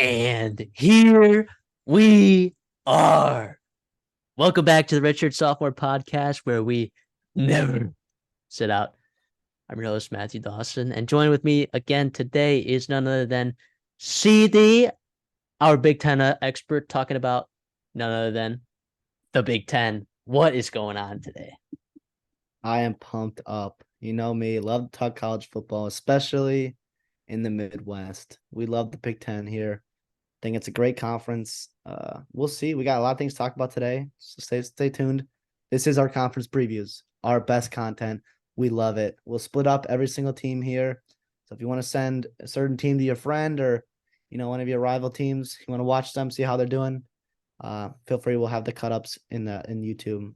And here we are. Welcome back to the Redshirt Sophomore podcast, where we never sit out. I'm your host, Matthew Dawson, and joining with me again today is none other than CD, our Big Ten expert, talking about none other than the Big Ten. What is going on today? I am pumped up. You know me, love to talk college football, especially in the Midwest. We love the Big Ten here. Think it's a great conference. We'll see. We got a lot of things to talk about today. So stay tuned. This is our conference previews, our best content. We love it. We'll split up every single team here. So if you want to send a certain team to your friend or one of your rival teams, you want to watch them, see how they're doing, feel free. We'll have the cut ups in YouTube.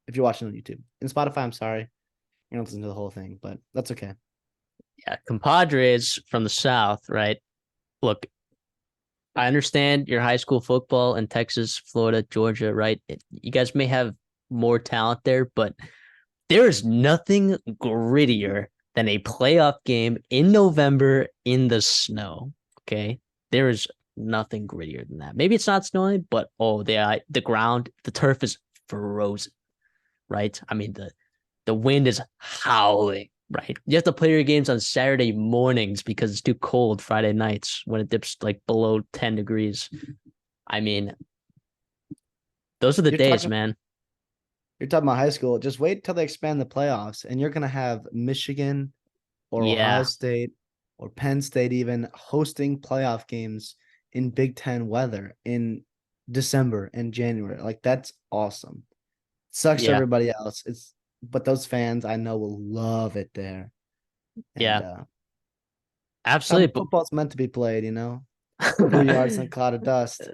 If you're watching on YouTube. In Spotify, I'm sorry. You don't listen to the whole thing, but that's okay. Yeah, compadres from the South, right? Look, I understand your high school football in Texas, Florida, Georgia, right? You guys may have more talent there, but there is nothing grittier than a playoff game in November in the snow. Okay. There is nothing grittier than that. Maybe it's not snowing, but the ground, the turf is frozen, right? I mean, the wind is howling, right? You have to play your games on Saturday mornings because it's too cold Friday nights when it dips like below 10 degrees. I mean, those are the You're days, talking man. you're talking about high school. Just wait till they expand the playoffs, and you're gonna have Michigan or Ohio Yeah. State or Penn State even hosting playoff games in Big Ten weather in December and January. Like that's awesome. Sucks for Yeah. everybody else. But those fans I know will love it there. And Yeah. how Absolutely. football's meant to be played, 3 yards in a cloud of dust.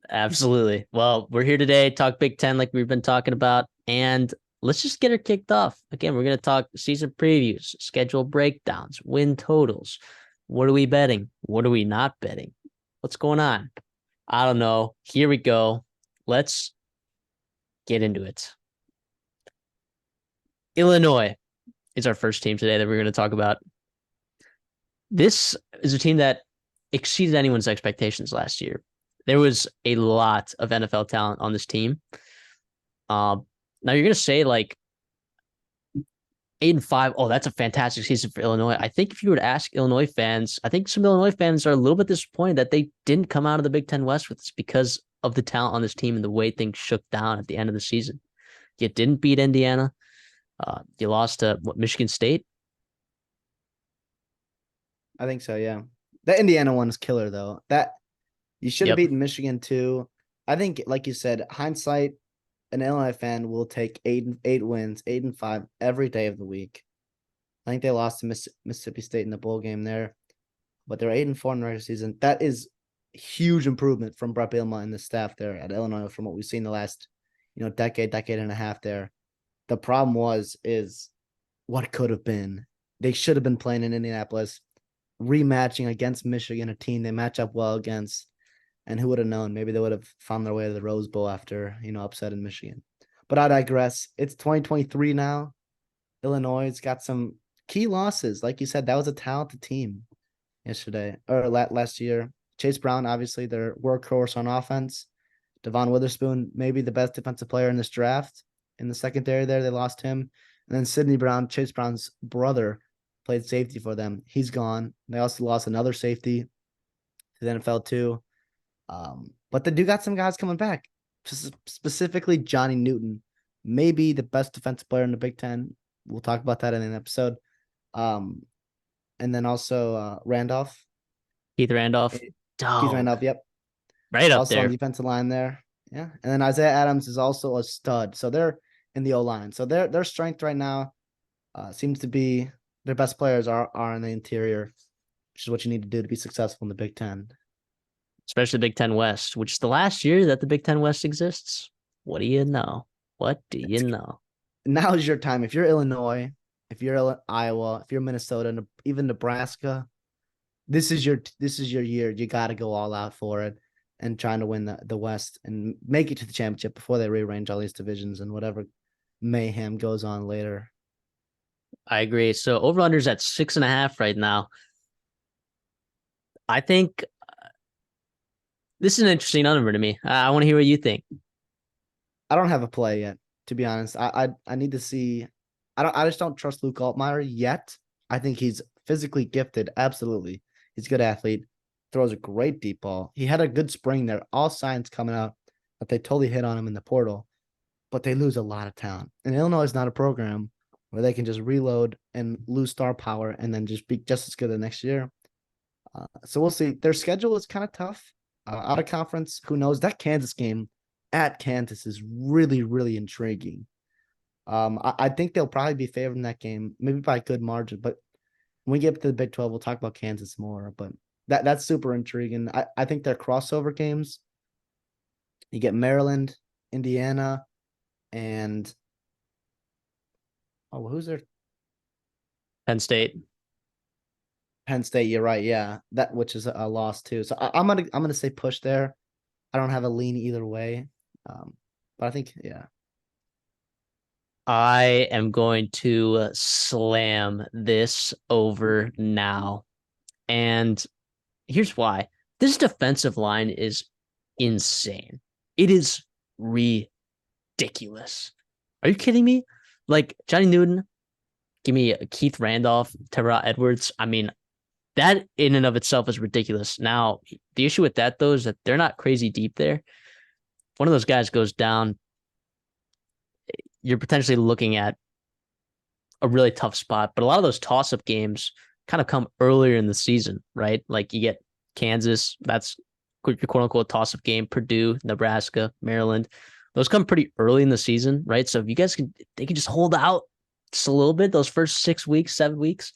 Absolutely. Well, we're here today, talk Big Ten like we've been talking about, and let's just get her kicked off. Again, we're going to talk season previews, schedule breakdowns, win totals. What are we betting? What are we not betting? What's going on? I don't know. Here we go. Let's get into it. Illinois is our first team today that we're going to talk about. This is a team that exceeded anyone's expectations last year. There was a lot of NFL talent on this team. Now you're gonna say like 8-5. Oh, that's a fantastic season for Illinois. I think if you were to ask Illinois fans, I think some Illinois fans are a little bit disappointed that they didn't come out of the Big Ten West with this because of the talent on this team and the way things shook down at the end of the season. You didn't beat Indiana. You lost to Michigan State. I think so, yeah. The Indiana one is killer though. That you should have Yep. beaten Michigan too. I think, like you said, hindsight, an Illinois fan will take eight wins, 8-5 every day of the week. I think they lost to Mississippi State in the bowl game there, but they're 8-4 in the regular season. That is huge improvement from Brett Bielema and the staff there at Illinois from what we've seen the last, decade and a half there. The problem is what could have been. They should have been playing in Indianapolis, rematching against Michigan, a team they match up well against. And who would have known? Maybe they would have found their way to the Rose Bowl after, upset in Michigan. But I digress. It's 2023 now. Illinois got some key losses. Like you said, that was a talented team yesterday or last year. Chase Brown, obviously, their workhorse on offense. Devon Witherspoon, maybe the best defensive player in this draft. In the secondary there, they lost him. And then Sidney Brown, Chase Brown's brother, played safety for them. He's gone. They also lost another safety to the NFL too. But they do got some guys coming back. Specifically, Johnny Newton, maybe the best defensive player in the Big Ten. We'll talk about that in an episode. And then also Randolph. Keith Randolph. Keith Dog. Randolph, yep. Right up Also on there. the defensive line there. Yeah. And then Isaiah Adams is also a stud. So they're in the O-line. So their strength right now seems to be their best players are in the interior, which is what you need to do to be successful in the Big Ten. Especially the Big Ten West, which is the last year that the Big Ten West exists. What do you know? What do you know? Now is your time. If you're Illinois, if you're Iowa, if you're Minnesota, and even Nebraska, this is your year. You got to go all out for it and trying to win the West and make it to the championship before they rearrange all these divisions and whatever mayhem goes on later. I agree. So over-under's at 6.5 right now. I think This is an interesting number to me. I want to hear what you think. I don't have a play yet, to be honest. I need to see. I just don't trust Luke Altmaier yet. I think he's physically gifted, absolutely. He's a good athlete, throws a great deep ball. He had a good spring there. All signs coming out that they totally hit on him in the portal, but they lose a lot of talent. And Illinois is not a program where they can just reload and lose star power and then just be just as good the next year. So we'll see. Their schedule is kind of tough. Out of conference, who knows? That Kansas game at Kansas is really, really intriguing. I think they'll probably be favored in that game, maybe by a good margin. But when we get to the Big 12, we'll talk about Kansas more. But that's super intriguing. I think their crossover games, you get Maryland, Indiana, and who's their Penn State. Penn State? You're right. Yeah, that which is a loss too. So I'm gonna say push there. I don't have a lean either way. But I think yeah. I am going to slam this over now. And here's why. This defensive line is insane. It is ridiculous. Are you kidding me? Like Johnny Newton, give me Keith Randolph, Terrell Edwards. I mean, that in and of itself is ridiculous. Now, the issue with that, though, is that they're not crazy deep there. If one of those guys goes down, you're potentially looking at a really tough spot. But a lot of those toss-up games kind of come earlier in the season, right? Like you get Kansas, that's your quote-unquote toss-up game, Purdue, Nebraska, Maryland. Those come pretty early in the season, right? So if you guys they can just hold out just a little bit, those first 6 weeks, 7 weeks,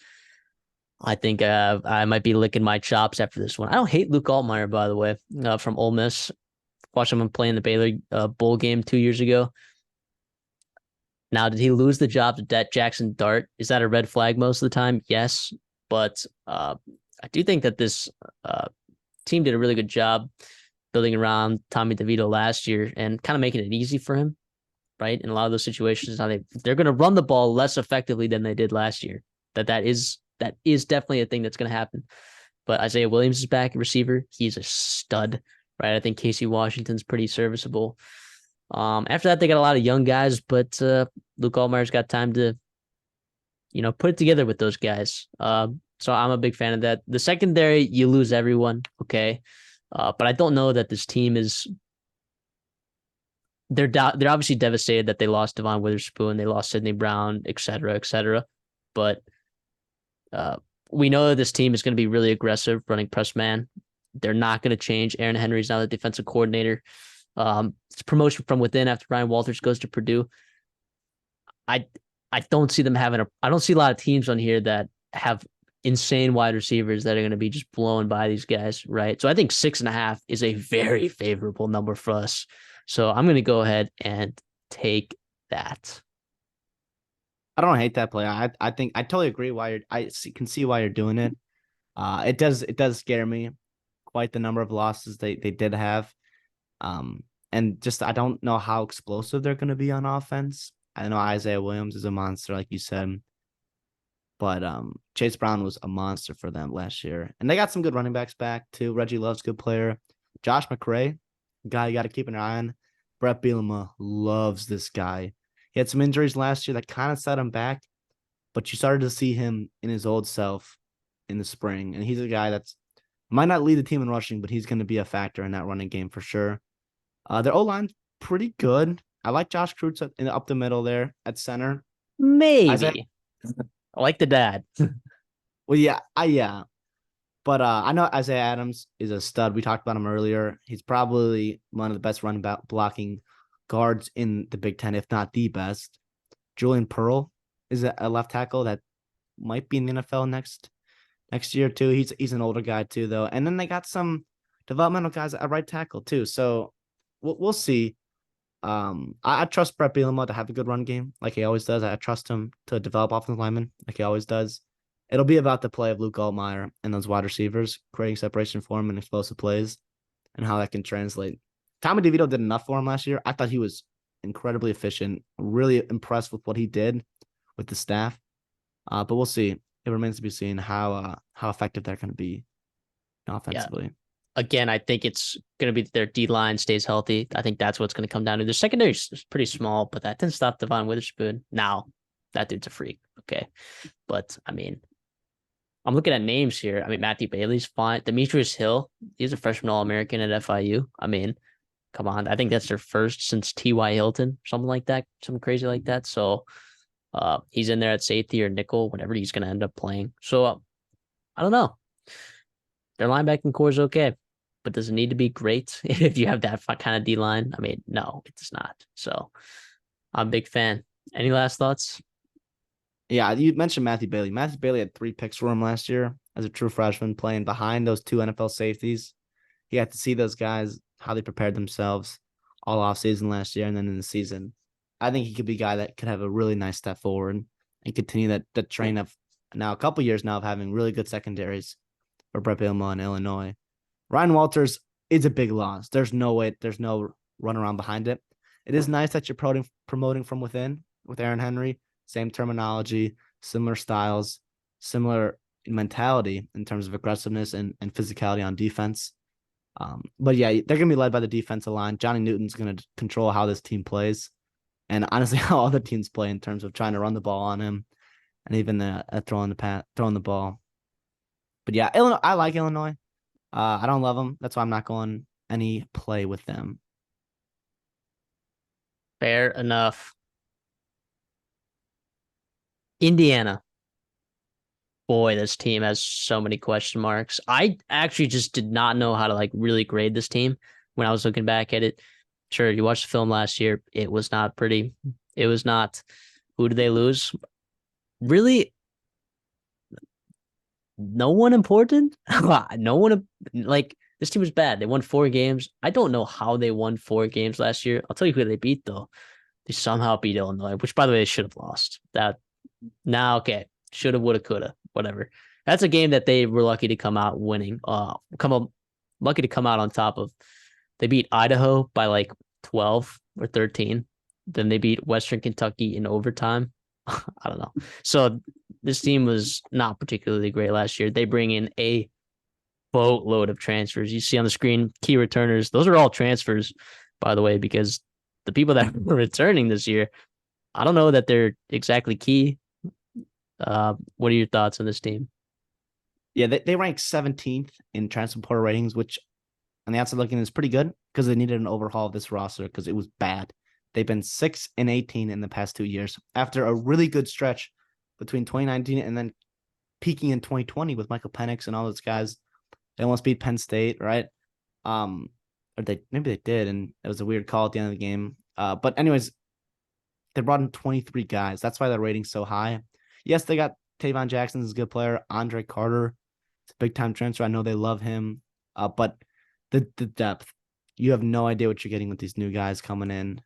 I think I might be licking my chops after this one. I don't hate Luke Altmaier, by the way, from Ole Miss. Watched him play in the Baylor bowl game 2 years ago. Now, did he lose the job to Jackson Dart? Is that a red flag most of the time? Yes. But I do think that this team did a really good job building around Tommy DeVito last year and kind of making it easy for him, right? In a lot of those situations, now they're going to run the ball less effectively than they did last year. That is definitely a thing that's going to happen. But Isaiah Williams is back, receiver. He's a stud, right? I think Casey Washington's pretty serviceable. After that, they got a lot of young guys, but Luke Altmaier's got time to, put it together with those guys. So I'm a big fan of that. The secondary, you lose everyone, okay, but I don't know that this team is. They're obviously devastated that they lost Devon Witherspoon, they lost Sidney Brown, et cetera, et cetera. But we know that this team is going to be really aggressive running press man. They're not going to change. Aaron Henry's now the defensive coordinator. It's promotion from within after Ryan Walters goes to Purdue. I don't see them having I don't see a lot of teams on here that have insane wide receivers that are going to be just blown by these guys, right? So I think 6.5 is a very favorable number for us. So I'm going to go ahead and take that. I don't hate that play. I think I totally agree why can see why you're doing it. It does scare me quite the number of losses they did have. And just I don't know how explosive they're going to be on offense. I know Isaiah Williams is a monster, like you said, but Chase Brown was a monster for them last year, and they got some good running backs back too. Reggie Love's a good player. Josh McCray, guy you got to keep an eye on. Brett Bielema loves this guy. He had some injuries last year that kind of set him back, but you started to see him in his old self in the spring, and he's a guy that's might not lead the team in rushing, but he's going to be a factor in that running game for sure. Their O-line's pretty good. I like Josh Kreutz up the middle there at center. Maybe. I like the dad. Well, yeah. But I know Isaiah Adams is a stud. We talked about him earlier. He's probably one of the best running blocking guards in the Big Ten, if not the best. Julian Pearl is a left tackle that might be in the NFL next year too. He's an older guy too, though. And then they got some developmental guys at right tackle too. So we'll see. I trust Brett Bielema to have a good run game, like he always does. I trust him to develop offensive linemen, like he always does. It'll be about the play of Luke Altmaier and those wide receivers, creating separation for him and explosive plays, and how that can translate. Tommy DeVito did enough for him last year. I thought he was incredibly efficient. Really impressed with what he did with the staff. But we'll see. It remains to be seen how effective they're going to be offensively. Again, I think it's going to be their D line stays healthy. I think that's what's going to come down to. The secondary is pretty small, but that didn't stop Devon Witherspoon. Now, that dude's a freak. Okay. But I mean, I'm looking at names here. I mean, Matthew Bailey's fine. Demetrius Hill, he's a freshman All American at FIU. I mean, come on. I think that's their first since T.Y. Hilton, something like that, something crazy like that. So he's in there at safety or nickel, whatever he's going to end up playing. So I don't know. Their linebacking core is okay, but does it need to be great if you have that kind of D line? I mean, no, it does not. So I'm a big fan. Any last thoughts? Yeah, you mentioned Matthew Bailey. Matthew Bailey had 3 picks for him last year as a true freshman playing behind those 2 NFL safeties. He had to see those guys, how they prepared themselves all offseason last year and then in the season. I think he could be a guy that could have a really nice step forward and continue that train of now a couple years now of having really good secondaries for Brett Bielema in Illinois. Ryan Walters is a big loss. There's no way, there's no run around behind it. It is nice that you're promoting from within with Aaron Henry. Same terminology, similar styles, similar mentality in terms of aggressiveness and physicality on defense. But yeah, they're going to be led by the defensive line. Johnny Newton's going to control how this team plays and honestly how other teams play in terms of trying to run the ball on him and even throwing the ball. But yeah, Illinois, I like Illinois. I don't love them. That's why I'm not going any play with them. Fair enough. Indiana. Boy, this team has so many question marks. I actually just did not know how to like really grade this team when I was looking back at it. Sure, you watched the film last year. It was not pretty. It was not. Who did they lose? Really, no one important. No one like this team was bad. They won 4 games. I don't know how they won 4 games last year. I'll tell you who they beat though. They somehow beat Illinois, which by the way they should have lost. That now okay, shoulda, woulda, coulda, whatever. That's a game that they were lucky to come out winning. Lucky to come out on top of. They beat Idaho by like 12 or 13. Then they beat Western Kentucky in overtime. I don't know. So this team was not particularly great last year. They bring in a boatload of transfers. You see on the screen, key returners. Those are all transfers, by the way, because the people that were returning this year, I don't know that they're exactly key. What are your thoughts on this team? Yeah, they rank 17th in transfer portal ratings, which on the outside looking is pretty good because they needed an overhaul of this roster because it was bad. They've been 6-18 in the past 2 years after a really good stretch between 2019 and then peaking in 2020 with Michael Penix and all those guys. They almost beat Penn State, right? Or maybe they did, and it was a weird call at the end of the game. But anyways, they brought in 23 guys. That's why their rating's so high. Yes, they got Tavon Jackson's a good player. Andre Carter, it's a big time transfer. I know they love him. But the depth, you have no idea what you're getting with these new guys coming in.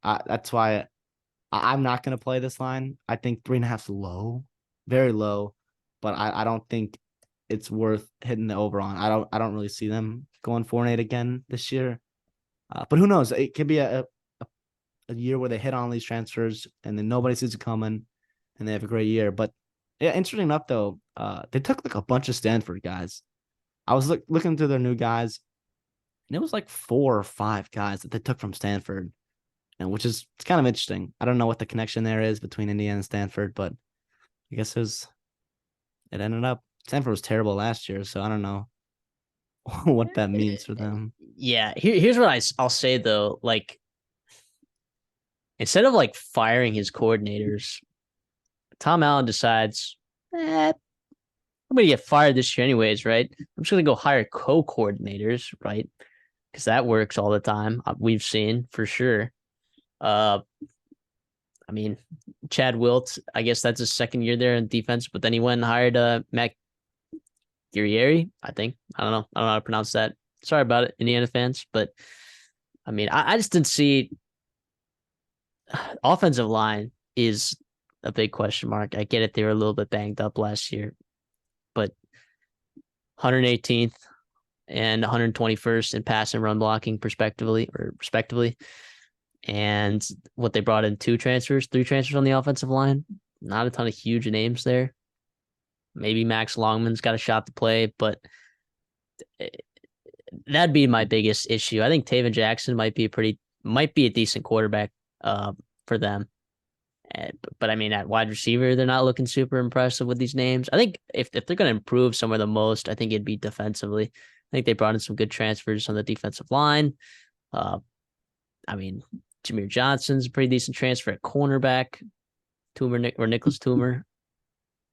That's why I'm not going to play this line. I think 3.5 is low, very low, but I don't think it's worth hitting the over on. I don't really see them going 4-8 again this year. But who knows? It could be a year where they hit on these transfers and then nobody sees it coming and they have a great year. But yeah, interesting enough though, they took like a bunch of Stanford guys. I was looking through their new guys, and it was like 4 or 5 guys that they took from Stanford, and which is it's kind of interesting. I don't know what the connection there is between Indiana and Stanford, but I guess it ended up Stanford was terrible last year, so I don't know what that means for them. Yeah, here's what I'll say though. Like instead of like firing his coordinators, Tom Allen decides, I'm gonna get fired this year anyways, right? I'm just gonna go hire co-coordinators, right? Because that works all the time. We've seen for sure. I mean, Chad Wilt, I guess that's his second year there in defense, but then he went and hired Matt Guerrieri, I think. I don't know how to pronounce that. Sorry about it, Indiana fans, but I mean, I just didn't see offensive line is a big question mark. I get it; they were a little bit banged up last year, but 118th and 121st in pass and run blocking, respectively. And what they brought in 3 transfers on the offensive line. Not a ton of huge names there. Maybe Max Longman's got a shot to play, but that'd be my biggest issue. I think Taven Jackson might be a decent quarterback uh for them. But I mean, at wide receiver, they're not looking super impressive with these names. I think if they're going to improve somewhere the most, I think it'd be defensively. I think they brought in some good transfers on the defensive line. Uh, I mean, Jameer Johnson's a pretty decent transfer at cornerback. Nicholas Toomer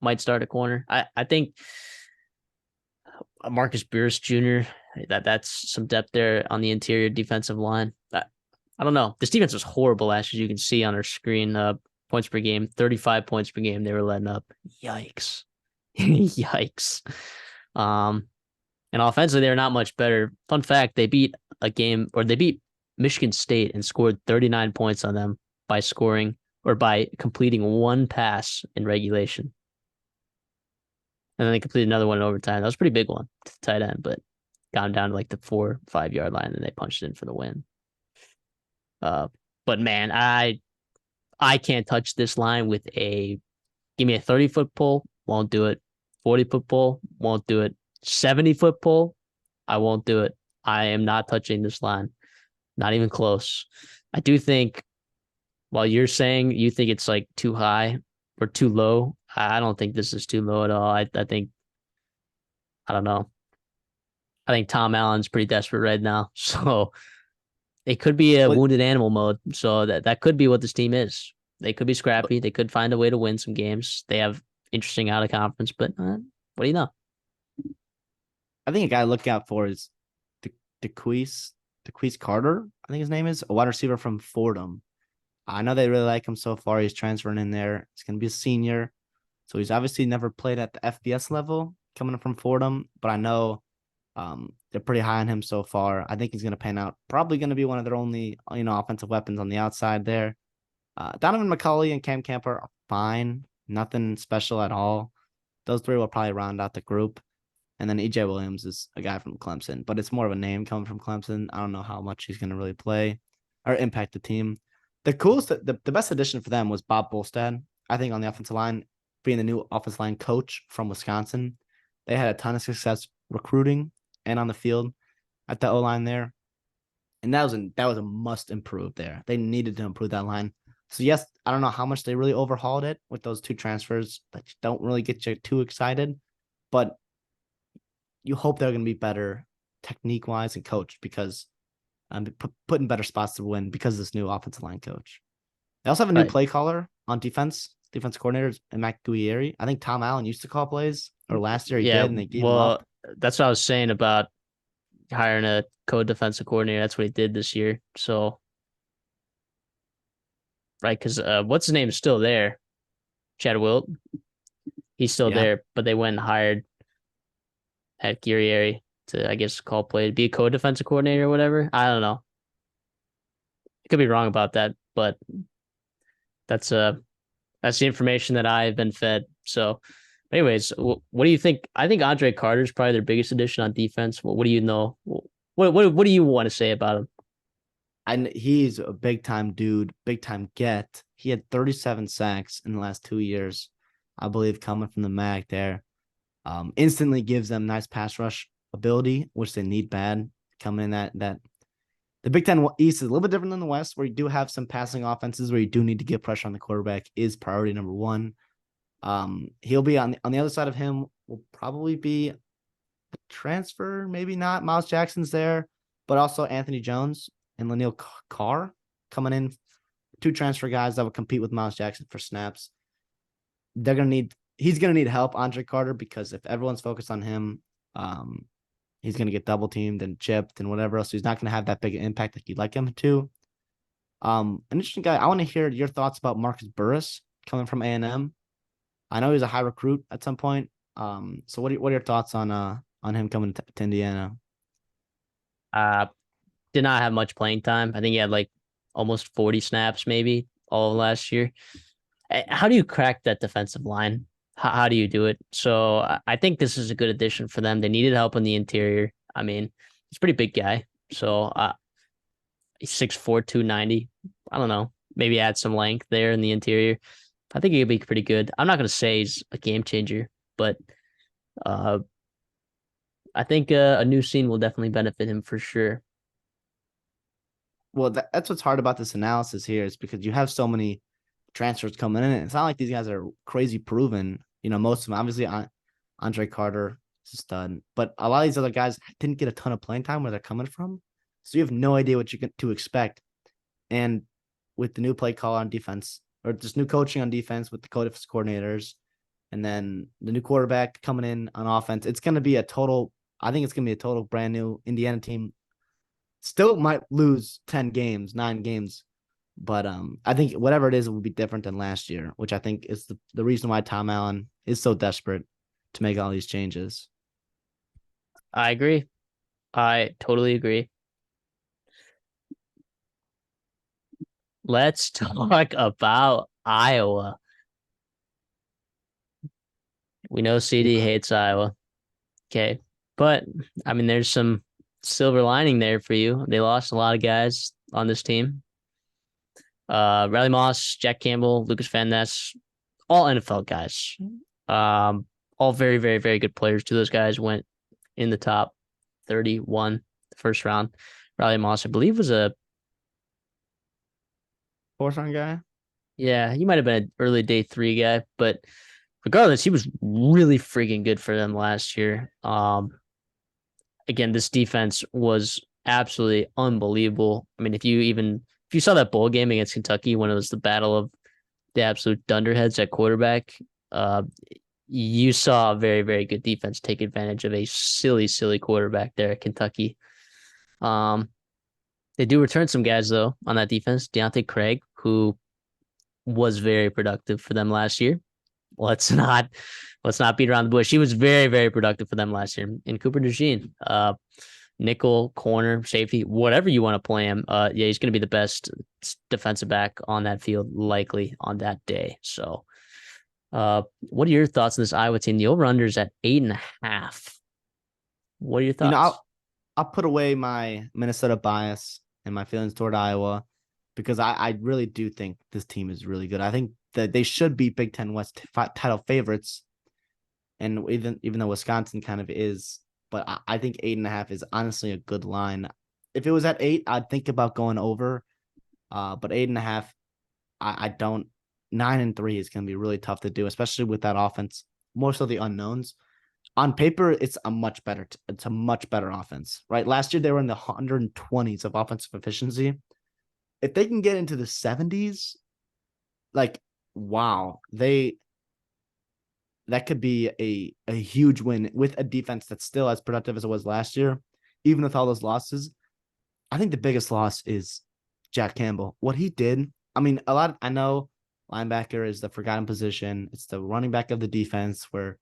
might start a corner. I think Marcus Beers Jr. That's some depth there on the interior defensive line. I don't know. This defense was horrible as you can see on our screen. Points per game, 35 points per game they were letting up. Yikes. Yikes. And offensively, they're not much better. Fun fact, they beat Michigan State and scored 39 points on them by completing one pass in regulation. And then they completed another one in overtime. That was a pretty big one to the tight end, but got them down to like the 4-5 yard line and they punched in for the win. But man, I can't touch this line with give me a 30-foot pole, won't do it. 40-foot pole, won't do it. 70-foot pole, I won't do it. I am not touching this line. Not even close. I do think while you're saying you think it's like too high or too low, I don't think this is too low at all. I think I don't know. I think Tom Allen's pretty desperate right now. So it could be a wounded animal mode. So that could be what this team is. They could be scrappy. They could find a way to win some games. They have interesting out of conference, but what do you know? I think a guy to look out for is DeQuise Carter, I think his name is, a wide receiver from Fordham. I know they really like him so far. He's transferring in there. He's going to be a senior. So he's obviously never played at the FBS level coming from Fordham, but I know they're pretty high on him so far. I think he's going to pan out. Probably going to be one of their only, offensive weapons on the outside there. Donovan McCulley and Cam Camper are fine. Nothing special at all. Those three will probably round out the group. And then EJ Williams is a guy from Clemson, but it's more of a name coming from Clemson. I don't know how much he's going to really play or impact the team. The best addition for them was Bob Bolstad, I think, on the offensive line, being the new offensive line coach from Wisconsin. They had a ton of success recruiting and on the field at the O-line there. And that was a must improve there. They needed to improve that line. So, yes, I don't know how much they really overhauled it with those two transfers that don't really get you too excited. But you hope they're going to be better technique-wise and coached because put in better spots to win because of this new offensive line coach. They also have a new play caller on defense coordinators, Matt Guerrieri. I think Tom Allen used to call plays, or last year he did, and they gave him up. That's what I was saying about hiring a co-defensive coordinator. That's what he did this year. So, right, because what's his name is still there? Chad Wilt. He's still there, but they went and hired Guerrieri to, I guess, call play, be a co-defensive coordinator or whatever. I don't know. I could be wrong about that, but that's the information that I've been fed. So, anyways, what do you think? I think Andre Carter is probably their biggest addition on defense. What do you know? What do you want to say about him? And he's a big time dude, big time get. He had 37 sacks in the last 2 years, I believe, coming from the MAC there. Instantly gives them nice pass rush ability, which they need bad. Coming in that the Big Ten East is a little bit different than the West, where you do have some passing offenses where you do need to get pressure on the quarterback is priority number one. He'll be on the other side of him will probably be a transfer, maybe not. Miles Jackson's there, but also Anthony Jones and Laniel Carr coming in, two transfer guys that will compete with Miles Jackson for snaps. He's gonna need help, Andre Carter, because if everyone's focused on him, he's gonna get double teamed and chipped and whatever else. So he's not gonna have that big an impact like you'd like him to. An interesting guy. I want to hear your thoughts about Marcus Burris coming from A&M. I know he's a high recruit at some point. So what are your thoughts on him coming to Indiana? Did not have much playing time. I think he had like almost 40 snaps maybe all of last year. How do you crack that defensive line? How do you do it? So I think this is a good addition for them. They needed help in the interior. I mean, he's a pretty big guy. So he's 6'4", 290. I don't know. Maybe add some length there in the interior. I think he'll be pretty good. I'm not going to say he's a game changer, but I think a new scene will definitely benefit him for sure. Well, that's what's hard about this analysis here is because you have so many transfers coming in. It's not like these guys are crazy proven. Most of them, obviously, Andre Carter is a stud, but a lot of these other guys didn't get a ton of playing time where they're coming from. So you have no idea what you're to expect. And with the new play call on defense, or just new coaching on defense with the coordinators, and then the new quarterback coming in on offense, it's going to be I think it's going to be a total brand new Indiana team. Still might lose 10 games, 9 games, but I think whatever it is, it will be different than last year, which I think is the reason why Tom Allen is so desperate to make all these changes. I agree. I totally agree. Let's talk about Iowa. We know CD hates Iowa. Okay. But I mean, there's some silver lining there for you. They lost a lot of guys on this team. Riley Moss, Jack Campbell, Lucas Van Ness, all NFL guys. All very, very, very good players. Two of those guys went in the top 31 the first round. Riley Moss, I believe, was a Fourth round guy. yeah, he might have been an early day 3 guy, but regardless, he was really freaking good for them last year. Again, this defense was absolutely unbelievable. I mean, if you saw that bowl game against Kentucky when it was the battle of the absolute dunderheads at quarterback, uh, you saw a very, very good defense take advantage of a silly, silly quarterback there at Kentucky. Um, they do return some guys though on that defense. Deontay Craig, who was very productive for them last year. Let's not beat around the bush. He was very, very productive for them last year. And Cooper DeJean, nickel, corner, safety, whatever you want to play him. Yeah, he's going to be the best defensive back on that field, likely on that day. So, what are your thoughts on this Iowa team? The over/under is at 8.5. What are your thoughts? I'll put away my Minnesota bias and my feelings toward Iowa because I really do think this team is really good. I think that they should be Big Ten West title favorites, and even though Wisconsin kind of is, but I think 8.5 is honestly a good line. If it was at 8, I'd think about going over. But 8.5, I don't. 9-3 is going to be really tough to do, especially with that offense. More so the unknowns. On paper, it's a much better offense, right? Last year they were in the 120s of offensive efficiency. If they can get into the 70s, like wow, that could be a huge win with a defense that's still as productive as it was last year, even with all those losses. I think the biggest loss is Jack Campbell. What he did, I mean, I know linebacker is the forgotten position. It's the running back of the defense where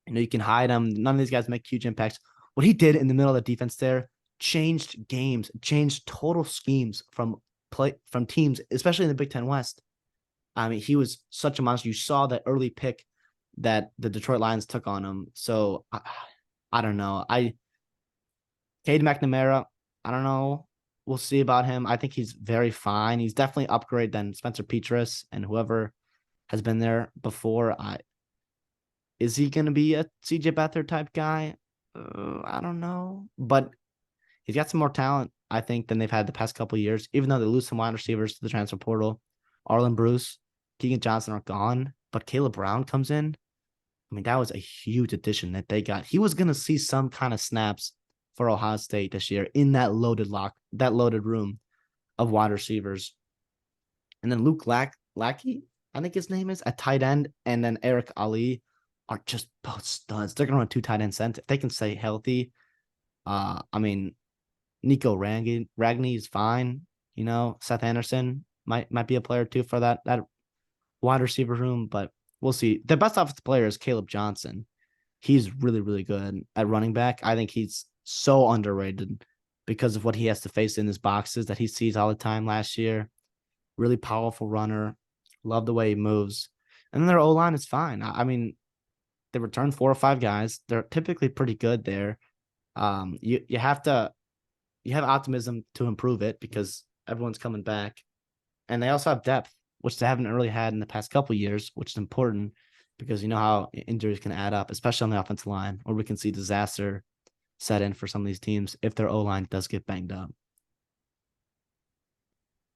you can hide him. None of these guys make huge impacts. What he did in the middle of the defense there changed games, changed total schemes from teams, especially in the Big Ten West. I mean, he was such a monster. You saw that early pick that the Detroit Lions took on him. So I don't know. Cade McNamara, I don't know. We'll see about him. I think he's very fine. He's definitely upgrade than Spencer Petras and whoever has been there before. Is he going to be a CJ Beathard type guy? I don't know, but he's got some more talent, I think, than they've had the past couple of years. Even though they lose some wide receivers to the transfer portal, Arlen Bruce, Keegan Johnson are gone, but Caleb Brown comes in. I mean, that was a huge addition that they got. He was going to see some kind of snaps for Ohio State this year in that loaded room of wide receivers. And then Luke Lackey, I think his name is, at tight end, and then Eric Ali are just both studs. They're going to run 2 tight end sets. If they can stay healthy, I mean, Nico Ragney is fine. Seth Anderson might be a player too for that wide receiver room, but we'll see. The best offensive player is Caleb Johnson. He's really, really good at running back. I think he's so underrated because of what he has to face in his boxes that he sees all the time last year. Really powerful runner. Love the way he moves. And then their O-line is fine. I mean, they return 4 or 5 guys. They're typically pretty good there. You have optimism to improve it because everyone's coming back. And they also have depth, which they haven't really had in the past couple of years, which is important because you know how injuries can add up, especially on the offensive line, or we can see disaster set in for some of these teams if their O line does get banged up.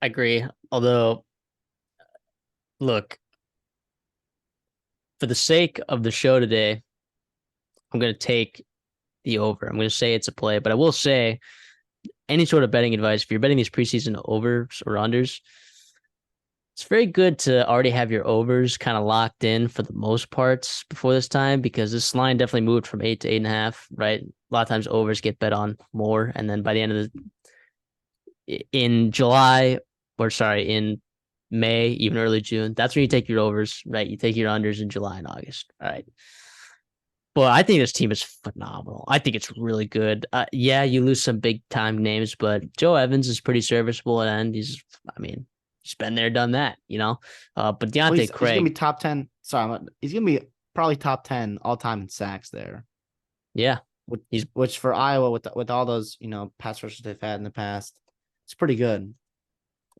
I agree. Although, look, for the sake of the show today, I'm going to take the over. I'm going to say it's a play, but I will say any sort of betting advice, if you're betting these preseason overs or unders, it's very good to already have your overs kind of locked in for the most parts before this time, because this line definitely moved from 8 to 8.5, right? A lot of times overs get bet on more. And then by the end of in July, or sorry, in May, even early June, that's when you take your overs, right? You take your unders in July and August. All right. But I think this team is phenomenal. I think it's really good. Yeah, you lose some big time names, but Joe Evans is pretty serviceable at end. I mean, he's been there, done that, you know. But Well, Deontay he's gonna be Craig, top 10. Sorry, he's gonna be probably top 10 all time in sacks there. yeah, Which, he's which for Iowa with all those pass rushers they've had in the past, it's pretty good.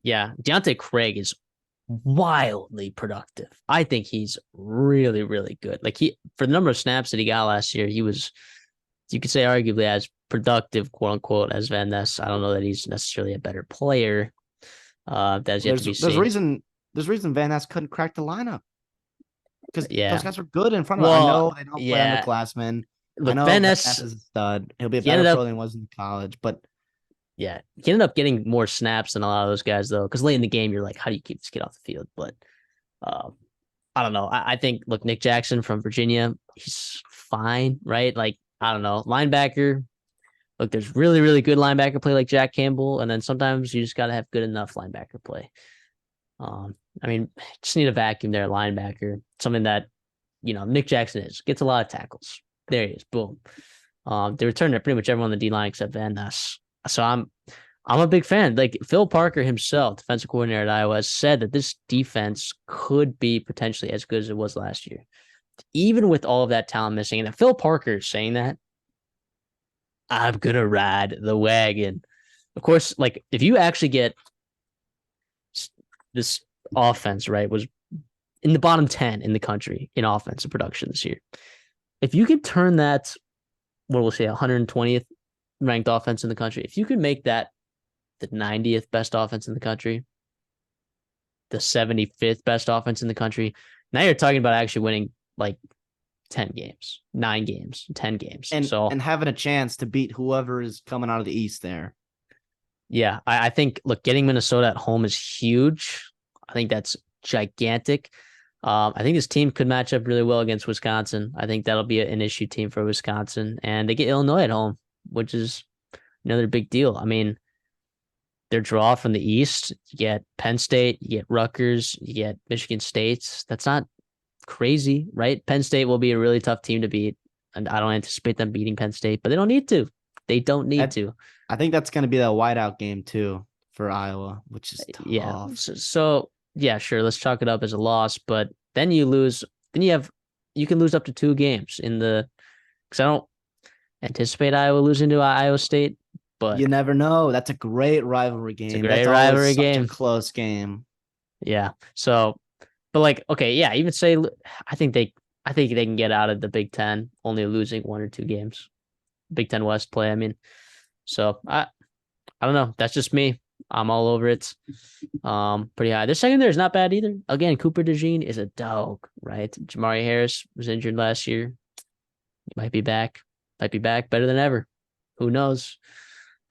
Deontay Craig is wildly productive. I think he's really, really good. Like for the number of snaps that he got last year, he was, you could say, arguably as productive, quote unquote, as Van Ness. I don't know that he's necessarily a better player. That's yet to be There's seen. reason Van Ness couldn't crack the lineup because those Yeah. guys are good in front of him. I Well, know they don't play yeah. underclassmen. I Look, know Van Van Ness, Ness is a stud. He'll be a he better ended pro up, than he was in college, but yeah, he ended up getting more snaps than a lot of those guys though. Because late in the game, you're like, how do you keep this kid off the field? But uh, I don't know. I think look, Nick Jackson from Virginia, he's fine, right? Like I don't know, linebacker. Look, there's really, really good linebacker play like Jack Campbell, and then sometimes you just got to have good enough linebacker play. I mean, just need a vacuum there, linebacker, something that Nick Jackson gets a lot of tackles. There he is, boom. They returned to pretty much everyone on the D line except Van Ness. So I'm a big fan. Like Phil Parker himself, defensive coordinator at Iowa, has said that this defense could be potentially as good as it was last year, even with all of that talent missing. And if Phil Parker is saying that, I'm gonna ride the wagon. Of course, like if you actually get this offense right, was in the bottom 10 in the country in offensive production this year. If you could turn that, what we'll say, 120th ranked offense in the country, if you could make that the 90th best offense in the country, the 75th best offense in the country, now you're talking about actually winning like 10 games, 9 games, 10 games. So and having a chance to beat whoever is coming out of the East there. yeah, I think look, getting Minnesota at home is huge. I think that's gigantic. I think this team could match up really well against Wisconsin. I think that'll be an issue team for Wisconsin, and they get Illinois at home, which is another big deal. I mean, their draw from the East, you get Penn State, you get Rutgers, you get Michigan State. That's not crazy, right? Penn State will be a really tough team to beat, and I don't anticipate them beating Penn State, but they don't need to. They don't need to. I think that's going to be the whiteout game too for Iowa, which is Yeah. tough. So yeah, sure. Let's chalk it up as a loss, but then you lose. Then you can lose up to 2 games in the. Because I don't anticipate Iowa losing to Iowa State, but You never know. That's a great rivalry it's a game. great That's always rivalry such a game. close game. Yeah. So, but like, okay, yeah. Even say, I think they, I think they can get out of the Big Ten, only losing 1 or 2 games. Big Ten West play. I mean, so I don't know. That's just me. I'm all over it. Pretty high. Their secondary is not bad either. Again, Cooper DeJean is a dog, right? Jamari Harris was injured last year. He might be back. Might be back better than ever. Who knows?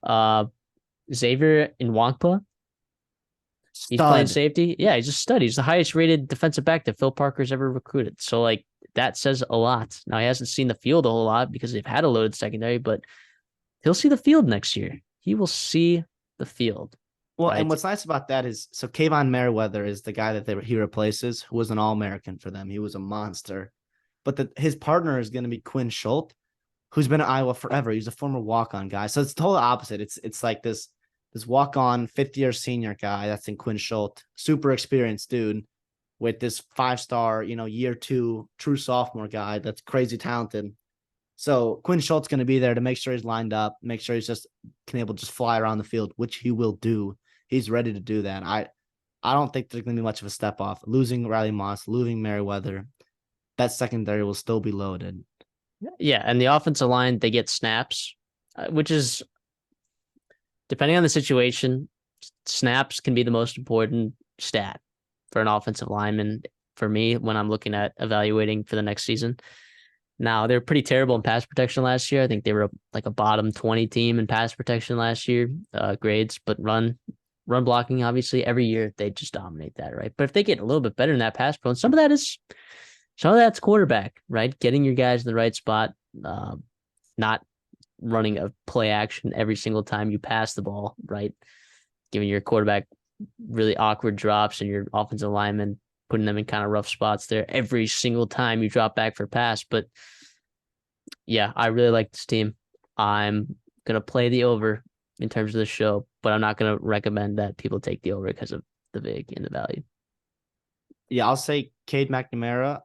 Uh, Xavier Nwankpa, he's playing Stud. safety. Yeah, he's a stud. He's the highest rated defensive back that Phil Parker's ever recruited. So like that says a lot. Now he hasn't seen the field a whole lot because they've had a loaded secondary, but he'll see the field next year. He will see the field. Well, and Right. what's nice about that is so Kayvon Merriweather is the guy that he replaces, who was an All-American for them. He was a monster. But his partner is going to be Quinn Schultz, who's been at Iowa forever. He's a former walk-on guy. So it's totally opposite. It's like this walk-on 5th-year senior guy that's in Quinn Schultz, super experienced dude with this 5-star, year 2 true sophomore guy that's crazy talented. So Quinn Schultz going to be there to make sure he's lined up, make sure he's just can able to just fly around the field, which he will do. He's ready to do that. I don't think there's going to be much of a step off. Losing Riley Moss, losing Merriweather, that secondary will still be loaded. Yeah, and the offensive line, they get snaps, which is depending on the situation, snaps can be the most important stat for an offensive lineman for me when I'm looking at evaluating for the next season. Now, they're pretty terrible in pass protection last year. I think they were like a bottom 20 team in pass protection last year, grades, but run blocking, obviously, every year they just dominate that, right? But if they get a little bit better in that pass pro, and some of that's quarterback, right? Getting your guys in the right spot, not running a play action every single time you pass the ball, right? Giving your quarterback really awkward drops and your offensive lineman putting them in kind of rough spots there every single time you drop back for pass. But yeah, I really like this team. I'm gonna play the over in terms of the show, but I'm not gonna recommend that people take the over because of the vig and the value. Yeah, I'll say Cade McNamara.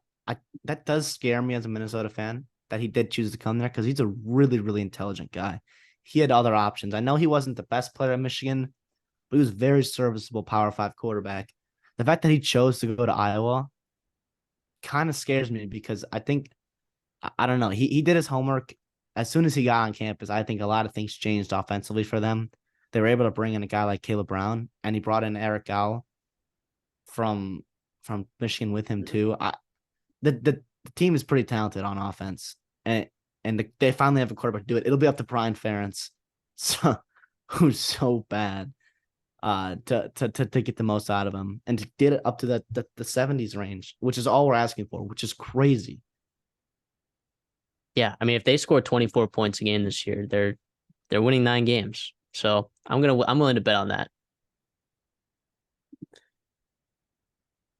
That does scare me as a Minnesota fan that he did choose to come there because he's a really, really intelligent guy. He had other options. I know he wasn't the best player at Michigan, but he was very serviceable Power Five quarterback. The fact that he chose to go to Iowa kind of scares me because I think I don't know. He did his homework as soon as he got on campus. I think a lot of things changed offensively for them. They were able to bring in a guy like Caleb Brown, and he brought in Eric Gall from Michigan with him too. The team is pretty talented on offense, and they finally have a quarterback to do it. It'll be up to Brian Ferentz, so who's so bad, to get the most out of him and to get it up to the 70s range, which is all we're asking for, which is crazy. Yeah, I mean, if they score 24 points a game this year, they're winning 9 games. So I'm willing to bet on that.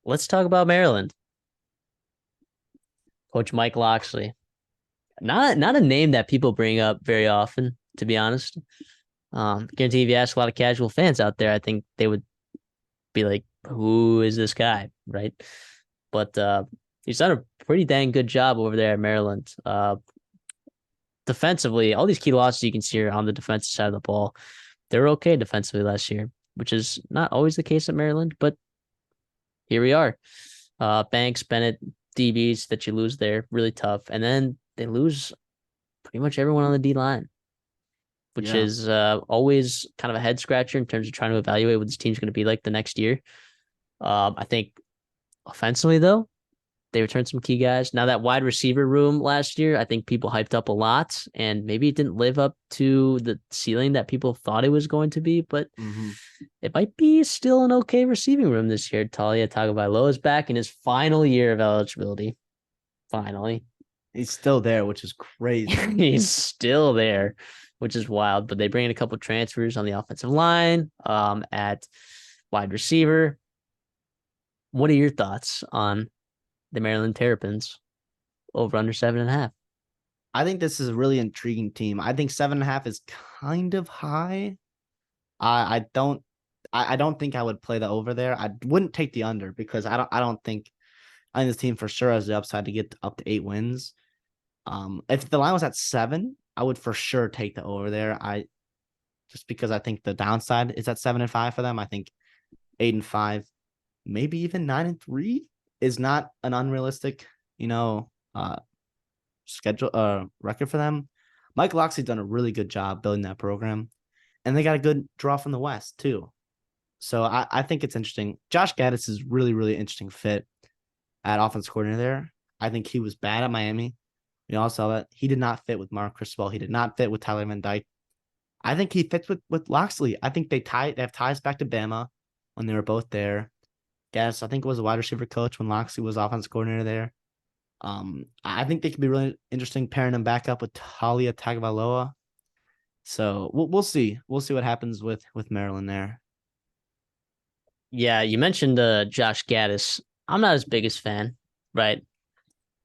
Let's talk about Maryland. Coach Mike Locksley. Not a name that people bring up very often, to be honest. Guarantee if you ask a lot of casual fans out there, I think they would be like, "Who is this guy?" Right? But he's done a pretty dang good job over there at Maryland. Defensively, all these key losses you can see are on the defensive side of the ball. They were okay defensively last year, which is not always the case at Maryland, but here we are. Banks, Bennett, DBs that you lose there, really tough. And then they lose pretty much everyone on the D line, which Yeah. is always kind of a head scratcher in terms of trying to evaluate what this team's going to be like the next year. I think offensively, though, they returned some key guys. Now, that wide receiver room last year, I think people hyped up a lot, and maybe it didn't live up to the ceiling that people thought it was going to be, but it might be still an okay receiving room this year. Talia Tagovailoa is back in his final year of eligibility. Finally. He's still there, which is crazy. He's still there, which is wild, but they bring in a couple of transfers on the offensive line, at wide receiver. What are your thoughts on the Maryland Terrapins over under 7.5? I think this is a really intriguing team. I think 7.5 is kind of high. I don't think I would play the over there. I wouldn't take the under because I think this team for sure has the upside to get up to 8 wins. If the line was at 7, I would for sure take the over there. Just because I think the downside is at 7-5 for them. I think 8-5, maybe even 9-3 is not an unrealistic, schedule record for them. Mike Locksley's done a really good job building that program, and they got a good draw from the West too. So I think it's interesting. Josh Gaddis is really, really interesting fit at offense coordinator there. I think he was bad at Miami. We all saw that. He did not fit with Mark Cristobal. He did not fit with Tyler Van Dyke. I think he fits with Locksley. I think they have ties back to Bama when they were both there. Gaddis, I think, was a wide receiver coach when Locksley was offense coordinator there. I think they could be really interesting pairing him back up with Talia Tagovailoa. So we'll see. We'll see what happens with Maryland there. Yeah, you mentioned Josh Gaddis. I'm not his biggest fan, right?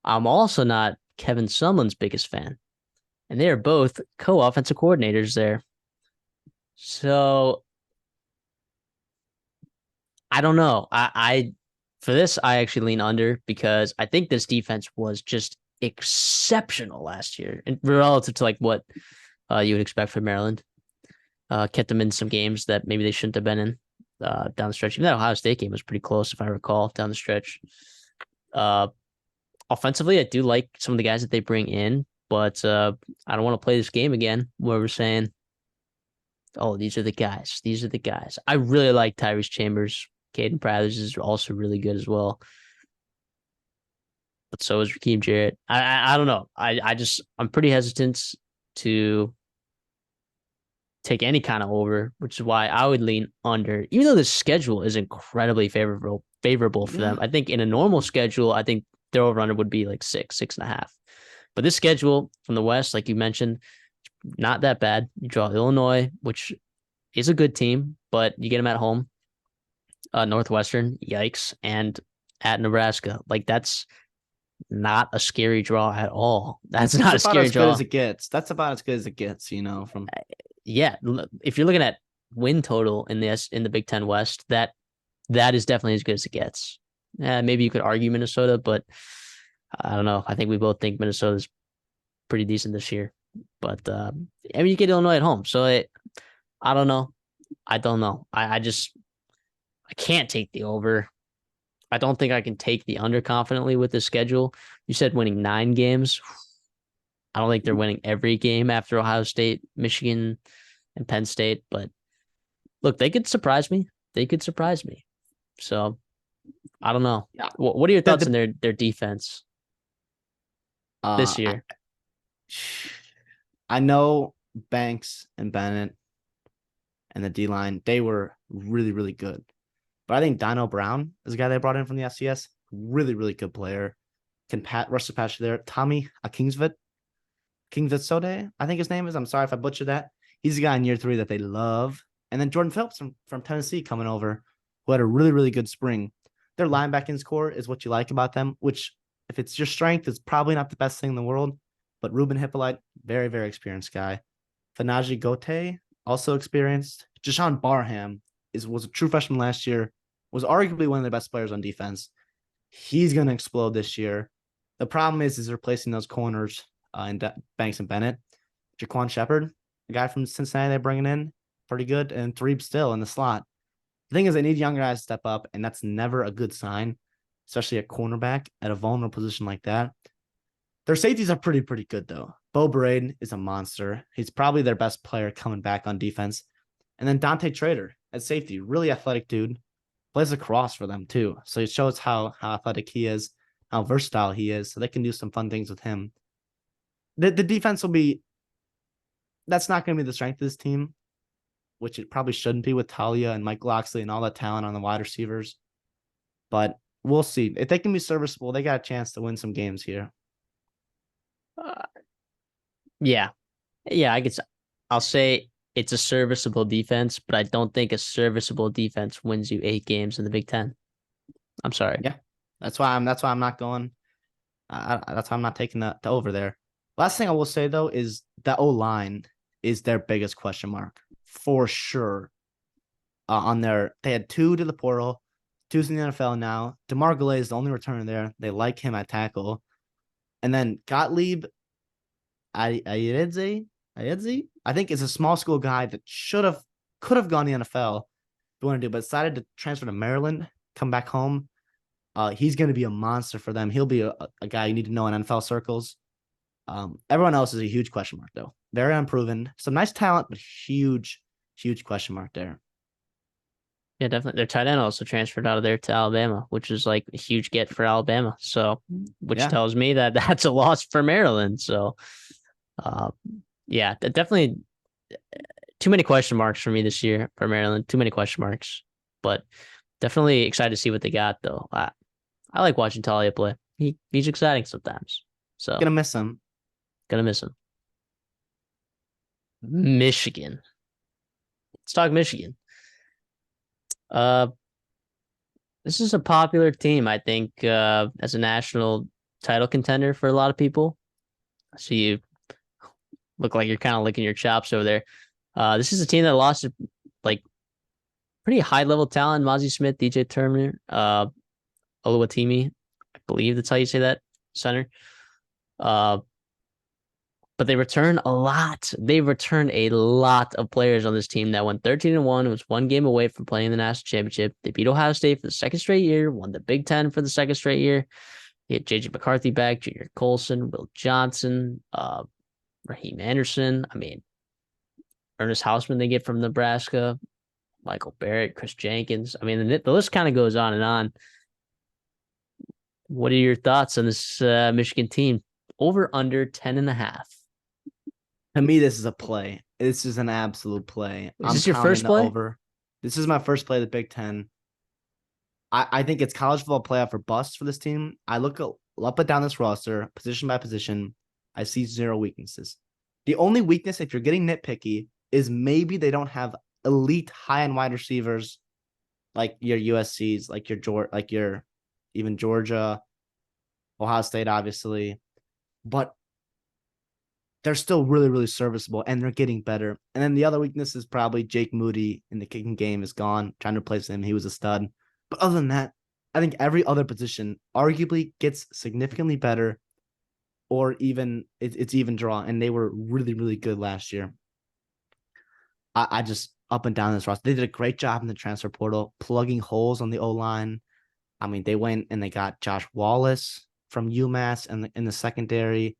I'm also not Kevin Sumlin's biggest fan. And they are both co-offensive coordinators there. So I don't know. I for this, I actually lean under because I think this defense was just exceptional last year and relative to like what you would expect from Maryland. Kept them in some games that maybe they shouldn't have been in down the stretch. Even that Ohio State game was pretty close, if I recall, down the stretch. Offensively, I do like some of the guys that they bring in, But I don't want to play this game again where we're saying, oh, these are the guys. These are the guys. I really like Tyrese Chambers. Caden Prathers is also really good as well. But so is Raheem Jarrett. I don't know. I'm pretty hesitant to take any kind of over, which is why I would lean under, even though the schedule is incredibly favorable for them. Yeah. I think in a normal schedule, I think their over under would be like 6.5. But this schedule from the West, like you mentioned, not that bad. You draw Illinois, which is a good team, but you get them at home. Northwestern, yikes, and at Nebraska. Like that's not a scary draw at all. That's not a It's about scary as good draw. as it gets. That's about as good as it gets, from Yeah, if you're looking at win total in the Big Ten West, that is definitely as good as it gets. Yeah, maybe you could argue Minnesota, but I don't know. I think we both think Minnesota's pretty decent this year. But I mean, you get Illinois at home, so I don't know. I don't know. I can't take the over. I don't think I can take the under confidently with the schedule. You said winning 9 games. I don't think they're winning every game after Ohio State, Michigan, and Penn State. But look, they could surprise me. They could surprise me. So I don't know. Yeah. What are your The, thoughts on the, their defense uh, this year? I know Banks and Bennett and the D line, they were really, really good. But I think Dino Brown is a guy they brought in from the FCS. Really, really good player. Can rush the passer there. Tommy Kingsvit Sode, I think his name is. I'm sorry if I butchered that. He's a guy in year 3 that they love. And then Jordan Phillips from Tennessee coming over, who had a really, really good spring. Their linebacking core is what you like about them, which if it's your strength, is probably not the best thing in the world. But Ruben Hippolyte, very, very experienced guy. Fanaji Gote, also experienced. Jashawn Barham was a true freshman last year, was arguably one of the best players on defense. He's going to explode this year. The problem is replacing those corners in Banks and Bennett. Jaquan Shepard, the guy from Cincinnati they're bringing in, pretty good. And Tariq still in the slot. The thing is, they need younger guys to step up, and that's never a good sign, especially at cornerback at a vulnerable position like that. Their safeties are pretty good, though. Bo Braden is a monster. He's probably their best player coming back on defense. And then Dante Trader at safety, really athletic dude. Plays across for them, too. So it shows how athletic he is, how versatile he is, so they can do some fun things with him. The defense will be – that's not going to be the strength of this team, which it probably shouldn't be with Talia and Mike Loxley and all that talent on the wide receivers. But we'll see. If they can be serviceable, they got a chance to win some games here. Yeah, I'll say it's a serviceable defense, but I don't think a serviceable defense wins you 8 games in the Big Ten. I'm sorry. Yeah, that's why I'm not going. That's why I'm not taking the over there. Last thing I will say though is that O-line is their biggest question mark for sure. They had 2 to the portal, 2's in the NFL now. DeMar Galley is the only returner there. They like him at tackle, and then Gottlieb Ayedze, I think is a small school guy that could have gone to the NFL if you want to do, but decided to transfer to Maryland, come back home. He's going to be a monster for them. He'll be a guy you need to know in NFL circles. Everyone else is a huge question mark, though. Very unproven. Some nice talent, but huge question mark there. Yeah, definitely. Their tight end also transferred out of there to Alabama, which is like a huge get for Alabama. So, which tells me that that's a loss for Maryland. So, yeah, definitely too many question marks for me this year for Maryland. Too many question marks, but definitely excited to see what they got, though. I like watching Talia play. He's exciting sometimes. So Gonna miss him. Michigan. Let's talk Michigan. This is a popular team, I think, as a national title contender for a lot of people. So you look like you're kind of licking your chops over there. This is a team that lost like pretty high level talent. Mozzie Smith, DJ Turner, Oluwatimi, I believe that's how you say that, center. But they return a lot. They return a lot of players on this team that went 13-1. It was 1 game away from playing the national championship. They beat Ohio State for the 2nd straight year, won the Big Ten for the 2nd straight year. Get JJ McCarthy back, Junior Colson, Will Johnson, Raheem Anderson. I mean, Ernest Hausman they get from Nebraska, Michael Barrett, Chris Jenkins. I mean, the list kind of goes on and on. What are your thoughts on this Michigan team? Over under 10.5. To me, this is a play. This is an absolute play. Is I'm this your pounding first the play? over. This is my first play of the Big Ten. I think it's college football playoff or bust for this team. I look up and down this roster, position by position. I see zero weaknesses. The only weakness, if you're getting nitpicky, is maybe they don't have elite high-end wide receivers like your USC's, like your even Georgia, Ohio State, obviously. But they're still really, really serviceable and they're getting better. And then the other weakness is probably Jake Moody in the kicking game is gone. Trying to replace him. He was a stud. But other than that, I think every other position arguably gets significantly better or even it's even draw. And they were really, really good last year. I just up and down this roster. They did a great job in the transfer portal, plugging holes on the O line. I mean, they went and they got Josh Wallace from UMass and in the secondary.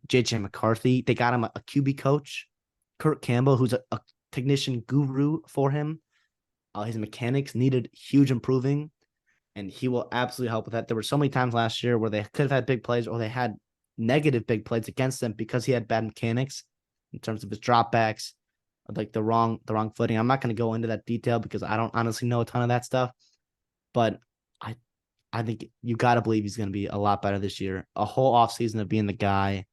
JJ McCarthy. They got him a QB coach, Kurt Campbell, who's a technician guru for him. His mechanics needed huge improving, and he will absolutely help with that. There were so many times last year where they could have had big plays or they had negative big plays against them because he had bad mechanics in terms of his dropbacks, like the wrong footing. I'm not going to go into that detail because I don't honestly know a ton of that stuff, but I think you got to believe he's going to be a lot better this year. A whole offseason of being the guy.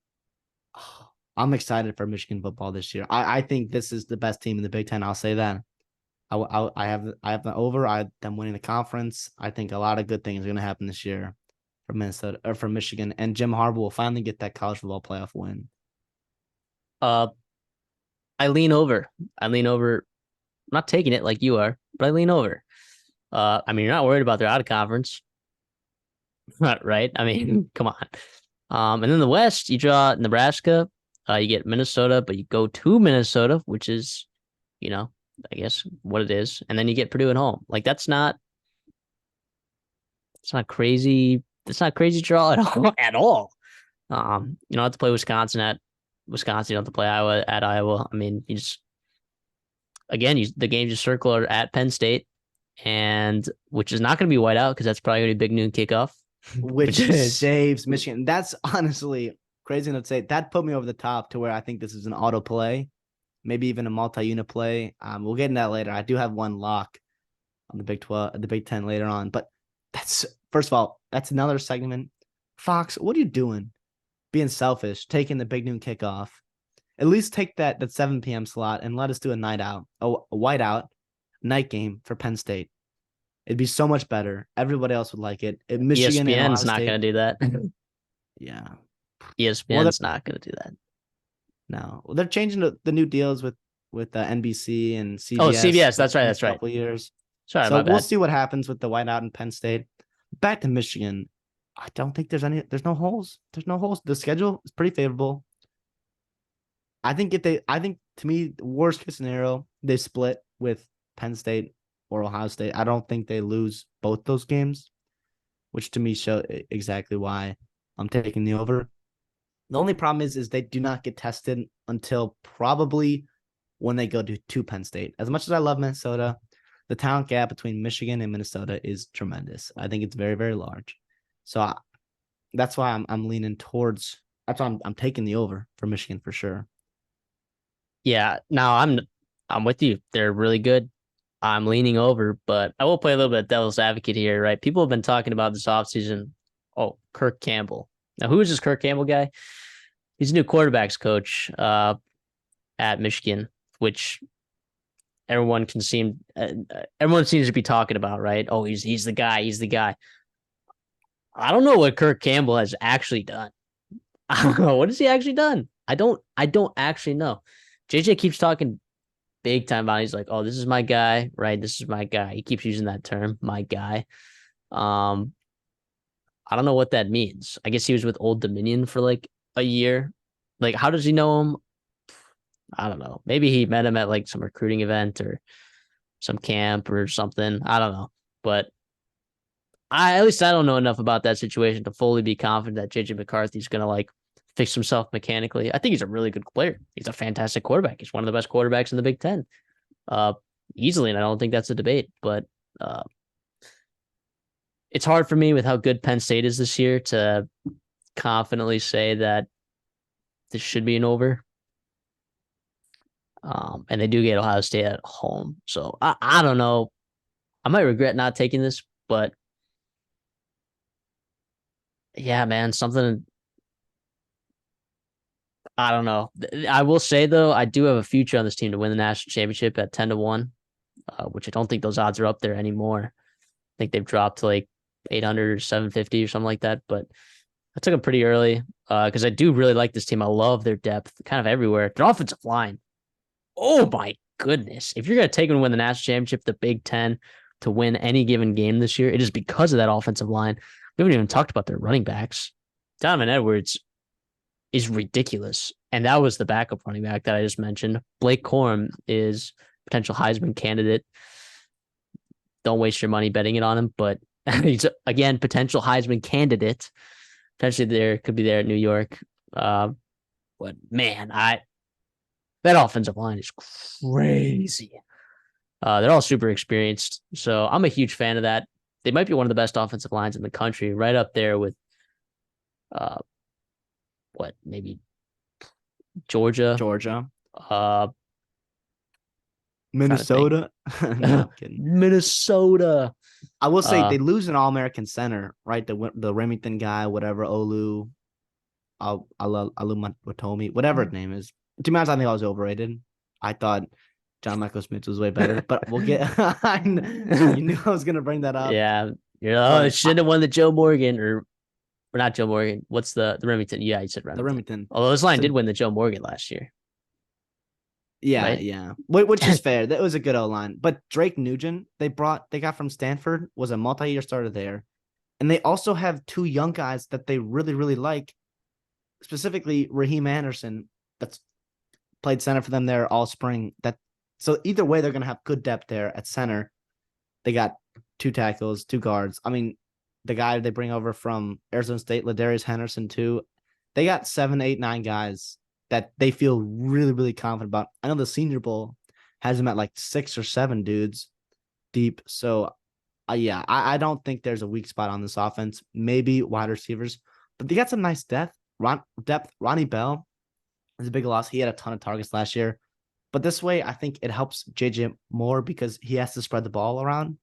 I'm excited for Michigan football this year. I think this is the best team in the Big Ten. I'll say that. I have the over. Them winning the conference. I think a lot of good things are going to happen this year for Minnesota or for Michigan, and Jim Harbaugh will finally get that college football playoff win. Uh, I lean over. I'm not taking it like you are, but I lean over. I mean, you're not worried about their out of conference, right? I mean, come on. And then the West, you draw Nebraska. You get Minnesota, but you go to Minnesota, which is, I guess what it is, and then you get Purdue at home. Like it's not crazy. It's not crazy draw at all. At all. You don't have to play Wisconsin at Wisconsin. You don't have to play Iowa at Iowa. I mean, you just the game just circle at Penn State, and which is not going to be white out because that's probably going to be big noon kickoff, which saves Michigan. That's honestly crazy enough to say. That put me over the top to where I think this is an auto play, maybe even a multi-unit play. We'll get into that later. I do have one lock on the Big 12, the Big 10 later on, but that's first of all, that's another segment. Fox, what are you doing? Being selfish, taking the big noon kickoff. At least take that 7 p.m. slot and let us do a night out, a whiteout night game for Penn State. It'd be so much better. Everybody else would like it. Michigan and Ohio ESPN's not going to do that. Yeah. ESPN's not going to do that. No. Well, they're changing the new deals with NBC and CBS. Oh, CBS. That's right. That's a right. couple years. Sorry, so my bad. we'll see what happens with the whiteout in Penn State. Back to Michigan. I don't think there's no holes. There's no holes. The schedule is pretty favorable. I think to me, worst case scenario, they split with Penn State or Ohio State. I don't think they lose both those games, which to me show exactly why I'm taking the over. The only problem is they do not get tested until probably when they go to Penn State. As much as I love Minnesota, the talent gap between Michigan and Minnesota is tremendous. I think it's very, very large. So that's why I'm leaning towards. That's why I'm taking the over for Michigan for sure. Yeah, no, I'm with you. They're really good. I'm leaning over, but I will play a little bit of devil's advocate here, right? People have been talking about this offseason. Oh, Kirk Campbell. Now, who is this Kirk Campbell guy? He's a new quarterbacks coach at Michigan, which everyone seems to be talking about, right? Oh, he's the guy. He's the guy. I don't know what Kirk Campbell has actually done. I don't know. What has he actually done? I don't actually know. JJ keeps talking big time about it. He's like, oh, this is my guy, right? This is my guy. He keeps using that term, my guy. I don't know what that means. I guess he was with Old Dominion for like a year. Like, how does he know him? I don't know. Maybe he met him at like some recruiting event or some camp or something. I don't know. But at least I don't know enough about that situation to fully be confident that JJ McCarthy's gonna like fix himself mechanically. I think he's a really good player. He's a fantastic quarterback. He's one of the best quarterbacks in the Big Ten. Uh Easily, and I don't think that's a debate, but uh it's hard for me with how good Penn State is this year to confidently say that this should be an over. And they do get Ohio State at home. So I don't know. I might regret not taking this, but yeah, man, something I don't know. I will say though, I do have a future on this team to win the national championship at 10-1, which I don't think those odds are up there anymore. I think they've dropped to like 800 or 750 or something like that. But I took them pretty early because I do really like this team. I love their depth kind of everywhere. Their offensive line. Oh my goodness. If you're going to take and win the national championship, the Big Ten, to win any given game this year, it is because of that offensive line. We haven't even talked about their running backs. Donovan Edwards is ridiculous. And that was the backup running back that I just mentioned. Blake Corum is potential Heisman candidate. Don't waste your money betting it on him, but he's again potential Heisman candidate. Potentially there could be there at New York. But man, that offensive line is crazy. They're all super experienced, so I'm a huge fan of that. They might be one of the best offensive lines in the country, right up there with maybe Georgia, Georgia, uh, Minnesota. No, I'm kidding. Minnesota. I will say they lose an All-American center, right? The Remington guy, whatever, Alumatomi, whatever his name is. To be honest, I think I was overrated. I thought John Michael Smith was way better, but we'll get. You knew I was gonna bring that up. Yeah, it shouldn't have won the Joe Morgan or not Joe Morgan. What's the Remington? Yeah, you said Remington. The Remington. Although this line did win the Joe Morgan last year. Yeah, right? yeah. Which is fair. That was a good O-line. But Drake Nugent, they got from Stanford, was a multi-year starter there. And they also have two young guys that they really, really like. Specifically, Raheem Anderson, that's played center for them there all spring. So either way, they're gonna have good depth there at center. They got two tackles, two guards. I mean, the guy they bring over from Arizona State, Ladarius Henderson, too. They got 7, 8, 9 guys that they feel really, really confident about. I know the Senior Bowl has them at like 6 or 7 dudes deep. So, yeah, I don't think there's a weak spot on this offense. Maybe wide receivers, but they got some nice depth. Ronnie Bell is a big loss. He had a ton of targets last year. But this way, I think it helps JJ more because he has to spread the ball around.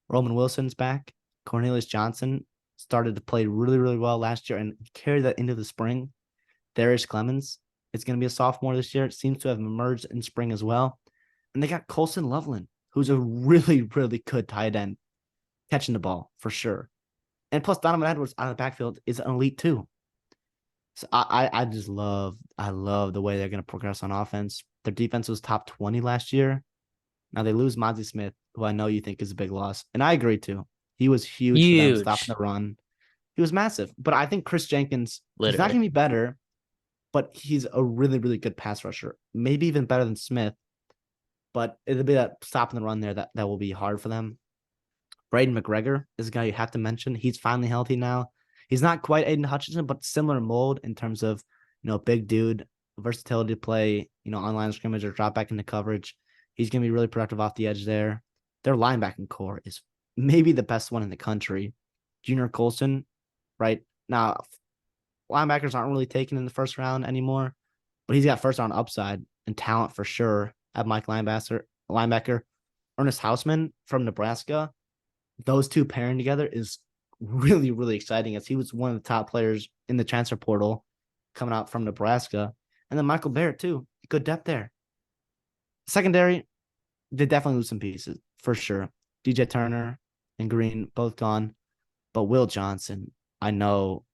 Roman Wilson's back. Cornelius Johnson started to play really, really well last year and carried that into the spring. Darius Clemens is going to be a sophomore this year. It seems to have emerged in spring as well. And they got Colson Loveland, who's a really, really good tight end, catching the ball for sure. And plus, Donovan Edwards out of the backfield is an elite too. So I love the way they're going to progress on offense. Their defense was top 20 last year. Now they lose Mozzie Smith, who I know you think is a big loss. And I agree too. He was huge for them stopping the run. He was massive. But I think Chris Jenkins, he's not going to be better, but he's a really, really good pass rusher. Maybe even better than Smith. But it'll be that stopping the run there that will be hard for them. Braden McGregor is a guy you have to mention. He's finally healthy now. He's not quite Aiden Hutchinson, but similar mold in terms of, big dude, versatility to play, on line of scrimmage or drop back into coverage. He's going to be really productive off the edge there. Their linebacking core is maybe the best one in the country. Junior Colson, right? Now, linebackers aren't really taken in the first round anymore, but he's got first round upside and talent for sure at Mike linebacker. Ernest Hausman from Nebraska. Those two pairing together is really, really exciting as he was one of the top players in the transfer portal coming out from Nebraska. And then Michael Barrett, too. Good depth there. Secondary, they definitely lose some pieces for sure. DJ Turner and Green both gone. But Will Johnson, I know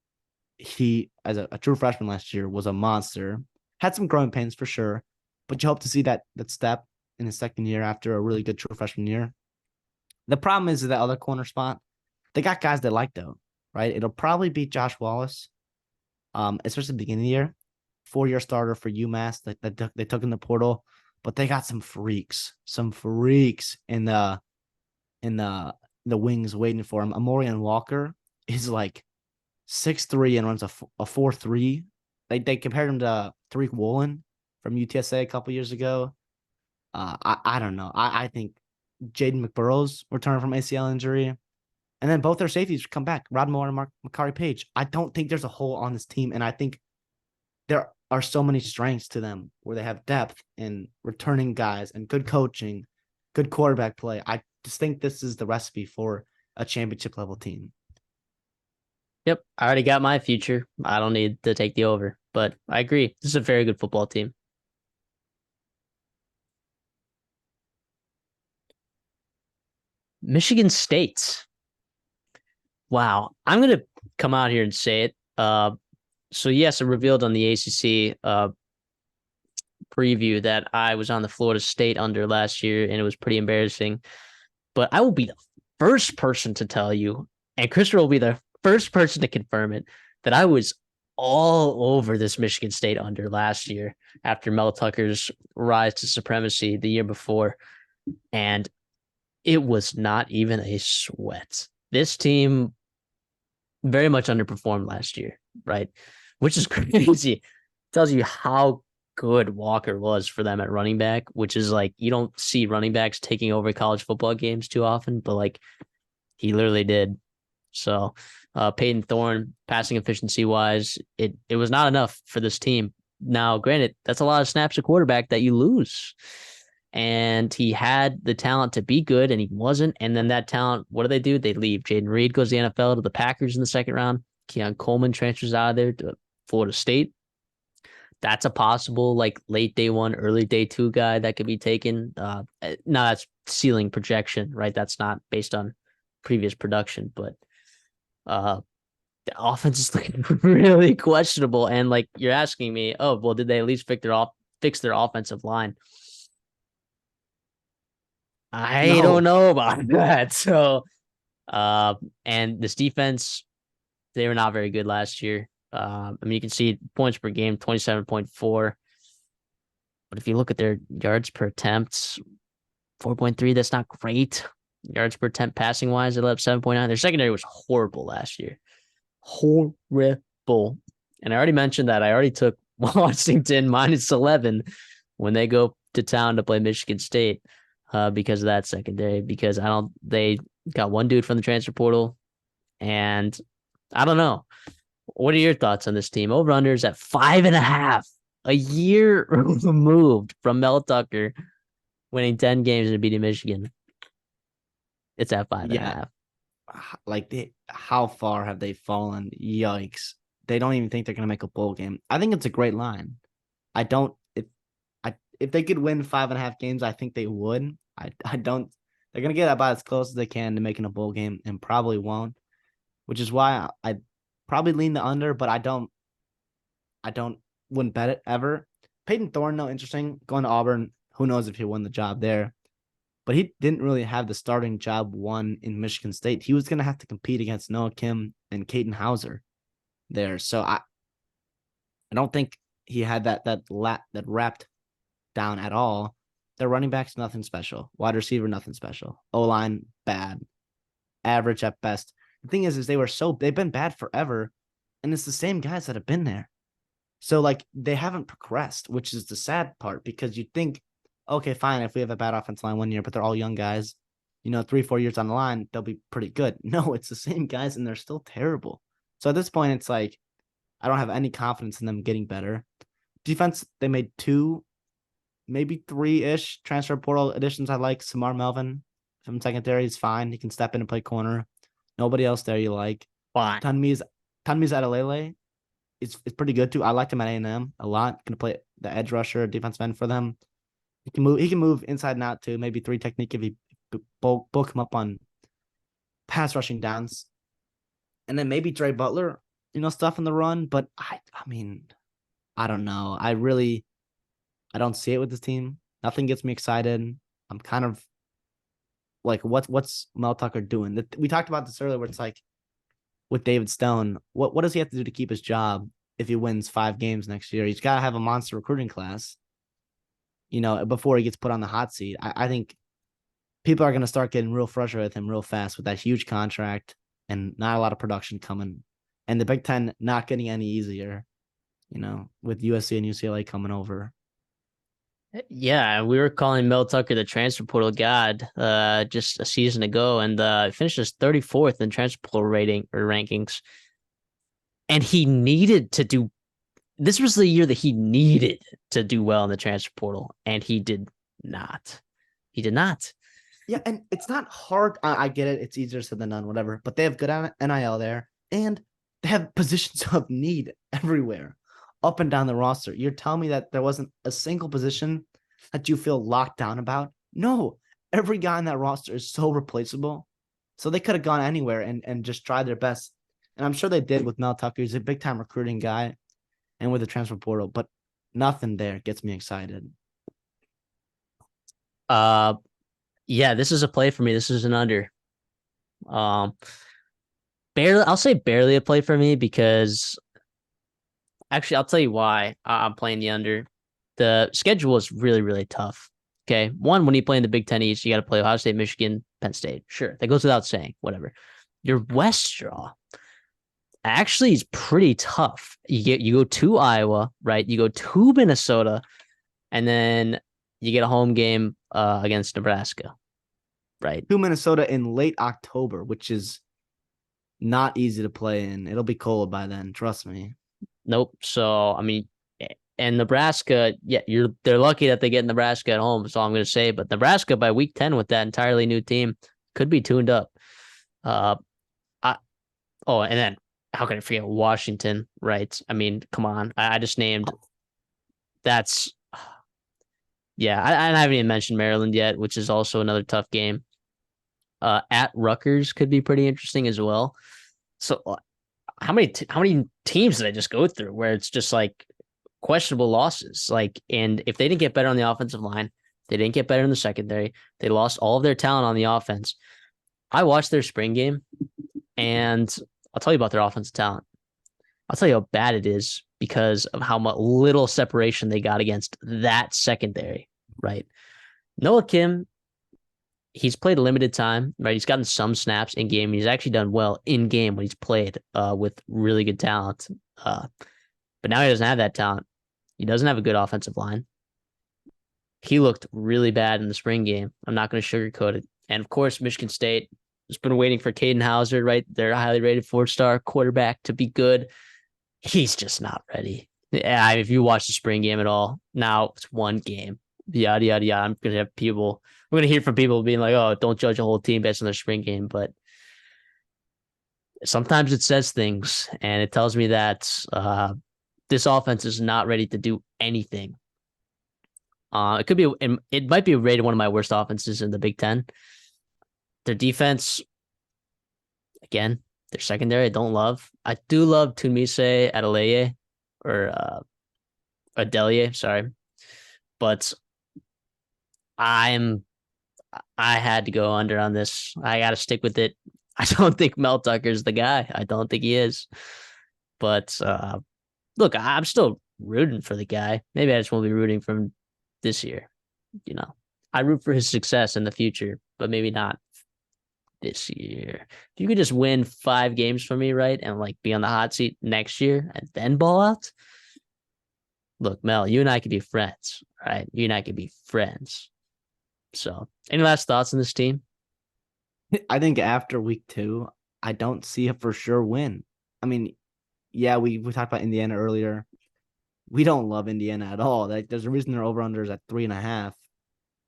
he, as a true freshman last year, was a monster. Had some growing pains for sure. But you hope to see that step in his second year after a really good true freshman year. The problem is that other corner spot, they got guys they like, though, right? It'll probably be Josh Wallace, especially at the beginning of the year. 4-year starter for UMass that they took in the portal. But they got some freaks in the the wings waiting for him. Amorian Walker is like 6'3" and runs a 4.3. They compared him to Tariq Woolen from UTSA a couple years ago. I don't know. I think Jaden McBurrow's return from ACL injury, and then both their safeties come back. Rod Moore and Makari Page. I don't think there's a hole on this team, and I think there are so many strengths to them where they have depth and returning guys and good coaching, good quarterback play. I just think this is the recipe for a championship level team. Yep, I already got my future. I don't need to take the over, but I agree. This is a very good football team. Michigan State. Wow. I'm going to come out here and say it. So yes, it revealed on the ACC preview that I was on the Florida State under last year, and it was pretty embarrassing. But I will be the first person to tell you, and Christopher will be the first person to confirm it, that I was all over this Michigan State under last year after Mel Tucker's rise to supremacy the year before. And it was not even a sweat. This team very much underperformed last year, right? Which is crazy. Tells you how good Walker was for them at running back, which is like you don't see running backs taking over college football games too often, but like he literally did. So Peyton Thorne, passing efficiency wise, it was not enough for this team. Now, granted, that's a lot of snaps at quarterback that you lose. And he had the talent to be good, and he wasn't. And then that talent, what do? They leave. Jaden Reed goes to the NFL to the Packers in the second round. Keon Coleman transfers out of there to Florida State. That's a possible like late day one, early day two guy that could be taken. No, that's ceiling projection, right? That's not based on previous production, but the offense is looking really questionable. And like you're asking me, oh well, did they at least fix their offensive line? I don't No. know about that. So, and this defense, they were not very good last year. I mean, you can see points per game, 27.4. But if you look at their yards per attempt, 4.3, that's not great. Yards per attempt passing wise, they let up 7.9. Their secondary was horrible last year. Horrible. And I already mentioned that I already took Washington -11 when they go to town to play Michigan State. Because of that secondary, because they got one dude from the transfer portal, and I don't know. What are your thoughts on this team? Over-under is at 5.5, a year removed from Mel Tucker winning 10 games and beating Michigan. It's at 5.5. Like how far have they fallen? Yikes. They don't even think they're gonna make a bowl game. I think it's a great line. I don't if they could win 5.5 games, I think they would. I don't. They're gonna get about as close as they can to making a bowl game, and probably won't. Which is why I probably lean the under, but I don't. Wouldn't bet it ever. Peyton Thorne, though, interesting. Going to Auburn, who knows if he'll win the job there. But he didn't really have the starting job won in Michigan State. He was gonna have to compete against Noah Kim and Caden Hauser there. So I don't think he had that wrapped down at all. Their running backs, nothing special. Wide receiver, nothing special. O-line, bad. Average at best. The thing is they've been bad forever, and it's the same guys that have been there. So, like, they haven't progressed, which is the sad part, because you think, okay, fine, if we have a bad offensive line one year, but they're all young guys, 3-4 years on the line, they'll be pretty good. No, it's the same guys, and they're still terrible. So at this point, it's like, I don't have any confidence in them getting better. Defense, they made 2, maybe 3-ish transfer portal additions. I like Samar Melvin from secondary is fine. He can step in and play corner. Nobody else there you like. Fine. Tanmiz Adelele is pretty good too. I liked him at A&M a lot. Gonna play the edge rusher, defensive end for them. He can move inside and out too. Maybe 3 technique if you bulk him up on pass rushing downs. And then maybe Dre Butler, stuff in the run. But I mean, I don't know. I don't see it with this team. Nothing gets me excited. I'm kind of like, what's Mel Tucker doing? We talked about this earlier, where it's like with David Stone, what does he have to do to keep his job if he wins 5 games next year? He's got to have a monster recruiting class, before he gets put on the hot seat. I think people are going to start getting real frustrated with him real fast with that huge contract and not a lot of production coming. And the Big Ten not getting any easier, with USC and UCLA coming over. Yeah, we were calling Mel Tucker the transfer portal god just a season ago, and finishes 34th in transfer portal rating or rankings. And he needed to do. This was the year that he needed to do well in the transfer portal, and he did not. He did not. Yeah, and it's not hard. I get it. It's easier said than done, whatever. But they have good NIL there, and they have positions of need everywhere, up and down the roster. You're telling me that there wasn't a single position that you feel locked down about? No, every guy in that roster is so replaceable. So they could have gone anywhere and just tried their best. And I'm sure they did with Mel Tucker. He's a big time recruiting guy and with the transfer portal, but nothing there gets me excited. Yeah, this is a play for me. This is an under. Barely, I'll say barely a play for me because actually, I'll tell you why I'm playing the under. The schedule is really, really tough. Okay. One, when you play in the Big Ten East, you got to play Ohio State, Michigan, Penn State. Sure. That goes without saying, whatever. Your West draw actually is pretty tough. You go to Iowa, right? You go to Minnesota, and then you get a home game against Nebraska, right? To Minnesota in late October, which is not easy to play in. It'll be cold by then, trust me. Nope. So I mean, and Nebraska, yeah, they're lucky that they get Nebraska at home. That's all I'm going to say. But Nebraska by week 10 with that entirely new team could be tuned up. And then how can I forget Washington? Right? I mean, come on. I just named. That's yeah. I haven't even mentioned Maryland yet, which is also another tough game. At Rutgers could be pretty interesting as well. So how many teams did I just go through where it's just like questionable losses? Like, and if they didn't get better on the offensive line, they didn't get better in the secondary, they lost all of their talent on the offense. I watched their spring game, and I'll tell you about their offensive talent. I'll tell you how bad it is because of how much little separation they got against that secondary, right? Noah Kim, he's played limited time, right? He's gotten some snaps in game. He's actually done well in game when he's played with really good talent. But now he doesn't have that talent. He doesn't have a good offensive line. He looked really bad in the spring game. I'm not going to sugarcoat it. And of course, Michigan State has been waiting for Caden Hauser, right? Their highly rated 4-star quarterback to be good. He's just not ready. Yeah, if you watch the spring game at all, now it's one game. Yada, yada, yada. I'm going to hear from people being like, oh, don't judge a whole team based on their spring game. But sometimes it says things, and it tells me that this offense is not ready to do anything. It might be rated one of my worst offenses in the Big Ten. Their defense, again, their secondary, I don't love. I do love Tunmise Adeleye or Adelie, sorry. But I had to go under on this. I got to stick with it. I don't think Mel Tucker's the guy. I don't think he is. But look, I'm still rooting for the guy. Maybe I just won't be rooting for him this year. I root for his success in the future, but maybe not this year. If you could just win 5 games for me, right, and like be on the hot seat next year and then ball out. Look, Mel, you and I could be friends, right? You and I could be friends. So, any last thoughts on this team? I think after week 2, I don't see a for sure win. I mean, yeah, we talked about Indiana earlier. We don't love Indiana at all. There's a reason their over-under is at 3.5.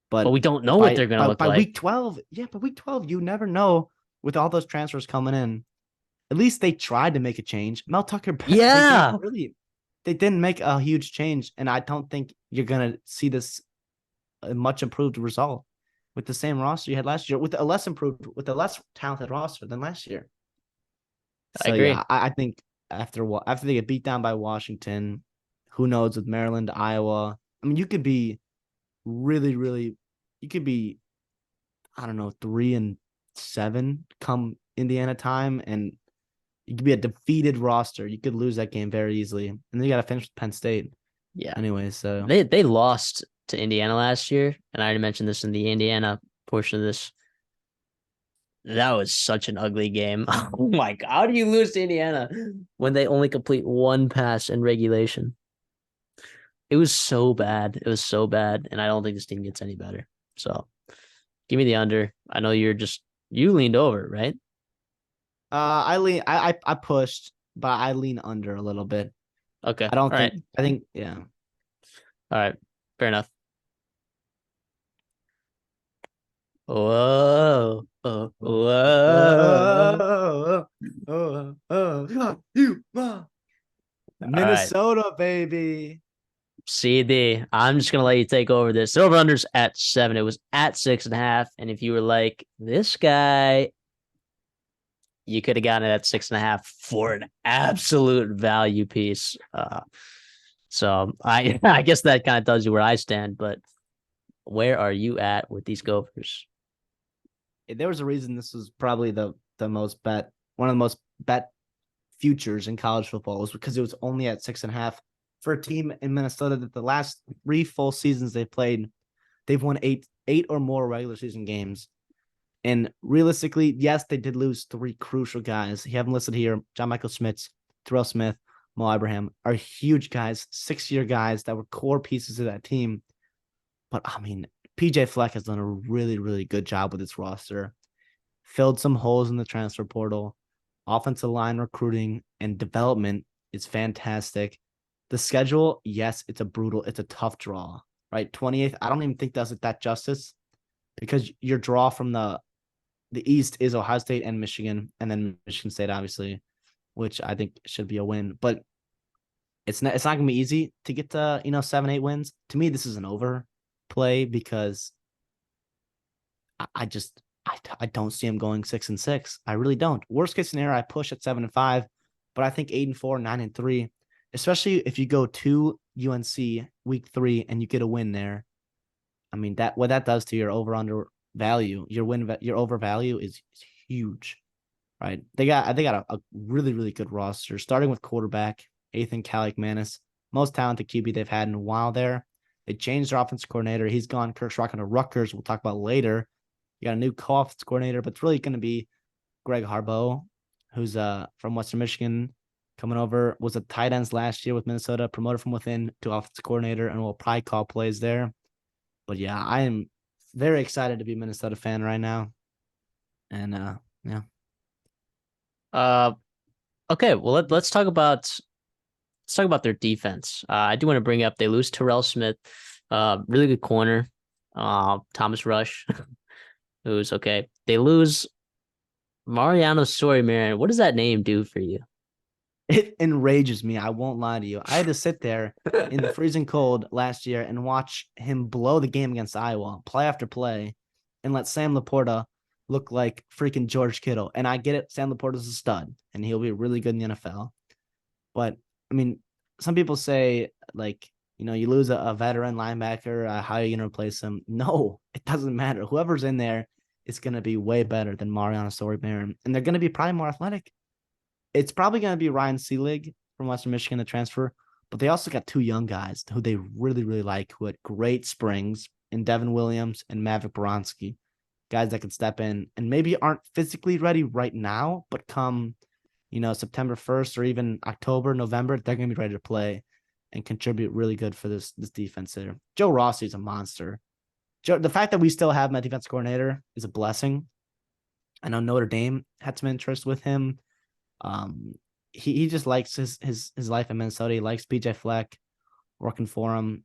But we don't know what they're going to look by like. week 12. Yeah, by week 12, you never know with all those transfers coming in. At least they tried to make a change. Mel Tucker, yeah, they didn't make a huge change, and I don't think you're going to see this much improved result with the same roster you had last year, with a less talented roster than last year. I agree. Yeah, I think after they get beat down by Washington, who knows with Maryland, Iowa. I mean, you could be really, really, you could be, I don't know, 3-7 come Indiana time, and you could be a defeated roster. You could lose that game very easily, and then you got to finish with Penn State. Yeah. Anyway, so they lost to Indiana last year, and I already mentioned this in the Indiana portion of this. That was such an ugly game. Oh my God. How do you lose to Indiana when they only complete one pass in regulation? It was so bad. It was so bad. And I don't think this team gets any better. So give me the under. I know you leaned over, right? I pushed, but I lean under a little bit. Okay. I don't All right. think I think yeah. All right. Fair enough. Whoa. Whoa. All right. Minnesota, baby. CD. I'm just gonna let you take over this. The over-under's at 7. It was at 6.5. And if you were like, this guy, you could have gotten it at 6.5 for an absolute value piece. So I guess that kind of tells you where I stand, but where are you at with these Gophers? There was a reason this was probably the most bet, one of the most bet futures in college football, was because it was only at 6.5 for a team in Minnesota that the last 3 full seasons they've played, they've won eight or more regular season games. And realistically, yes, they did lose 3 crucial guys. You have them listed here: John Michael Schmitz, Terrell Smith, Mo Ibrahim, are huge guys, 6-year guys that were core pieces of that team. But I mean, PJ Fleck has done a really, really good job with its roster, filled some holes in the transfer portal. Offensive line recruiting and development is fantastic. The schedule, yes, it's a tough draw, right? 28th, I don't even think does it that justice, because your draw from the East is Ohio State and Michigan, and then Michigan State, obviously, which I think should be a win. But it's not gonna be easy to get to 7-8 wins. To me, this is an over play, because I don't see him going 6-6. I really don't. Worst case scenario, I push at 7-5, but I think 8-4, 9-3, especially if you go to UNC week 3 and you get a win there. I mean, that what that does to your over under value, your over value is huge, right? They got a really, really good roster, starting with quarterback Ethan Kaliakmanis, most talented QB they've had in a while there. They changed their offensive coordinator. He's gone. Kirk Schrocken to Rutgers. We'll talk about later. You got a new co-offensive coordinator, but it's really going to be Greg Harbaugh, who's from Western Michigan, coming over, was a tight ends last year with Minnesota, promoted from within to offensive coordinator, and will probably call plays there. But yeah, I am very excited to be a Minnesota fan right now. And yeah. Okay, well let's talk about their defense. I do want to bring up they lose Terrell Smith, really good corner. Thomas Rush, who's okay. They lose Mariano Sori-Marin. What does that name do for you? It enrages me. I won't lie to you. I had to sit there in the freezing cold last year and watch him blow the game against Iowa, play after play, and let Sam Laporta look like freaking George Kittle. And I get it. Sam Laporta's a stud, and he'll be really good in the NFL. But, I mean, some people say, like, you lose a veteran linebacker, how are you going to replace him? No, it doesn't matter. Whoever's in there is going to be way better than Mariano Sori-Marin, and they're going to be probably more athletic. It's probably going to be Ryan Seelig from Western Michigan to transfer, but they also got 2 young guys who they really, really like, who had great springs in Devin Williams and Maverick Boronsky, guys that can step in and maybe aren't physically ready right now, but come, September 1st or even October, November, they're going to be ready to play and contribute really good for this defense there. Joe Rossi is a monster. The fact that we still have my defense coordinator is a blessing. I know Notre Dame had some interest with him. He just likes his life in Minnesota. He likes PJ Fleck working for him.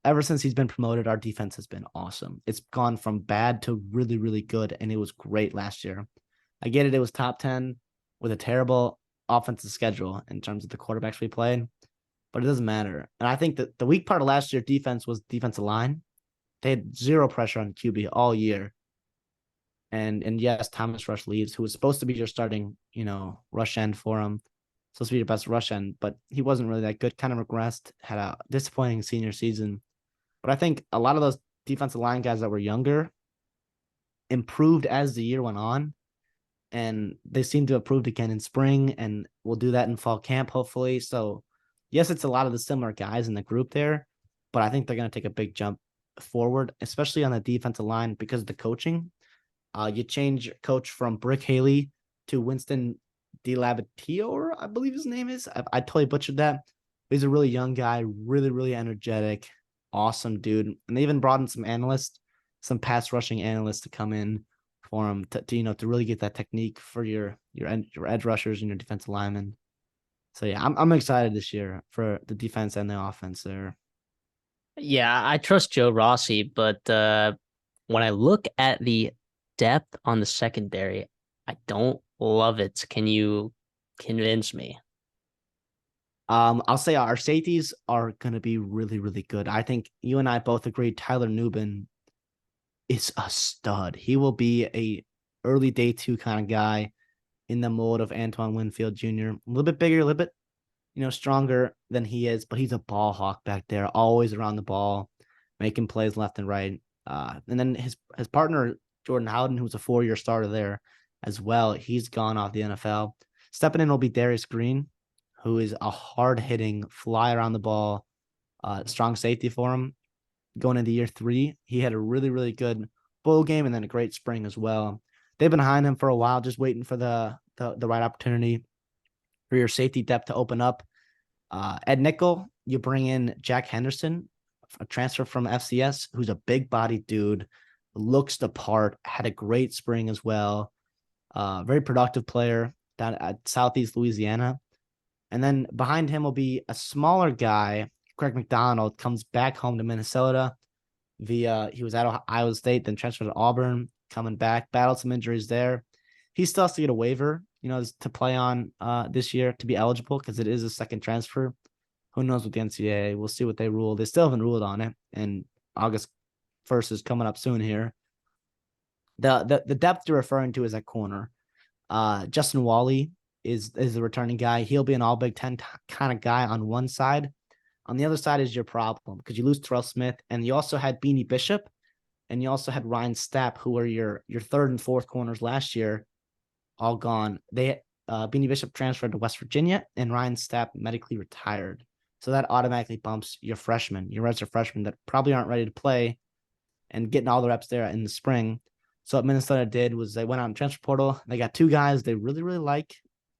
Ever since he's been promoted, our defense has been awesome. It's gone from bad to really, really good, and it was great last year. I get it was top 10 with a terrible offensive schedule in terms of the quarterbacks we played, but it doesn't matter. And I think that the weak part of last year's defense was defensive line. They had 0 pressure on QB all year. And yes, Thomas Rush leaves, who was supposed to be your starting, rush end for him. Supposed to be your best rush end, but he wasn't really that good, kind of regressed, had a disappointing senior season. But I think a lot of those defensive line guys that were younger improved as the year went on. And they seem to have improved again in spring, and we'll do that in fall camp, hopefully. So yes, it's a lot of the similar guys in the group there, but I think they're going to take a big jump forward, especially on the defensive line because of the coaching. You change coach from Brick Haley to Winston DeLabatior, I believe his name is. I totally butchered that. He's a really young guy, really, really energetic, awesome dude. And they even brought in some analysts, some pass rushing analysts to come in for him to really get that technique for your edge rushers and your defensive linemen. So yeah, I'm excited this year for the defense and the offense there. Yeah, I trust Joe Rossi, but when I look at the depth on the secondary, I don't love it. Can you convince me? I'll say our safeties are gonna be really, really good. I think you and I both agree Tyler Nubin is a stud. He will be a early day two kind of guy in the mold of Antoine Winfield Jr. A little bit bigger, a little bit, stronger than he is, but he's a ball hawk back there, always around the ball, making plays left and right. And then his partner, Jordan Howden, who's a 4-year starter there as well, he's gone off the NFL. Stepping in will be Darius Green, who is a hard-hitting, fly around the ball, strong safety for him. Going into year 3, he had a really, really good bowl game and then a great spring as well. They've been behind him for a while, just waiting for the right opportunity for your safety depth to open up. Ed nickel, you bring in Jack Henderson, a transfer from FCS, who's a big body dude, looks the part, had a great spring as well. Very productive player down at Southeast Louisiana. And then behind him will be a smaller guy, Craig McDonald, comes back home to Minnesota he was at Iowa State, then transferred to Auburn, coming back, battled some injuries there. He still has to get a waiver, to play on this year to be eligible because it is a second transfer. Who knows with the NCAA? We'll see what they rule. They still haven't ruled on it, and August 1st is coming up soon here. The depth you're referring to is at corner. Justin Wally is the returning guy. He'll be an all Big Ten kind of guy on one side. On the other side is your problem because you lose Terrell Smith, and you also had Beanie Bishop, and you also had Ryan Stapp, who were your third and fourth corners last year, all gone. Beanie Bishop transferred to West Virginia, and Ryan Stapp medically retired. So that automatically bumps your freshmen, your redshirt freshmen that probably aren't ready to play, and getting all the reps there in the spring. So what Minnesota did was they went out in transfer portal. They got 2 guys they really, really like,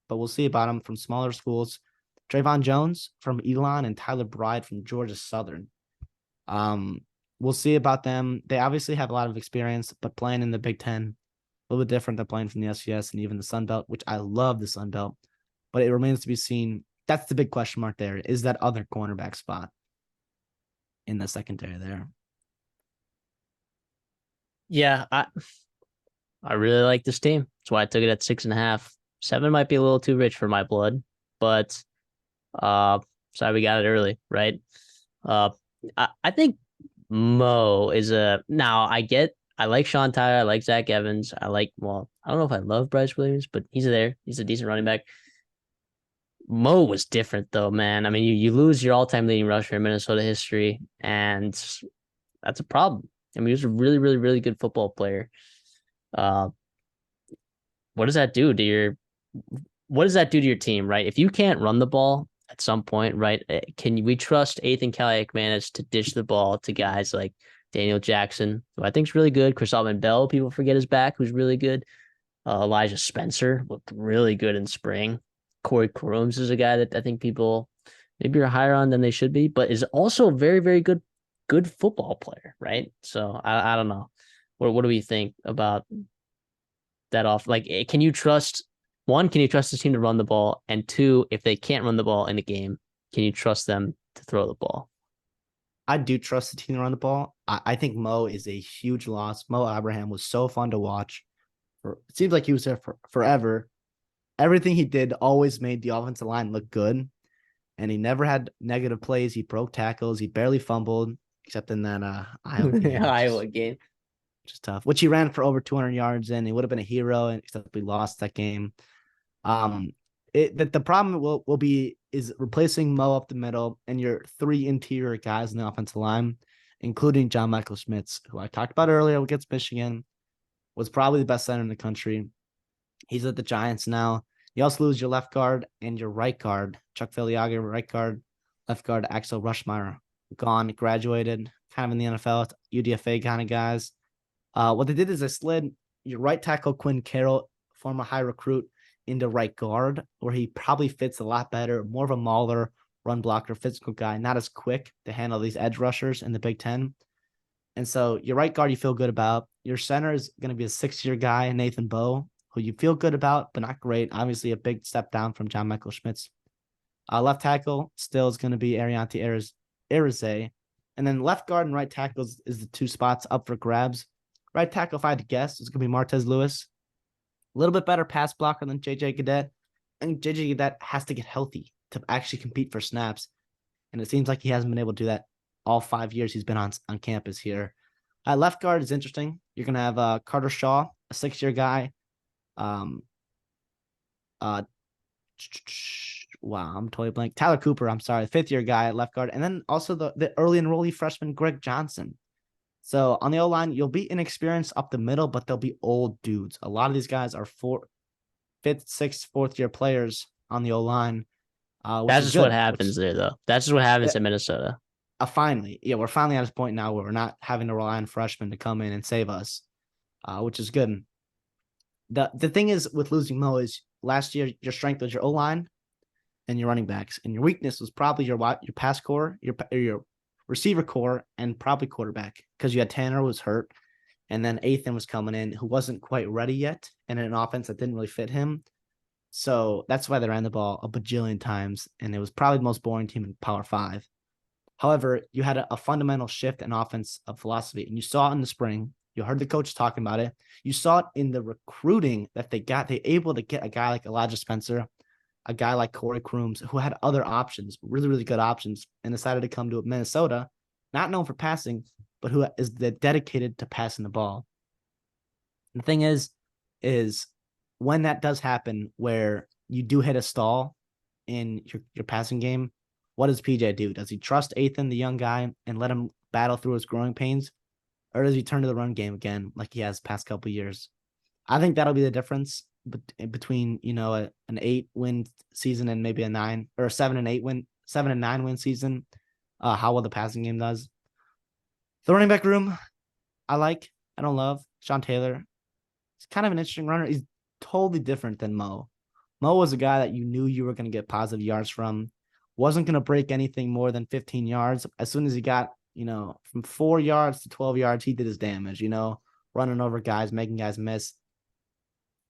but we'll see about them from smaller schools. Trayvon Jones from Elon and Tyler Bride from Georgia Southern. We'll see about them. They obviously have a lot of experience, but playing in the Big Ten, a little bit different than playing from the FCS and even the Sun Belt, which I love the Sun Belt, but it remains to be seen. That's the big question mark there. Is that other cornerback spot in the secondary there? Yeah, I really like this team. That's why I took it at 6.5. 7 might be a little too rich for my blood, but sorry we got it early, right? I think Mo is now I like Sean Tyler, I like Zach Evans, I don't know if I love Bryce Williams, but he's there. He's a decent running back. Mo was different though, man. I mean, you lose your all-time leading rusher in Minnesota history, and that's a problem. I mean, he was a really, really, really good football player. Uh, what does that do to your team, right? If you can't run the ball at some point, right? Can we trust Ethan Kaliakmanis to dish the ball to guys like Daniel Jackson, who I think is really good? Chris Bell, people forget his back, who's really good. Elijah Spencer looked really good in spring. Corey Crooms is a guy that I think people maybe are higher on than they should be, but is also a very, very good football player, right? So I don't know. What do we think about that off? Like, can you trust the team to run the ball? And 2, if they can't run the ball in a game, can you trust them to throw the ball? I do trust the team to run the ball. I think Mo is a huge loss. Mo Abraham was so fun to watch. It seems like he was there for forever. Everything he did always made the offensive line look good, and he never had negative plays. He broke tackles. He barely fumbled, except in that Iowa game. Iowa game. Which is tough. Which he ran for over 200 yards, and he would have been a hero, except we lost that game. The problem will be is replacing Mo up the middle and your 3 interior guys in the offensive line, including John Michael Schmitz, who I talked about earlier against Michigan, was probably the best center in the country. He's at the Giants now. You also lose your left guard and your right guard. Chuck Filiaga, right guard, left guard, Axel Rushmeyer, gone, graduated. kind of in the NFL, UDFA kind of guys. What they did is they slid your right tackle Quinn Carroll, former high recruit, into right guard, where he probably fits a lot better, more of a mauler, run blocker, physical guy, not as quick to handle these edge rushers in the Big Ten. And so your right guard you feel good about. Your center is going to be a 6-year guy, Nathan Bowe, who you feel good about, but not great. Obviously, a big step down from John Michael Schmitz. Left tackle still is going to be Ariante Arize. And then left guard and right tackle is the two spots up for grabs. Right tackle, if I had to guess, is going to be Martez Lewis. A little bit better pass blocker than JJ Gadet. And JJ Gadet has to get healthy to actually compete for snaps. And it seems like he hasn't been able to do that all 5 years he's been on campus here. Left guard is interesting. You're going to have Carter Shaw, a 6-year guy. Wow, I'm totally blank. Tyler Cooper, I'm sorry, 5th-year guy at left guard. And then also the early enrollee freshman, Greg Johnson. So on the O-line, you'll be inexperienced up the middle, but they'll be old dudes. A lot of these guys are 5th, 6th, 4th-year players on the O-line, which That's is just what good. happens there, though. That's just what happens in Minnesota. Finally, we're finally at this point now where we're not having to rely on freshmen to come in and save us, which is good. The thing is with losing Mo is last year your strength was your O-line and your running backs, and your weakness was probably your pass core, your receiver core, and probably quarterback, because you had Tanner was hurt, and then Athan was coming in who wasn't quite ready yet, and in an offense that didn't really fit him. So that's why they ran the ball a bajillion times, and it was probably the most boring team in Power 5. However, you had a fundamental shift in offense of philosophy, and you saw it in the spring. You heard the coach talking about it. You saw it in the recruiting that they got. They able to get a guy like Elijah Spencer, a guy like Corey Crooms, who had other options, really, really good options, and decided to come to Minnesota, not known for passing, but who is dedicated to passing the ball. The thing is when that does happen, where you do hit a stall in your passing game, what does PJ do? Does he trust Athan, the young guy, and let him battle through his growing pains? Or does he turn to the run game again like he has past couple years? I think that'll be the difference between, an 8-win season and maybe a 9 or a 7-9 win season. How well the passing game does. The running back room, I don't love Sean Taylor. He's kind of an interesting runner. He's totally different than Mo. Mo was a guy that you knew you were going to get positive yards from. Wasn't going to break anything more than 15 yards. As soon as he got, from 4 yards to 12 yards, he did his damage, running over guys, making guys miss,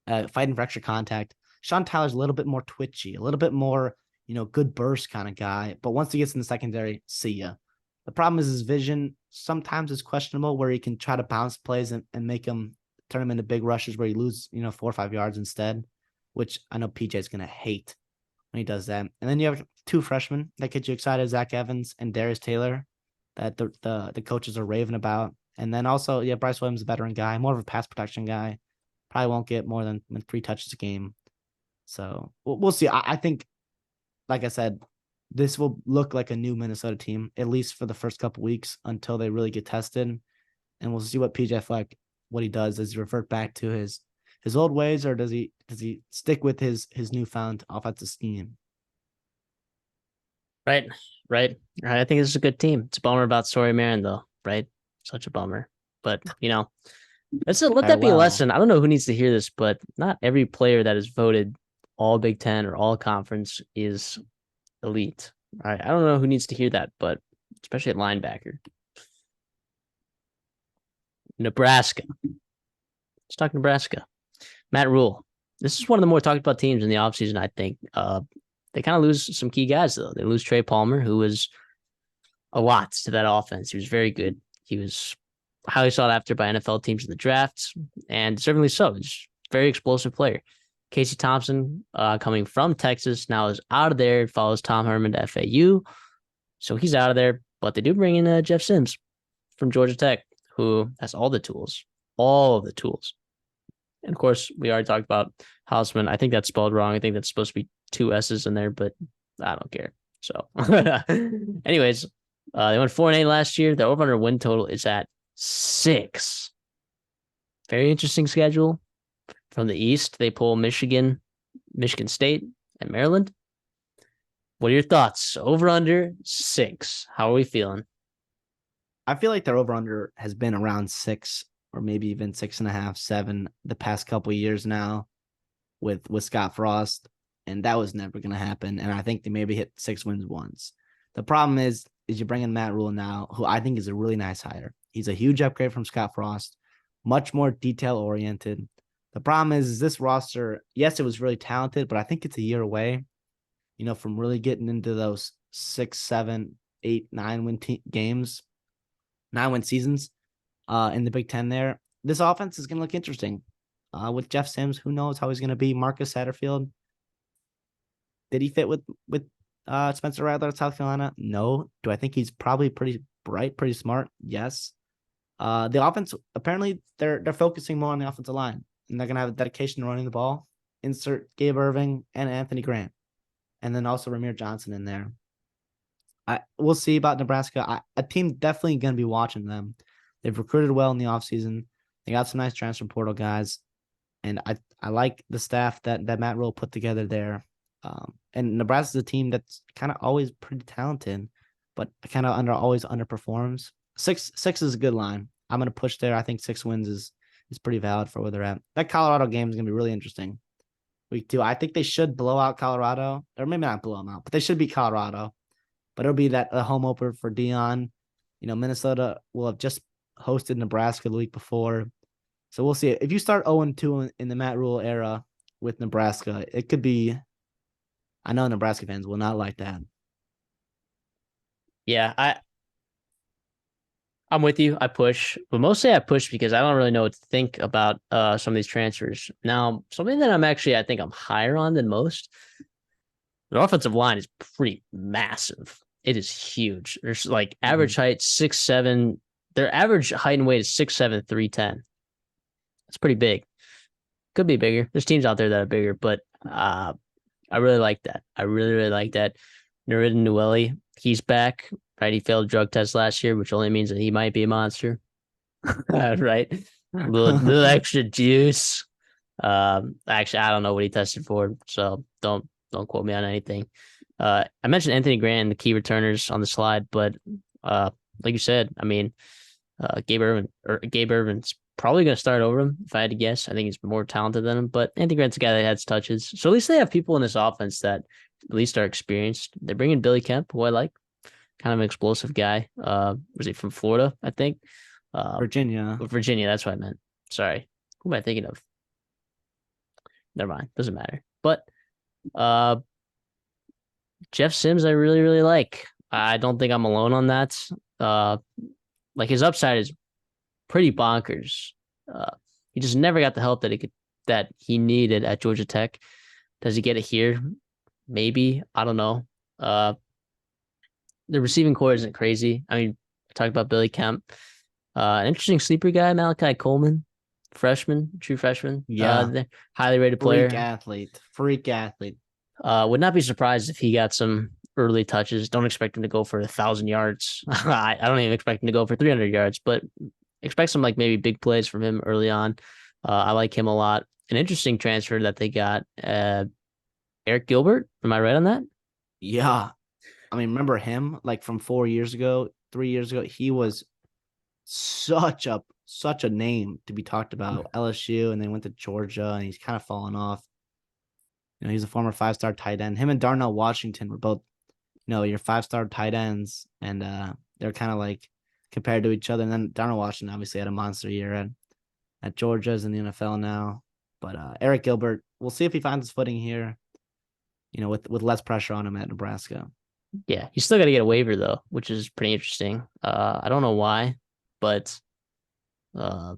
fighting for extra contact. Sean Tyler's a little bit more twitchy, a little bit more, good burst kind of guy. But once he gets in the secondary, see ya. The problem is his vision sometimes is questionable, where he can try to bounce plays and turn them into big rushes where you lose, 4 or 5 yards instead, which I know PJ's going to hate when he does that. And then you have 2 freshmen that get you excited, Zach Evans and Darius Taylor, that the coaches are raving about. And then also, Bryce Williams is a veteran guy, more of a pass protection guy. Probably won't get more than 3 touches a game. So we'll see. I think, like I said, this will look like a new Minnesota team, at least for the first couple weeks until they really get tested. And we'll see what PJ Fleck, what he does. Does he revert back to his old ways, or does he stick with his newfound offensive scheme? Right. I think this is a good team. It's a bummer about Story Marin, though, right? Such a bummer. But, let that be a lesson. I don't know who needs to hear this, but not every player that is voted all Big Ten or all conference is elite. Right? I don't know who needs to hear that, but especially at linebacker. Nebraska. Let's talk Nebraska. Matt Rule. This is one of the more talked about teams in the offseason, I think. They kind of lose some key guys, though. They lose Trey Palmer, who was a lot to that offense. He was very good. He was highly sought after by NFL teams in the drafts, and certainly so. He's a very explosive player. Casey Thompson, coming from Texas, now is out of there, follows Tom Herman to FAU. So he's out of there, but they do bring in Jeff Sims from Georgia Tech, who has all the tools. And of course, we already talked about Hausman. I think that's spelled wrong. I think that's supposed to be 2 S's in there, but I don't care. So anyways, they went 4-8 last year. The over-under win total is at 6. Very interesting schedule. From the East, they pull Michigan State, and Maryland. What are your thoughts? Over under 6. How are we feeling? I feel like their over under has been around 6 or maybe even 6.5, 7 the past couple of years now with Scott Frost, and that was never going to happen. And I think they maybe hit 6 wins once. The problem is you bring in Matt Rule now, who I think is a really nice hire. He's a huge upgrade from Scott Frost, much more detail oriented. The problem is this roster, yes, it was really talented, but I think it's a year away, from really getting into those 6, 7, 8, 9 win games, 9 win seasons in the Big Ten there. This offense is going to look interesting. With Jeff Sims, who knows how he's going to be? Marcus Satterfield, did he fit with Spencer Rattler at South Carolina? No. Do I think he's probably pretty bright, pretty smart? Yes. The offense, apparently they're focusing more on the offensive line, and they're going to have a dedication to running the ball. Insert Gabe Irving and Anthony Grant, and then also Ramir Johnson in there. We'll see about Nebraska. A team definitely going to be watching them. They've recruited well in the offseason. They got some nice transfer portal guys, and I like the staff that Matt Rule put together there. And Nebraska's a team that's kind of always pretty talented, but kind of always underperforms. Six is a good line. I'm going to push there. I think 6 wins is pretty valid for where they're at. That Colorado game is going to be really interesting. Week 2, I think they should blow out Colorado, or maybe not blow them out, but they should beat Colorado. But it'll be a home opener for Dion. Minnesota will have just hosted Nebraska the week before. So we'll see. If you start 0-2 in the Matt Rule era with Nebraska, it could be, I know Nebraska fans will not like that. Yeah, I'm with you. I push, but mostly I push because I don't really know what to think about some of these transfers. Now, something that I think I'm higher on than most. The offensive line is pretty massive. It is huge. There's like average height 6'7". Their average height and weight is 6'7", 310. It's pretty big. Could be bigger. There's teams out there that are bigger, but I really like that. I really, really like that. Nerida Newelli, he's back. Right, he failed a drug test last year, which only means that he might be a monster. Right, little extra juice. Actually, I don't know what he tested for, so don't quote me on anything. I mentioned Anthony Grant and the key returners on the slide, but like you said, I mean, Gabe Irvin's probably going to start over him if I had to guess. I think he's more talented than him, but Anthony Grant's a guy that has touches. So at least they have people in this offense that at least are experienced. They're bringing Billy Kemp, who I like, kind of an explosive guy. Was he from Florida? I think. Virginia. Virginia, that's what I meant. Sorry. Who am I thinking of? Never mind. Doesn't matter. But Jeff Sims, I really, really like. I don't think I'm alone on that. Like his upside is pretty bonkers. He just never got the help that he needed at Georgia Tech. Does he get it here? Maybe. I don't know. The receiving core isn't crazy. I mean, I talked about Billy Kemp. An interesting sleeper guy, Malachi Coleman, true freshman. Yeah. Highly rated player. Freak athlete. Would not be surprised if he got some early touches. Don't expect him to go for 1,000 yards. I don't even expect him to go for 300 yards, but expect some like maybe big plays from him early on. I like him a lot. An interesting transfer that they got, Eric Gilbert. Am I right on that? Yeah. I mean, remember him like from 3 years ago? He was such a name to be talked about. LSU, and then went to Georgia, and he's kind of fallen off. He's a former 5-star tight end. Him and Darnell Washington were both, your 5-star tight ends, and they're kind of like compared to each other. And then Darnell Washington obviously had a monster year at Georgia's in the NFL now. But Eric Gilbert, we'll see if he finds his footing here, with less pressure on him at Nebraska. Yeah, he's still got to get a waiver though, which is pretty interesting. I don't know why, but I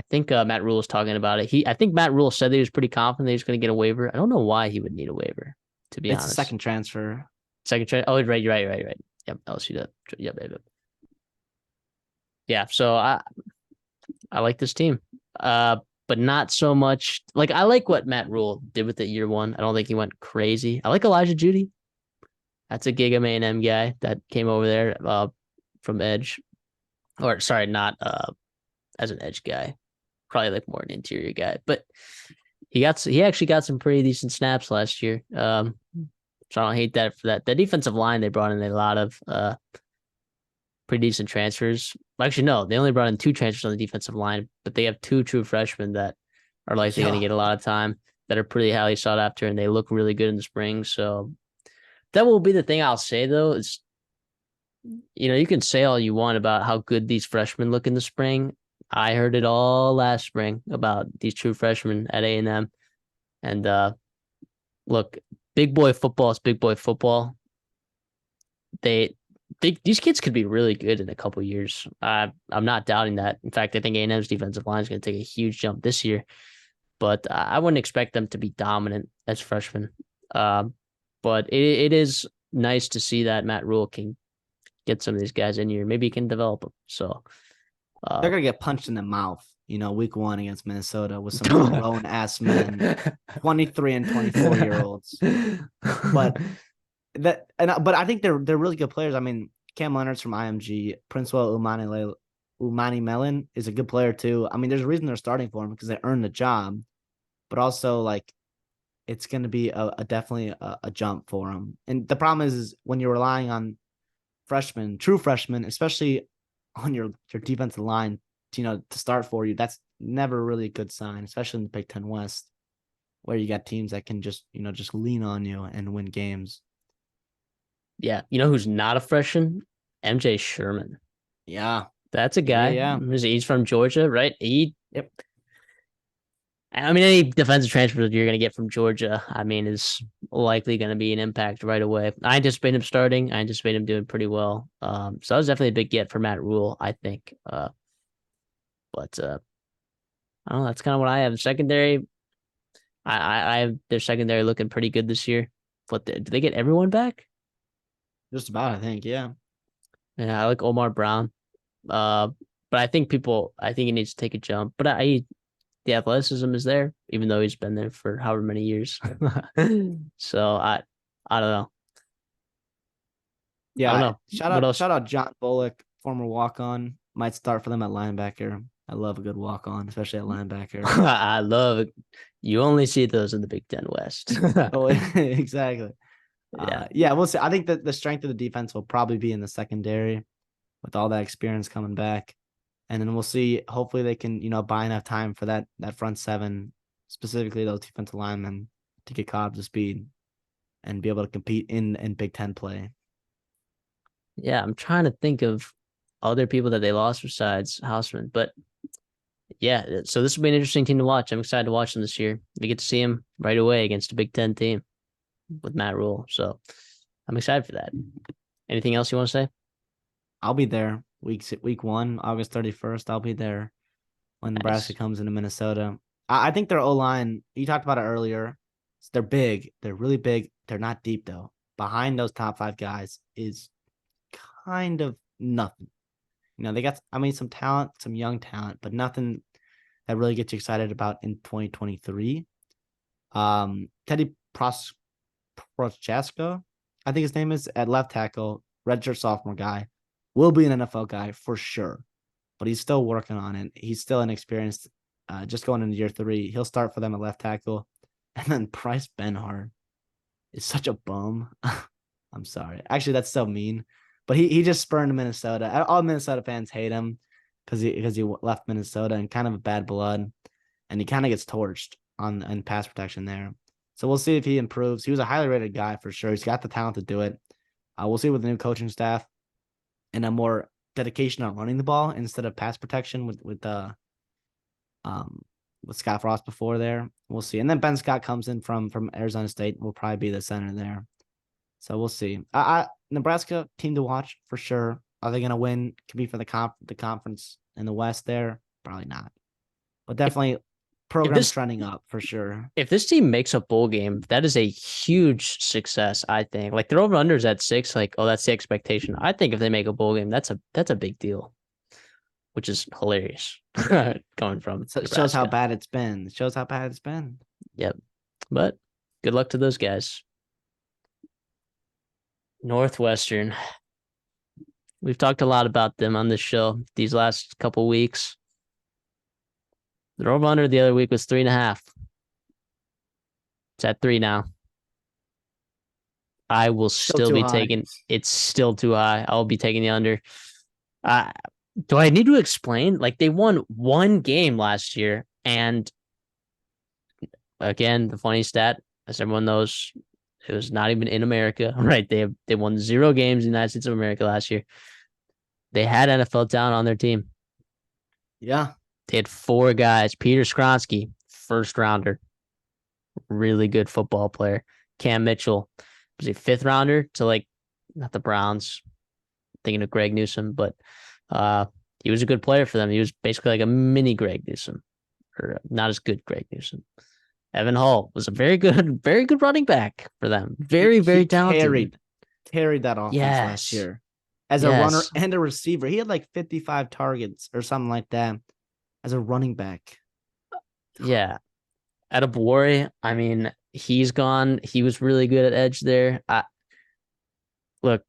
think Matt Rule was talking about it. I think Matt Rule said that he was pretty confident that he was going to get a waiver. I don't know why he would need a waiver, to be honest. It's a second transfer. Oh, right. You're right. Yep, LSU. Yep. Yeah, so I like this team, but not so much. Like I like what Matt Rule did with it year one. I don't think he went crazy. I like Elijah Judy. That's a Gig A&M guy that came over there from edge, or sorry, not as an edge guy, probably like more an interior guy. But he actually got some pretty decent snaps last year. So I don't hate that for that. The defensive line they brought in a lot of pretty decent transfers. Actually, no, they only brought in two transfers on the defensive line, but they have two true freshmen that are likely going to Yeah. get a lot of time that are pretty highly sought after, and they look really good in the spring. So that will be the thing I'll say though. Is you can say all you want about how good these freshmen look in the spring. I heard it all last spring about these true freshmen at A&M. And look, big boy football is big boy football. These kids could be really good in a couple years. I'm not doubting that. In fact, I think A&M's defensive line is going to take a huge jump this year, but I wouldn't expect them to be dominant as freshmen. But it is nice to see that Matt Rule can get some of these guys in here. Maybe he can develop them. So They're gonna get punched in the mouth, week 1 against Minnesota with some grown ass men, 23 and 24-year-olds. But but I think they're really good players. I mean, Cam Leonard's from IMG. Princewell Umani Melon is a good player too. I mean, there's a reason they're starting for him because they earned the job, but also like it's going to be definitely a jump for him. And the problem is when you're relying on true freshmen, especially on your defensive line, to start for you, that's never really a good sign, especially in the Big Ten West, where you got teams that can just lean on you and win games. Yeah, you know who's not a freshman? MJ Sherman. Yeah, that's a guy. Yeah. He's from Georgia, right? Yep. I mean, any defensive transfer that you're going to get from Georgia, I mean, is likely going to be an impact right away. I anticipate him starting. I anticipate him doing pretty well. So that was definitely a big get for Matt Rule, I think. But I don't know. That's kind of what I have. Secondary, I have their secondary looking pretty good this year. But did they get everyone back? Just about, I think. Yeah. Yeah, I like Omar Brown. But I think he needs to take a jump. But the athleticism is there, even though he's been there for however many years. So I don't know. Yeah. I don't know. Shout out John Bullock, former walk-on. Might start for them at linebacker. I love a good walk-on, especially at linebacker. I love it. You only see those in the Big Ten West. Oh, exactly. Yeah. We'll see. I think that the strength of the defense will probably be in the secondary with all that experience coming back. And then we'll see. Hopefully they can, buy enough time for that front seven, specifically those defensive linemen, to get caught up to speed and be able to compete in Big Ten play. Yeah, I'm trying to think of other people that they lost besides Houseman. But yeah, so this will be an interesting team to watch. I'm excited to watch them this year. We get to see them right away against a Big Ten team with Matt Rule. So I'm excited for that. Anything else you want to say? I'll be there week 1, August 31st. I'll be there when Nebraska comes into Minnesota. I think their O-line, you talked about it earlier. They're big. They're really big. They're not deep, though. Behind those top 5 guys is kind of nothing. They got, some talent, some young talent, but nothing that really gets you excited about in 2023. Teddy Prochaska, I think his name is, at left tackle, redshirt sophomore guy, will be an NFL guy for sure, but he's still working on it. He's still inexperienced, just going into year 3. He'll start for them at left tackle. And then Bryce Benhart is such a bum. I'm sorry. Actually, that's so mean. But he just spurned Minnesota. All Minnesota fans hate him because he left Minnesota and kind of a bad blood. And he kind of gets torched on pass protection there. So we'll see if he improves. He was a highly rated guy for sure. He's got the talent to do it. We'll see with the new coaching staff and a more dedication on running the ball instead of pass protection with Scott Frost before there. We'll see. And then Ben Scott comes in from Arizona State. Will probably be the center there. So we'll see. Nebraska team to watch for sure. Are they going to win? Could be for the conference in the West there. Probably not. But definitely program's trending up for sure. If this team makes a bowl game, that is a huge success, I think. Like their over-unders at 6, like, oh, that's the expectation. I think if they make a bowl game, that's a big deal, which is hilarious. Going from it shows how bad it's been. It shows how bad it's been. Yep. But good luck to those guys. Northwestern. We've talked a lot about them on this show these last couple weeks. The over-under the other week was 3.5. It's at 3 now. I will still be taking. It's still too high. I'll be taking the under. Uh, do I need to explain? Like they won one game last year, and again, the funny stat, as everyone knows, it was not even in America, right? They won 0 games in the United States of America last year. They had NFL talent on their team. Yeah. They had 4 guys. Peter Skronsky, first rounder, really good football player. Cam Mitchell was a 5th rounder to like not the Browns, thinking of Greg Newsome, but uh he was a good player for them. He was basically like a mini Greg Newsome, or not as good Greg Newsome. Evan Hall was a very good running back for them. Very, He very talented. carried that offense last Yes. year as a runner Yes. and a receiver. He had like 55 targets or something like that as a running back. Yeah. Attaboy, I mean, he's gone. He was really good at edge there. Look,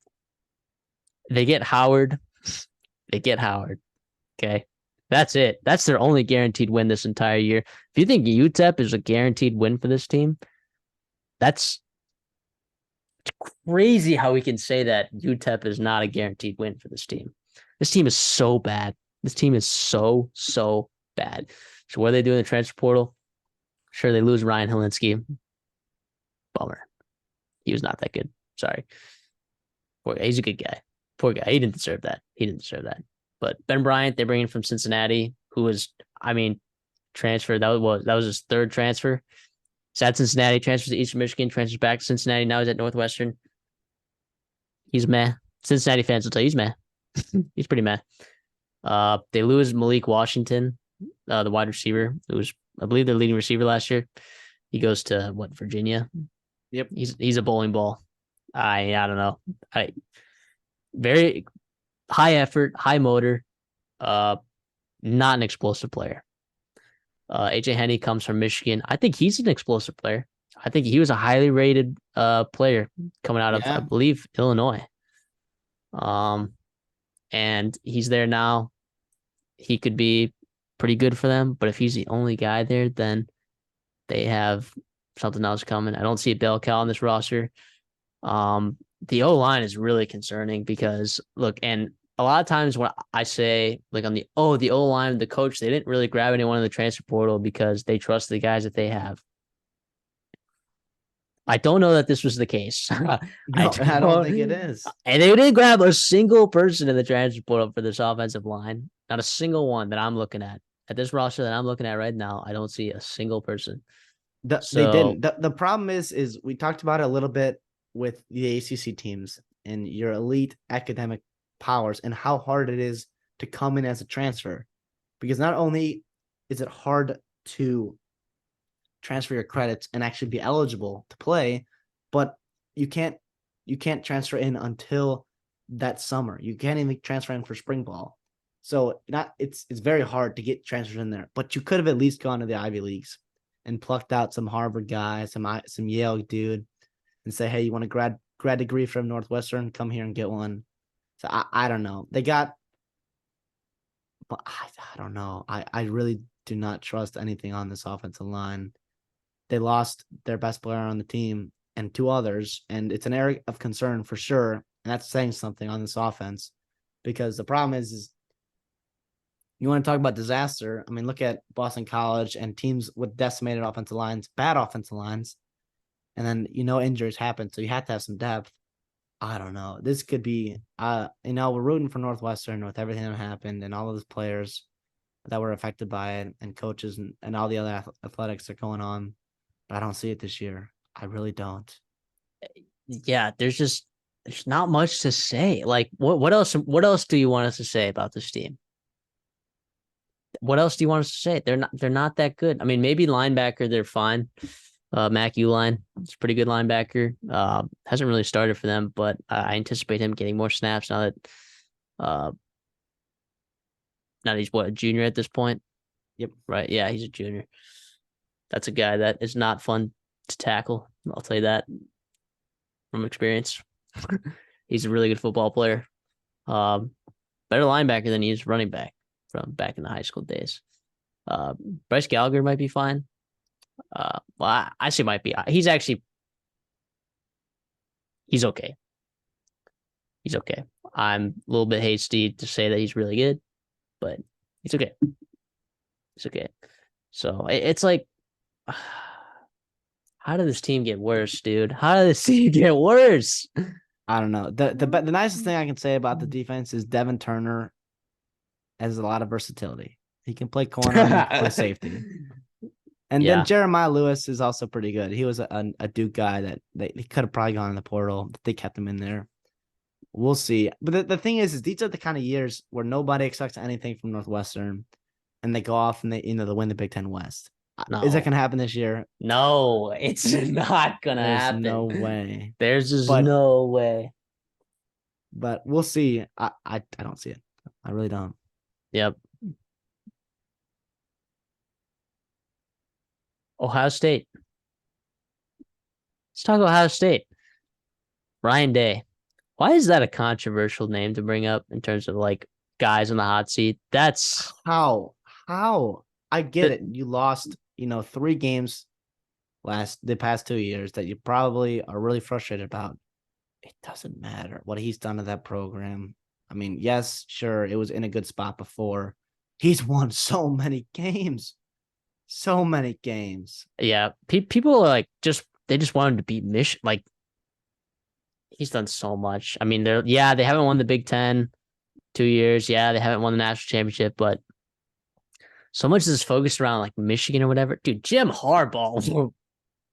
they get Howard. They get Howard. Okay. That's it. That's their only guaranteed win this entire year. If you think UTEP is a guaranteed win for this team, that's crazy how we can say that UTEP is not a guaranteed win for this team. This team is so bad. This team is so, so bad. So what do they do in the transfer portal? Sure, they lose Ryan Helinski. Bummer. He was not that good. Sorry. Poor guy. He's a good guy. Poor guy. He didn't deserve that. He didn't deserve that. But Ben Bryant, they bring in from Cincinnati, who was, I mean, transferred. That was his 3rd transfer. He's at Cincinnati, transfers to Eastern Michigan, transfers back to Cincinnati. Now he's at Northwestern. He's meh. Cincinnati fans will tell you he's meh. He's pretty meh. They lose Malik Washington, the wide receiver, who was, I believe, their leading receiver last year. He goes to what, Virginia? Yep. He's a bowling ball. I don't know. I very high effort, high motor. Uh, not an explosive player. AJ Henney comes from Michigan. I think he's an explosive player. I think he was a highly rated player coming out of, I Yeah. believe, Illinois. Um, and he's there now. He could be pretty good for them, but if he's the only guy there, then they have something else coming. I don't see a bell cow on this roster. The O line is really concerning because look, and a lot of times when I say like on the O line, the coach, they didn't really grab anyone in the transfer portal because they trust the guys that they have. I don't know that this was the case. I No, I don't think it don't, is. and they didn't grab a single person in the transfer portal for this offensive line. Not a single one that I'm looking at. At this roster that I'm looking at right now, I don't see a single person. They So didn't. The problem is we talked about it a little bit with the ACC teams and your elite academic powers and how hard it is to come in as a transfer. Because not only is it hard to transfer your credits and actually be eligible to play, but you can't transfer in until that summer. You can't even transfer in for spring ball. So not it's very hard to get transferred in there. But you could have at least gone to the Ivy Leagues and plucked out some Harvard guy, some Yale dude, and say, hey, you want a grad degree from Northwestern? Come here and get one. So I don't know. They got, but I don't know. I really do not trust anything on this offensive line. They lost their best player on the team and 2 others, and it's an area of concern for sure. And that's saying something on this offense because the problem is you want to talk about disaster. I mean, look at Boston College and teams with decimated offensive lines, bad offensive lines, and then injuries happen, so you have to have some depth. I don't know. This could be, we're rooting for Northwestern with everything that happened and all of the players that were affected by it and coaches and all the other athletics that are going on. But I don't see it this year. I really don't. yeah, there's not much to say. Like what else do you want us to say about this team? What else do you want us to say? They're not that good. I mean, maybe linebacker, they're fine. Mac Uline, it's a pretty good linebacker. Hasn't really started for them, but I anticipate him getting more snaps uh now that he's what, a junior at this point. Yep. Right. Yeah, he's a junior. That's a guy that is not fun to tackle. I'll tell you that from experience. He's a really good football player. Um, Better linebacker than he is running back from back in the high school days. Uh, Bryce Gallagher might be fine. Well, I say might be. He's okay. He's okay. I'm a little bit hasty to say that he's really good, but he's okay. It's okay. So it's like, how did this team get worse, dude? How did this team get worse? I don't know. The nicest thing I can say about the defense is Devin Turner has a lot of versatility. He can play corner and he can play safety. And then Yeah, Jeremiah Lewis is also pretty good. He was a Duke guy that they could have probably gone in the portal. They kept him in there. We'll see. But the thing is these are the kind of years where nobody expects anything from Northwestern, and they go off and they win the Big Ten West. Is that no, going to happen this year? no, it's not gonna There's happen. no way. There's just But no way. we'll see. I don't see it. I really don't. Yep. Ohio State. Let's talk Ohio State. Ryan Day. Why is that a controversial name to bring up in terms of like guys on the hot seat? That's How? How? I get the it. You lost, 3 games the past 2 years that you probably are really frustrated about. It doesn't matter what he's done to that program. I mean, yes, sure, it was in a good spot before. He's won so many games. So many games. yeah. People are like they just want him to beat Mich. Like he's done so much. I mean, they haven't won the Big Ten 2 years. Yeah, they haven't won the national championship, but so much is focused around like Michigan or whatever. Dude, Jim Harbaugh,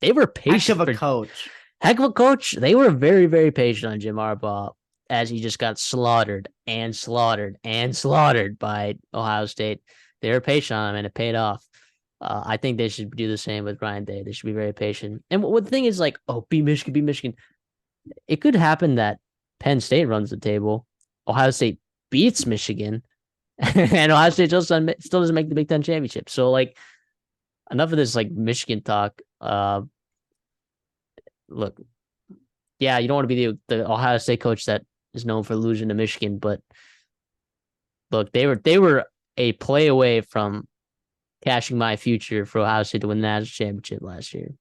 they were Heck of patient a for coach. heck of a coach. They were very, very patient on Jim Harbaugh as he just got slaughtered and slaughtered and slaughtered by Ohio State. They were patient on him and it paid off. I think they should do the same with Ryan Day. They should be very patient. And what the thing is like, oh, beat Michigan, beat Michigan. It could happen that Penn State runs the table, Ohio State beats Michigan, and Ohio State still doesn't make the Big Ten championship. So like, enough of this like Michigan talk. Look, yeah, you don't want to be the Ohio State coach that is known for losing to Michigan, but look, they were a play away from cashing my future for Ohio State to win the national championship last year.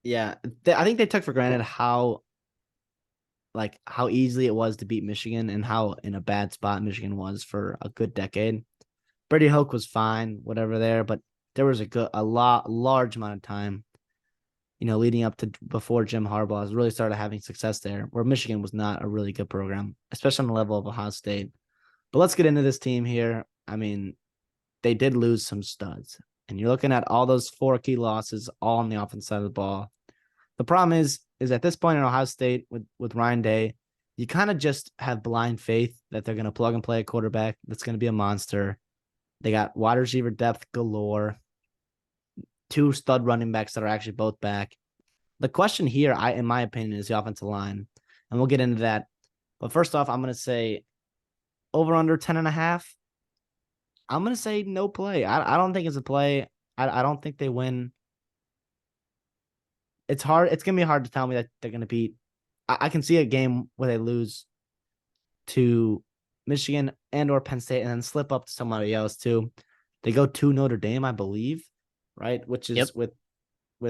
Yeah, I think they took for granted how easily it was to beat Michigan and how in a bad spot Michigan was for a good decade. Brady Hoke was fine, whatever there, but there was large amount of time, leading up to before Jim Harbaugh has really started having success there, where Michigan was not a really good program, especially on the level of Ohio State. But let's get into this team here. I mean, they did lose some studs, and you're looking at all those 4 key losses all on the offense side of the ball. The problem is at this point in Ohio State with Ryan Day, you kind of just have blind faith that they're going to plug and play a quarterback that's going to be a monster. They got wide receiver depth galore, 2 stud running backs that are actually both back. The question here, in my opinion, is the offensive line, and we'll get into that. But first off, I'm going to say over under 10.5. I'm going to say no play. I don't think it's a play. I don't think they win. It's hard. It's going to be hard to tell me that they're going to beat. I can see a game where they lose to Michigan and or Penn State and then slip up to somebody else too. They go to Notre Dame, I believe, right? Which is with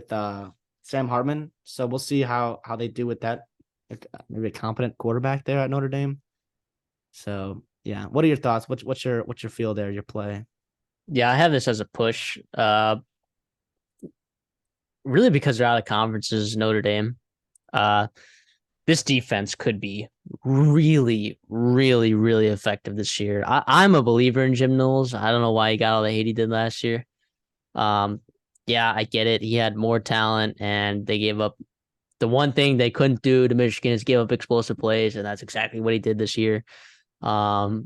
Sam Hartman. So we'll see how they do with that. Maybe a competent quarterback there at Notre Dame. So yeah, what are your thoughts? What's your feel there? Your play? Yeah, I have this as a push. Really because they're out of conferences, Notre Dame. This defense could be really, really, really effective this year. I'm a believer in Jim Knowles. I don't know why he got all the hate he did last year. Yeah, I get it. He had more talent, and they gave up. The one thing they couldn't do to Michigan is give up explosive plays, and that's exactly what he did this year. I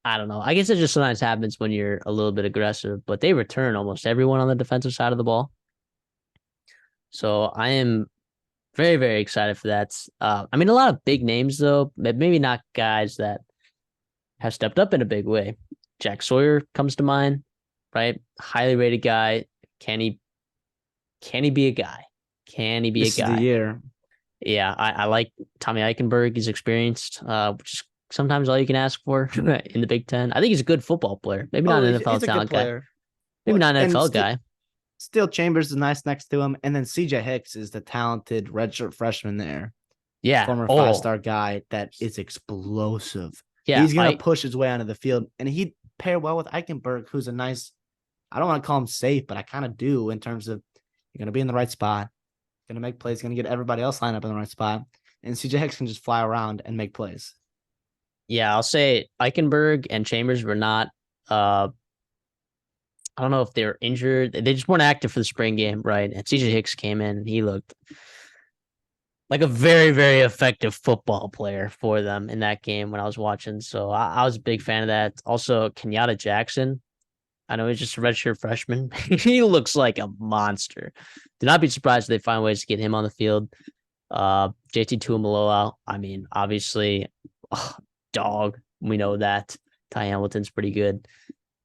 don't know. I guess it just sometimes happens when you're a little bit aggressive, but they return almost everyone on the defensive side of the ball. So I am very, very excited for that. I mean, a lot of big names, though, maybe not guys that have stepped up in a big way. Jack Sawyer comes to mind, right? Highly rated guy. Can he be a guy? Can he be This a is the guy? year. Yeah, I like Tommy Eichenberg. He's experienced, which is sometimes all you can ask for in the Big Ten. I think he's a good football player. Maybe not Oh, an NFL he's a good talent guy. player. Maybe not an And NFL guy. Still Chambers is nice next to him. And then CJ Hicks is the talented redshirt freshman there. Yeah. former Oh, five-star guy that is explosive. yeah. He's gonna push his way onto the field, and he'd pair well with Eichenberg, who's a nice. I don't want to call him safe, but I kind of do in terms of you're gonna be in the right spot, gonna make plays, gonna get everybody else lined up in the right spot, and CJ Hicks can just fly around and make plays. Yeah, I'll say Eichenberg and Chambers were not. I don't know if they were injured. They just weren't active for the spring game, right? And CJ Hicks came in and he looked like a very, very effective football player for them in that game when I was watching. So I was a big fan of that. Also, Kenyatta Jackson. I know he's just a redshirt freshman. He looks like a monster. Do not be surprised if they find ways to get him on the field. JT Tuimoloau. I mean, obviously, oh, dog. We know that. Ty Hamilton's pretty good.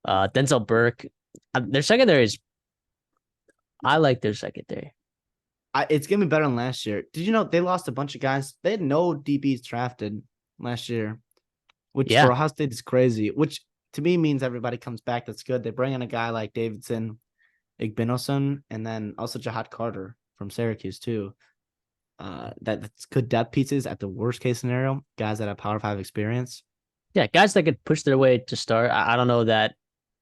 Denzel Burke. Their secondary is. I like their secondary. It's gonna be better than last year. Did you know they lost a bunch of guys? They had no DBs drafted last year, which for Yeah, Ohio State is crazy. Which to me means everybody comes back. That's good. They bring in a guy like Davidson, Igbinosun, and then also Jahad Carter from Syracuse too. That's good depth pieces at the worst case scenario. Guys that have Power Five experience. yeah, guys that could push their way to start. I don't know that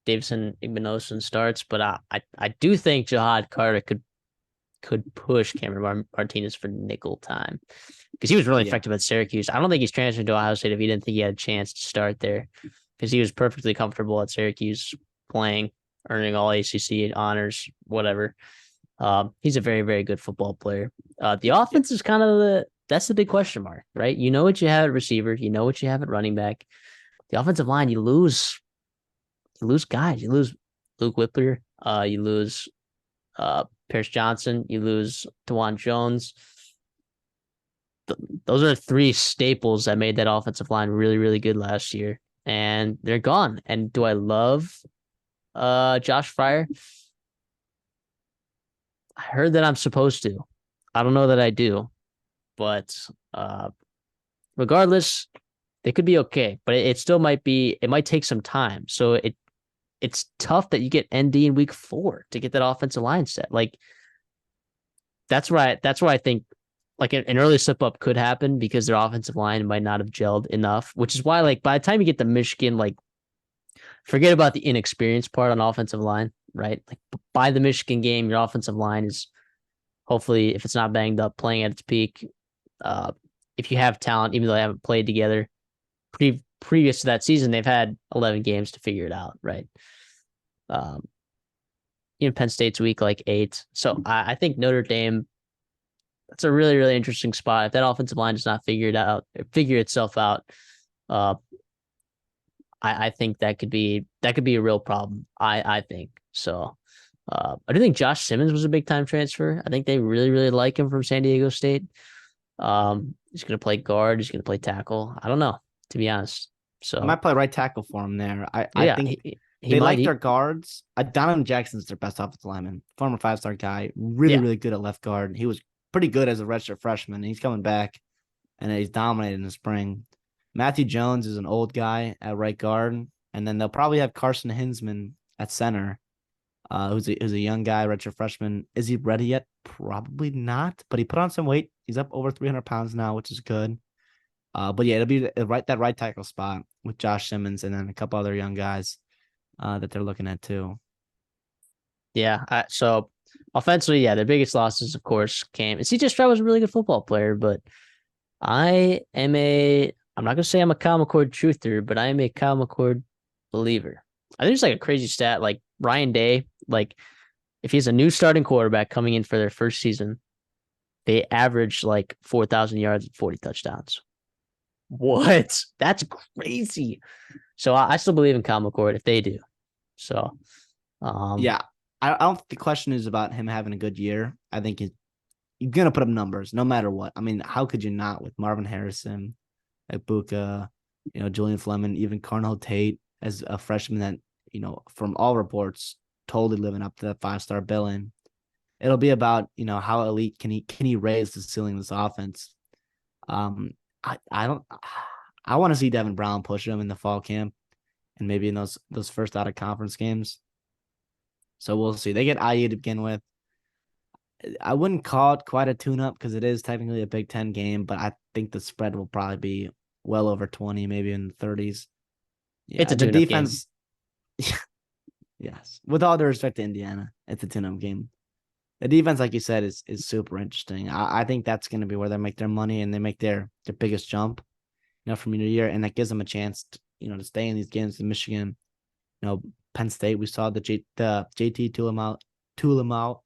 Davidson Igbinosun starts, but I do think Jahad Carter could push Cameron Martinez for nickel time because he was really Yeah, effective at Syracuse. I don't think he's transferred to Ohio State if he didn't think he had a chance to start there because he was perfectly comfortable at Syracuse playing, earning all ACC honors, whatever. He's a very, very good football player. The offense is kind of that's the big question mark, right? You know what you have at receiver, you know what you have at running back. The offensive line, you lose guys, you lose Luke Whippler, you lose Pierce Johnson, you lose DeJuan Jones. Those are three staples that made that offensive line really, really good last year, and they're gone. And do I love Josh Fryer? I heard that I'm supposed to. I don't know that I do, but regardless, they could be okay. But it still might be. It might take some time. So it's tough that you get ND in week 4 to get that offensive line set. Like that's where I think like an early slip up could happen because their offensive line might not have gelled enough, which is why like by the time you get to Michigan, like forget about the inexperienced part on offensive line, right? Like by the Michigan game, your offensive line is hopefully, if it's not banged up, playing at its peak. Uh, if you have talent, even though they haven't played together, previous to that season, they've had 11 games to figure it out, right? Um, Penn State's week like 8, so I think Notre Dame. That's a really, really interesting spot. If that offensive line does not figure itself out, uh, I think that could be a real problem. I think so. I do think Josh Simmons was a big time transfer. I think they really, really like him from San Diego State. He's going to play guard. He's going to play tackle. I don't know, to be honest. I So might play right tackle for him there. I yeah, think he they might. like their guards. Donovan Jackson's their best offensive lineman, former 5-star guy, really, Yeah, really good at left guard. He was pretty good as a redshirt freshman. He's coming back, and he's dominated in the spring. Matthew Jones is an old guy at right guard, and then they'll probably have Carson Hinsman at center, who's a young guy, redshirt freshman. Is he ready yet? Probably not, but he put on some weight. He's up over 300 pounds now, which is good. But yeah, it'll be that right tackle spot with Josh Simmons and then a couple other young guys that they're looking at too. yeah. So offensively, yeah, their biggest losses, of course, came. And CJ Stroud was a really good football player, but I'm not gonna say I'm a Kyle McCord truther, but I am a Kyle McCord believer. I think it's like a crazy stat. Like Ryan Day, like if he's a new starting quarterback coming in for their first season, they average like 4,000 yards and 40 touchdowns. What? That's crazy. So I still believe in Kyle McCord if they do. So, um, Yeah, I don't think the question is about him having a good year. I think you're gonna put up numbers no matter what. I mean, how could you not with Marvin Harrison, Ibuka, Julian Fleming, even Carnell Tate as a freshman that from all reports totally living up to that 5-star billing. It'll be about how elite can he raise the ceiling of this offense. Um, I don't. I want to see Devin Brown push him in the fall camp and maybe in those first out of conference games. So we'll see. They get IU to begin with. I wouldn't call it quite a tune-up because it is technically a Big Ten game, but I think the spread will probably be well over 20, maybe in the 30s. It's Yeah, a the tune-up game. defense, yes. With all due respect to Indiana, it's a tune-up game. The defense, like you said, is super interesting. I think that's going to be where they make their money and they make their biggest jump, from year to year, and that gives them a chance, to stay in these games in Michigan. Penn State, we saw the JT Tulamau,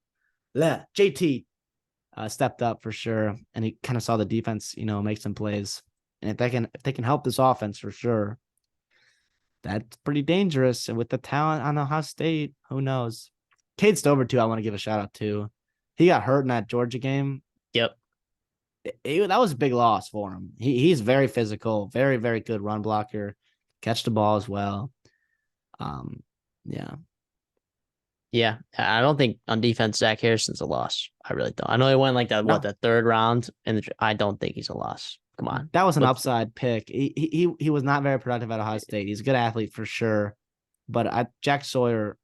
yeah, JT stepped up for sure, and he kind of saw the defense, make some plays, and if they can help this offense for sure, that's pretty dangerous. And with the talent on Ohio State, who knows? Cade Stover too. I want to give a shout out to. He got hurt in that Georgia game. Yep. That was a big loss for him. He's very physical, very very good run blocker, catch the ball as well. Yeah. Yeah, I don't think on defense Zach Harrison's a loss. I really don't. I know he went like that, No, the third round, and I don't think he's a loss. Come on, that was an but upside pick. He was not very productive at Ohio State. He's a good athlete for sure, but Jack Sawyer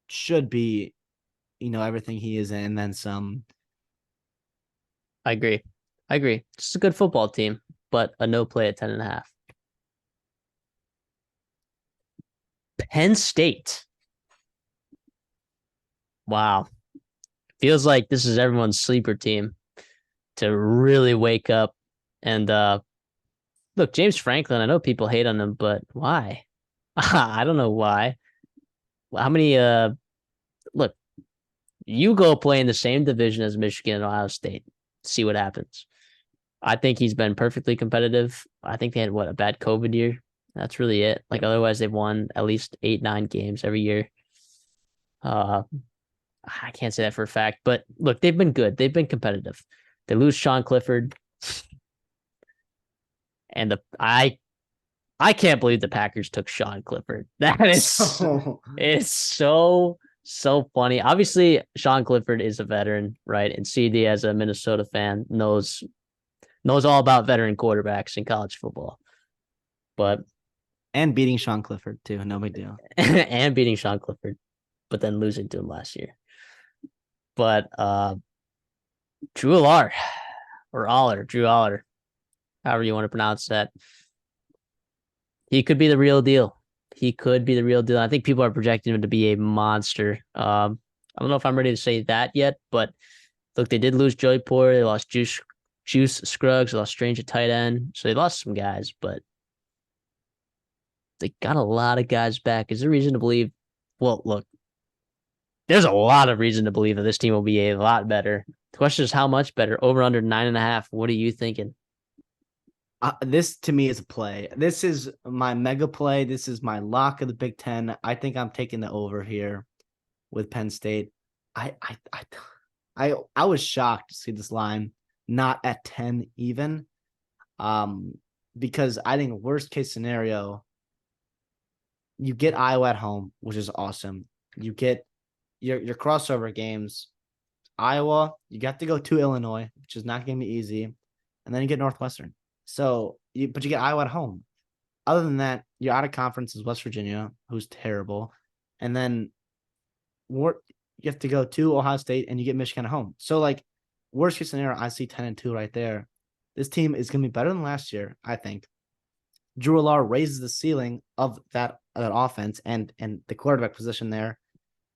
should be, everything he is and then some. I agree. I agree. It's a good football team, but a no play at 10.5. Penn State. Wow. Feels like this is everyone's sleeper team to really wake up. And look, James Franklin, I know people hate on him, but why? I don't know why. How many look, you go play in the same division as Michigan and Ohio State. See what happens. I think he's been perfectly competitive. I think they had a bad COVID year. That's really it. Like otherwise they've won at least 8-9 games every year. I can't say that for a fact, but look, they've been good. They've been competitive. They lose Sean Clifford. And I can't believe the Packers took Sean Clifford. That is it's so funny. Obviously, Sean Clifford is a veteran, right? And CD, as a Minnesota fan, knows all about veteran quarterbacks in college football. But and beating Sean Clifford too, no big deal. And beating Sean Clifford, but then losing to him last year. But Drew Aller, however you want to pronounce that. He could be the real deal. I think people are projecting him to be a monster. I don't know if I'm ready to say that yet, but look, they did lose Joey Porter. They lost Juice Scruggs. They lost Strange at tight end. So they lost some guys, but they got a lot of guys back. Is there reason to believe? Well, look, there's a lot of reason to believe that this team will be a lot better. The question is how much better? Over under 9.5. What are you thinking? This to me is a play. This is my mega play. This is my lock of the Big Ten. I think I'm taking the over here with Penn State. I was shocked to see this line not at 10 even. Because I think worst case scenario, you get Iowa at home, which is awesome. You get your crossover games. Iowa, you got to go to Illinois, which is not going to be easy, and then you get Northwestern. But you get Iowa at home. Other than that, you're out of conference is West Virginia, who's terrible, and then you have to go to Ohio State and you get Michigan at home. So like worst case scenario, I see 10-2 right there. This team is going to be better than last year, I think. Drew Aller raises the ceiling of that offense and the quarterback position there.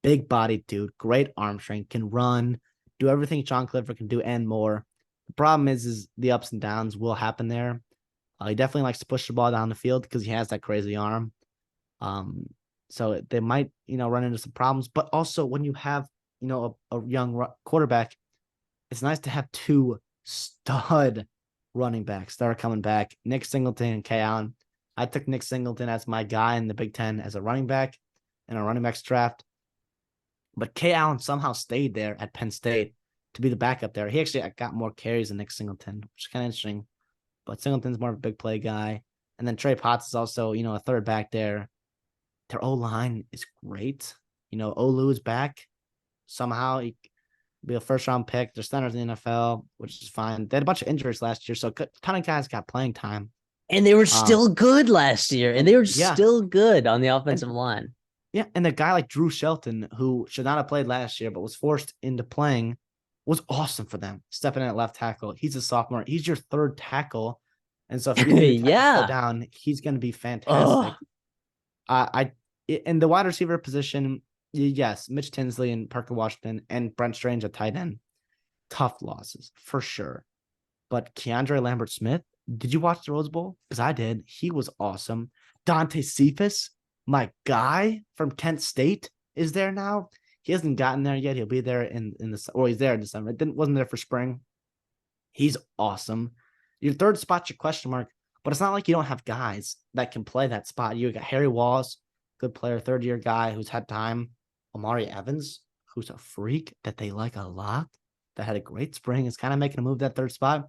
Big body dude, great arm strength, can run, do everything Sean Clifford can do and more. The problem is the ups and downs will happen there. He definitely likes to push the ball down the field because he has that crazy arm. So they might, run into some problems. But also when you have, a young quarterback, it's nice to have two stud running backs that are coming back. Nick Singleton and Kay Allen. I took Nick Singleton as my guy in the Big Ten as a running back in a running backs draft. But Kay Allen somehow stayed there at Penn State to be the backup there. He actually got more carries than Nick Singleton, which is kind of interesting. But Singleton's more of a big play guy. And then Trey Potts is also, a third back there. Their O-line is great. Olu is back. Somehow he be a first-round pick. They're centers in the NFL, which is fine. They had a bunch of injuries last year, so a ton of guys got playing time. And they were still good last year. And they were still good on the offensive line. Yeah, and a guy like Drew Shelton, who should not have played last year, but was forced into playing, was awesome for them, stepping in at left tackle. He's a sophomore. He's your third tackle. And so if either of your tackles go Yeah. down, he's going to be fantastic. Oh, I in the wide receiver position, yes, Mitch Tinsley and Parker Washington and Brent Strange at tight end. Tough losses for sure. But Keandre Lambert-Smith, did you watch the Rose Bowl? Because I did. He was awesome. Dante Cephas, my guy from Kent State, is there now. He hasn't gotten there yet. He'll be there in the or he's there in December. Wasn't there for spring. He's awesome. Your third spot's your question mark, but it's not like you don't have guys that can play that spot. You got Harry Walls, good player, third-year guy who's had time. Amari Evans, who's a freak that they like a lot, that had a great spring, is kind of making a move that third spot.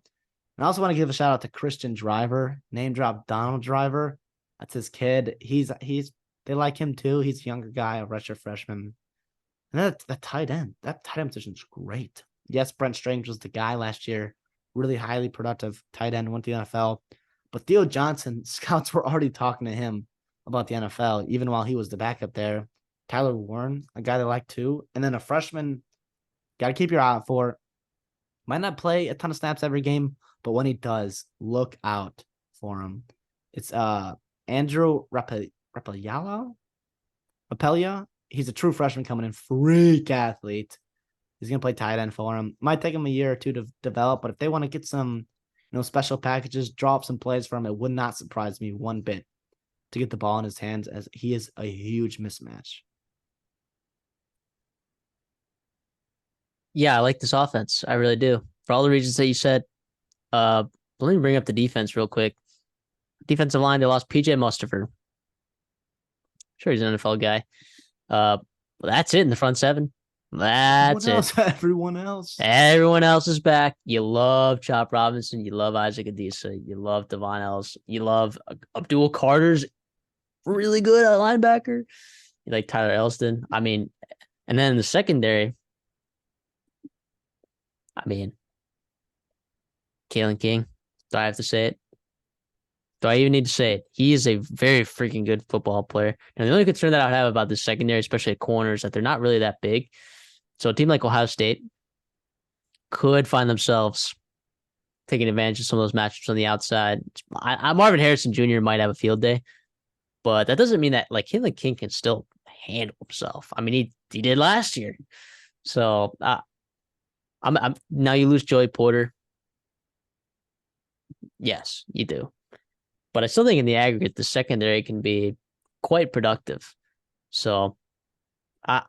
And I also want to give a shout out to Christian Driver, name drop Donald Driver. That's his kid. They like him too. He's a younger guy, a redshirt freshman. And that tight end position is great. Yes, Brent Strange was the guy last year, really highly productive tight end, went to the NFL. But Theo Johnson, scouts were already talking to him about the NFL, even while he was the backup there. Tyler Warren, a guy they like too. And then a freshman, got to keep your eye out for. Might not play a ton of snaps every game, but when he does, look out for him. It's Andrew Rapelia. He's a true freshman coming in, freak athlete. He's gonna play tight end for him. Might take him a year or two to develop, but if they want to get some, special packages, drop some plays for him, it would not surprise me one bit to get the ball in his hands, as he is a huge mismatch. yeah, I like this offense. I really do. For all the reasons that you said. Let me bring up the defense real quick. Defensive line, they lost PJ Mustafer. Sure, he's an NFL guy. That's it in the front seven. That's it. Everyone else. Everyone else is back. You love Chop Robinson. You love Isaac Adisa. You love Devon Ellis. You love Abdul Carter's really good at linebacker. You like Tyler Elston. I mean, and then in the secondary, Kalen King. Do I have to say it? Do I even need to say it? He is a very freaking good football player. And the only concern that I have about this secondary, especially at corners, that they're not really that big. So a team like Ohio State could find themselves taking advantage of some of those matchups on the outside. Marvin Harrison Jr. might have a field day, but that doesn't mean that like Kalen King can still handle himself. I mean, he did last year. So I'm now you lose Joey Porter. Yes, you do. But I still think in the aggregate, the secondary can be quite productive. So I'm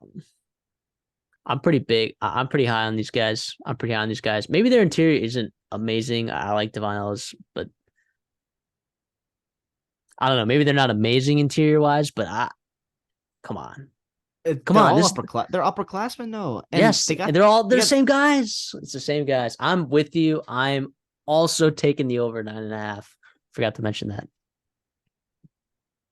pretty big. I'm pretty high on these guys. Maybe their interior isn't amazing. I like Devon Ellis, but I don't know. Maybe they're not amazing interior wise, but come on. Come They're on. all they're upperclassmen, no. And yes, they're the same guys. It's the same guys. I'm with you. I'm also taking the over 9.5. Forgot to mention that.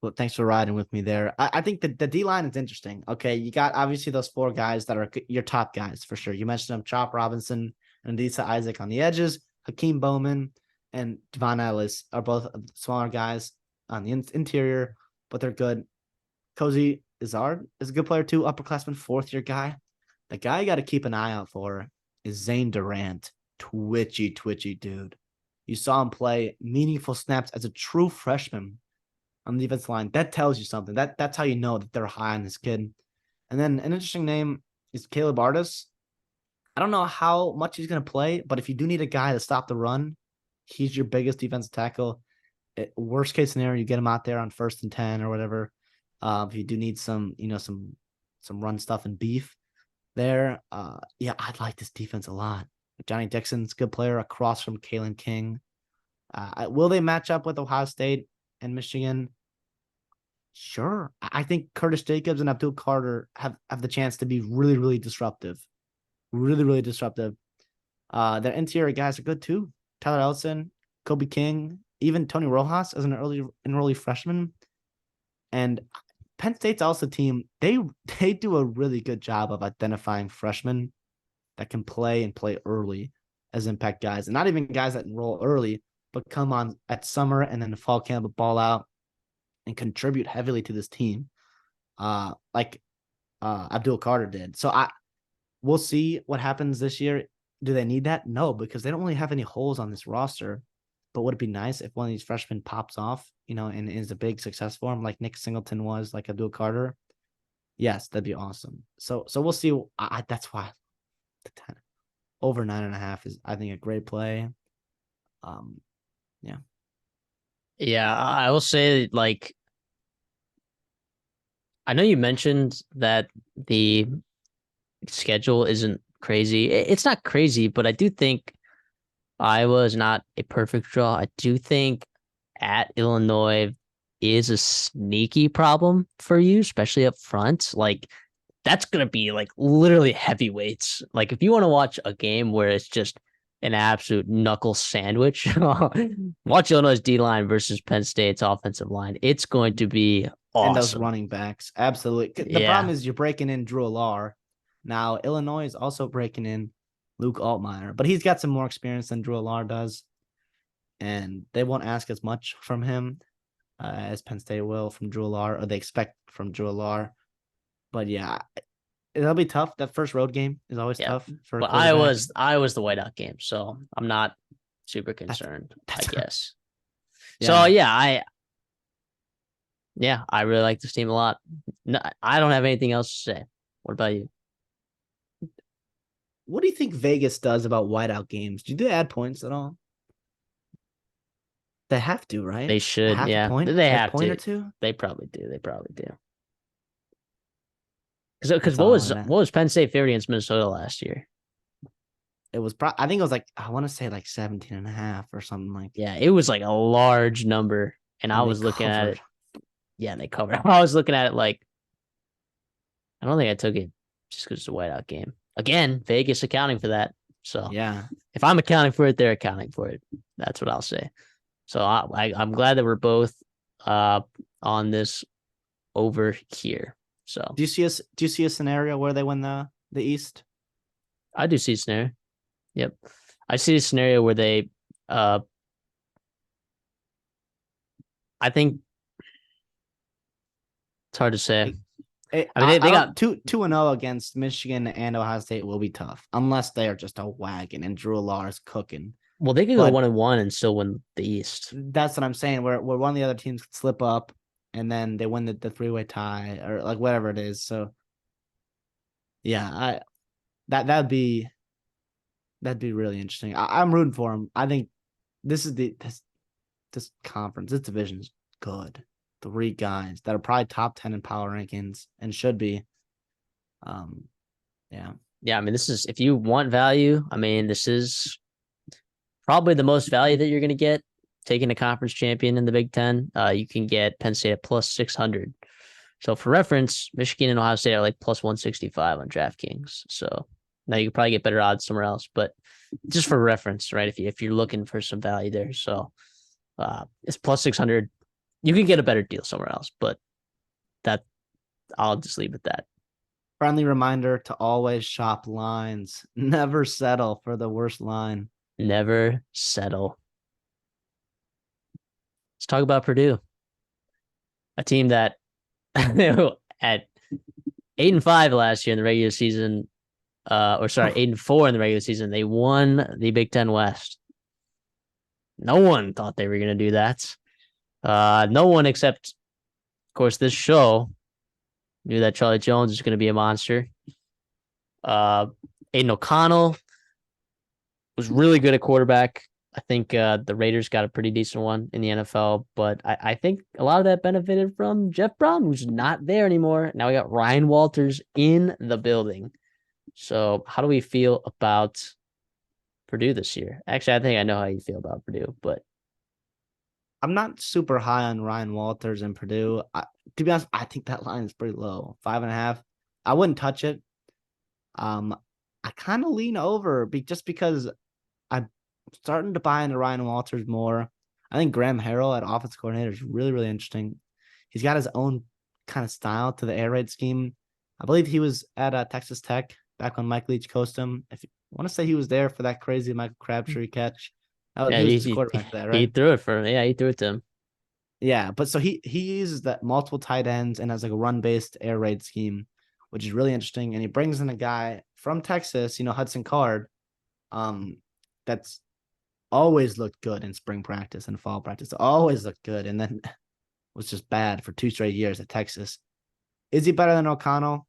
Well, thanks for riding with me there. I think the D line is interesting. Okay, you got obviously those four guys that are your top guys for sure. You mentioned them: Chop Robinson and Adisa Isaac on the edges. Hakeem Bowman and Devon Ellis are both smaller guys on the interior, but they're good. Cozy Izzard is a good player too, upperclassman, fourth-year guy. The guy you got to keep an eye out for is Zane Durant. Twitchy dude. You saw him play meaningful snaps as a true freshman on the defensive line. That tells you something. That's how you know that they're high on this kid. And then an interesting name is Caleb Artis. I don't know how much he's going to play, but if you do need a guy to stop the run, he's your biggest defensive tackle. Worst case scenario, you get him out there on 1st and 10 or whatever. If you do need some run stuff and beef there, I'd like this defense a lot. Johnny Dixon's a good player across from Kalen King. Will they match up with Ohio State and Michigan? Sure. I think Curtis Jacobs and Abdul Carter have the chance to be really, really disruptive. Really, really disruptive. Their interior guys are good too. Tyler Ellison, Kobe King, even Tony Rojas as an early freshman. And Penn State's also a team, they do a really good job of identifying freshmen that can play early as impact guys. And not even guys that enroll early, but come on at summer and then the fall camp, ball out and contribute heavily to this team, like Abdul Carter did. So we'll see what happens this year. Do they need that? No, because they don't really have any holes on this roster. But would it be nice if one of these freshmen pops off, and is a big success for him, like Nick Singleton was, like Abdul Carter? Yes, that'd be awesome. So we'll see. That's why the 10 over 9.5 is, I think, a great play. Yeah. Yeah, I will say, like, I know you mentioned that the schedule isn't crazy. It's not crazy, but I do think Iowa is not a perfect draw. I do think at Illinois is a sneaky problem for you, especially up front. Like, that's gonna be like literally heavyweights. Like, if you want to watch a game where it's just an absolute knuckle sandwich, watch Illinois' D line versus Penn State's offensive line. It's going to be And those awesome. running backs. Absolutely. The problem Yeah. is you're breaking in Drew Alar. Now, Illinois is also breaking in Luke Altmaier, but he's got some more experience than Drew Alar does. And they won't ask as much from him as Penn State will from Drew Alar, or they expect from Drew Alar. But yeah, it'll be tough. That first road game is always Yeah. tough for a But quarterback. I was the whiteout game, so I'm not super That's concerned, I that's guess. So yeah. yeah, I really like this team a lot. No, I don't have anything else to say. What about you? What do you think Vegas does about whiteout games? Do they add points at all? They have to, right? They A should, half a yeah. point, They a have point or to. two. They probably do. They probably do. Because That's what all was it what was Penn State favorite against Minnesota last year? It was I think it was like, I want to say like 17 and a half or something, like, Yeah, it was like a large number, and I and they was looking at covered. it. Yeah, and they covered. I was looking at it like I don't think I took it just because it's a whiteout game. Again, Vegas accounting for that. So Yeah. if I'm accounting for it, they're accounting for it. That's what I'll say. So I'm glad that we're both uh on this over here. So Do you see a scenario where they win the East? I do see a scenario. Yep. I see a scenario where they uh I think it's hard to say. Like, I mean I they got don't 2-0 against Michigan and Ohio State will be tough unless they are just a wagon and Drew Alar is cooking. well they could go But 1-1 and still win the East. that's what I'm saying. Where one of the other teams could slip up and then they win the 3-way tie or like whatever it is. So yeah, that'd be really interesting. I'm rooting for them. I think this is this conference, this division is good. 3 guys that are probably top 10 in power rankings and should be. Yeah. Yeah, I mean this is if you want value, I mean this is probably the most value that you're going to get taking a conference champion in the Big Ten. You can get Penn State at plus 600. So for reference, Michigan and Ohio State are like plus 165 on DraftKings. So now you could probably get better odds somewhere else, but just for reference, right? If you're looking for some value there, so it's plus 600. You can get a better deal somewhere else, but that I'll just leave it at that. Friendly reminder to always shop lines. Never settle for the worst line. Never settle. Let's talk about Purdue, a team that at 8-5 last year in the regular season, or sorry, 8-4 in the regular season, they won the Big Ten West. No one thought they were going to do that. No one except, of course, this show knew that Charlie Jones is going to be a monster. Aiden O'Connell was really good at quarterback. I think the Raiders got a pretty decent one in the NFL, but I think a lot of that benefited from Jeff Brown, who's not there anymore. Now we got Ryan Walters in the building. So how do we feel about Purdue this year? Actually, I think I know how you feel about Purdue, but I'm not super high on Ryan Walters and Purdue. To be honest, I think that line is pretty low. 5.5. I wouldn't touch it. I kind of lean over just because I'm starting to buy into Ryan Walters more. I think Graham Harrell at offense coordinator is really, really interesting. He's got his own kind of style to the air raid scheme. I believe he was at Texas Tech back when Mike Leach coached him. If you want to say he was there for that crazy Michael Crabtree catch. yeah, He was his quarterback for that, he right? threw it for yeah, he threw it to him. Yeah, but so he uses that multiple tight ends and has like a run-based air raid scheme, which is really interesting. And he brings in a guy from Texas, Hudson Card, That's always looked good in spring practice and fall practice. Always looked good, and then was just bad for 2 straight years at Texas. Is he better than O'Connell?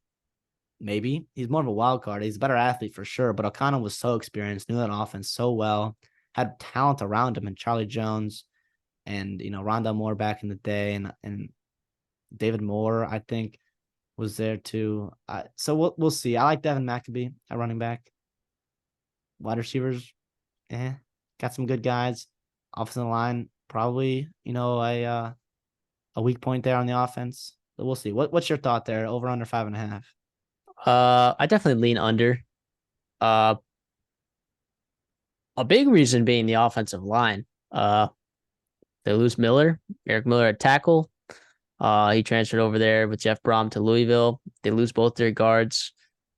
Maybe. He's more of a wild card. He's a better athlete for sure, but O'Connell was so experienced, knew that offense so well, had talent around him, and Charlie Jones and Rondell Moore back in the day, and David Moore, I think, was there too. So we'll see. I like Devin McAbee at running back. Wide receivers, got some good guys. Offensive line, probably a weak point there on the offense. But we'll see. What's your thought there? Over under 5.5. I definitely lean under. Uh, a big reason being the offensive line. They lose Miller, Eric Miller at tackle. He transferred over there with Jeff Brom to Louisville. They lose both their guards,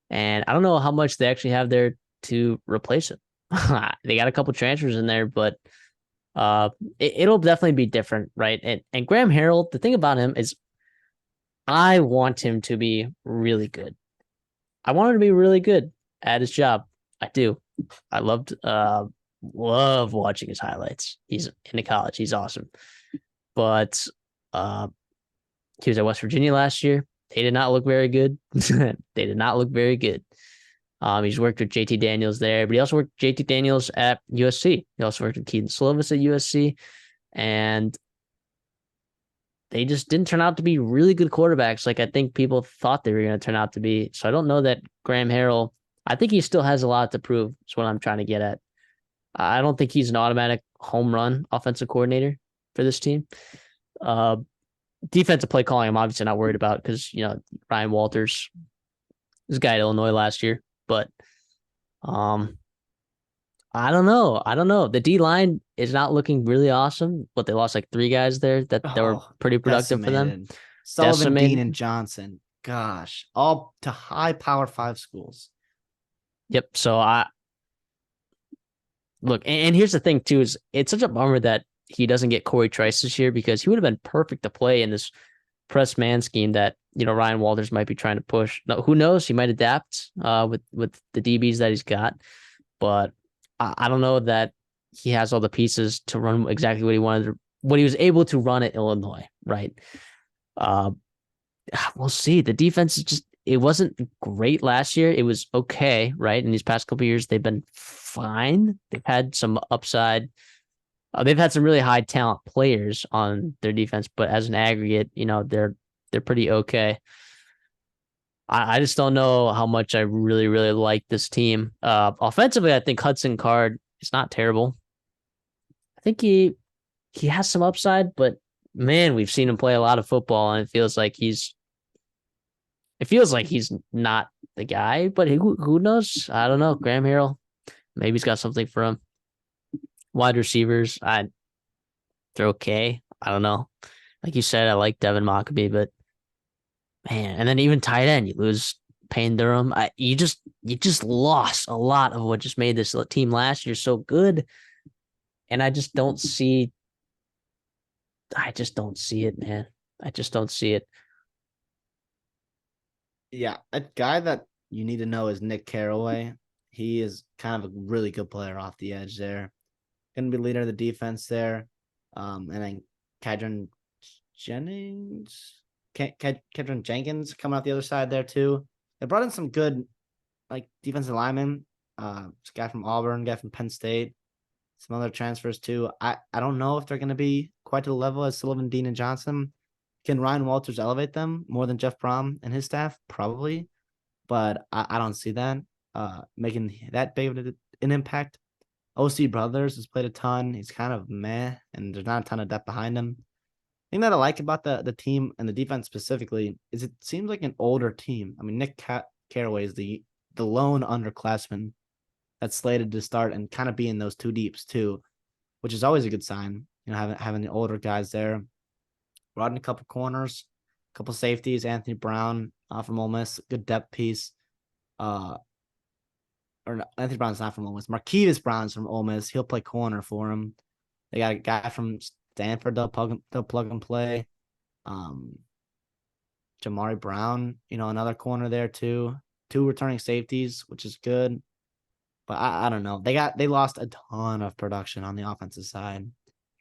and I don't know how much they actually have there to replace him. They got a couple transfers in there, but it'll definitely be different, right? And Graham Harrell, the thing about him is, I want him to be really good. I want him to be really good at his job. I do. I love watching his highlights. He's into college. He's awesome. But he was at West Virginia last year. They did not look very good. They did not look very good. He's worked with JT Daniels there, but he also worked with JT Daniels at USC. He also worked with Keaton Slovis at USC. And they just didn't turn out to be really good quarterbacks like I think people thought they were going to turn out to be. So I don't know that Graham Harrell, I think he still has a lot to prove, is what I'm trying to get at. I don't think he's an automatic home run offensive coordinator for this team. Defensive play calling, I'm obviously not worried about because, Ryan Walters was a guy at Illinois last year. But I don't know. The D line is not looking really awesome, but they lost like 3 guys there that were pretty productive for them. Sullivan, Dean, and Johnson. Gosh, all to high Power 5 schools. Yep. So look, and here's the thing too: is it's such a bummer that he doesn't get Corey Trice this year because he would have been perfect to play in this press man scheme that Ryan Walters might be trying to push. Now, who knows? He might adapt with the DBs that he's got, but I don't know that he has all the pieces to run exactly what he was able to run at Illinois, right? We'll see. The defense is it wasn't great last year. It was okay, right? In these past couple of years, they've been fine. They've had some upside. They've had some really high talent players on their defense, but as an aggregate, they're pretty okay. I just don't know how much I really, really like this team. Offensively, I think Hudson Card is not terrible. I think he has some upside, but man, we've seen him play a lot of football, and it feels like he's not the guy. But who knows? I don't know. Graham Harrell, maybe he's got something for him. Wide receivers, they're okay. I don't know. Like you said, I like Devin Mockabee, but man, and then even tight end, you lose Payne Durham. You just lost a lot of what just made this team last year so good, and I just don't see it, man. I just don't see it. Yeah, a guy that you need to know is Nick Carraway. He is kind of a really good player off the edge there. Going to be leader of the defense there. And then Kedron Jenkins coming out the other side there too. They brought in some good defensive linemen. This guy from Auburn, guy from Penn State, some other transfers too. I don't know if they're going to be quite to the level as Sullivan, Dean, and Johnson. Can Ryan Walters elevate them more than Jeff Brom and his staff? Probably, but I don't see that making that big of an impact. OC Brothers has played a ton. He's kind of meh, and there's not a ton of depth behind him. The thing that I like about the team and the defense specifically is it seems like an older team. I mean, Nick Carraway is the lone underclassman that's slated to start and kind of be in those 2 deeps too, which is always a good sign. Having the older guys there. Brought in a couple corners, a couple safeties. Anthony Brown from Ole Miss, good depth piece. Or no, Anthony Brown's not from Ole Miss. Marquise Brown's from Ole Miss. He'll play corner for him. They got a guy from Stanford. They'll plug and play. Jamari Brown, another corner there too. 2 returning safeties, which is good. But I don't know. They lost a ton of production on the offensive side.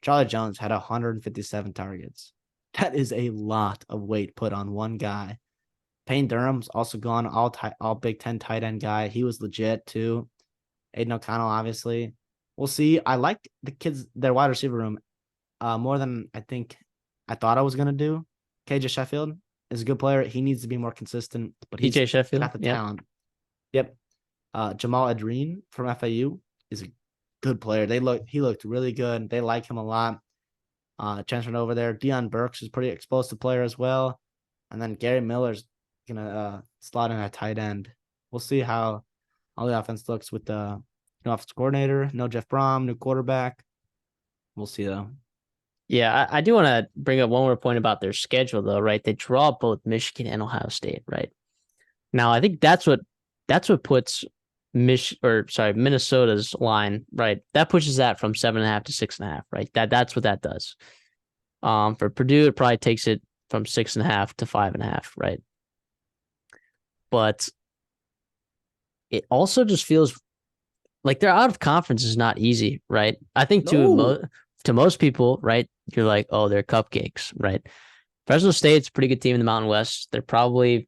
Charlie Jones had 157 targets. That is a lot of weight put on one guy. Payne Durham's also gone all Big Ten tight end guy. He was legit too. Aiden O'Connell, obviously. We'll see. I like the kids, their wide receiver room, more than I thought I was gonna do. KJ Sheffield is a good player. He needs to be more consistent, but he's PJ Sheffield. got the Yep. talent. Yep. Jamal Adreen from FAU is a good player. He looked really good. They like him a lot. Transferred over there. Deion Burks is pretty explosive player as well. And then Gary Miller's gonna slot in at tight end. We'll see how all the offense looks with the new offensive coordinator, no Jeff Brom, new quarterback. We'll see though. Yeah, I do want to bring up one more point about their schedule, though, right? They draw both Michigan and Ohio State, right? Now, I think that's what puts Minnesota's line, right? That pushes that from 7.5 to 6.5, right? That's what that does. For Purdue, it probably takes it from 6.5 to 5.5, right? But it also just feels like they're out of conference is not easy, right? I think No. to most people, right, you're like, oh, they're cupcakes, right? Fresno State's a pretty good team in the Mountain West. They're probably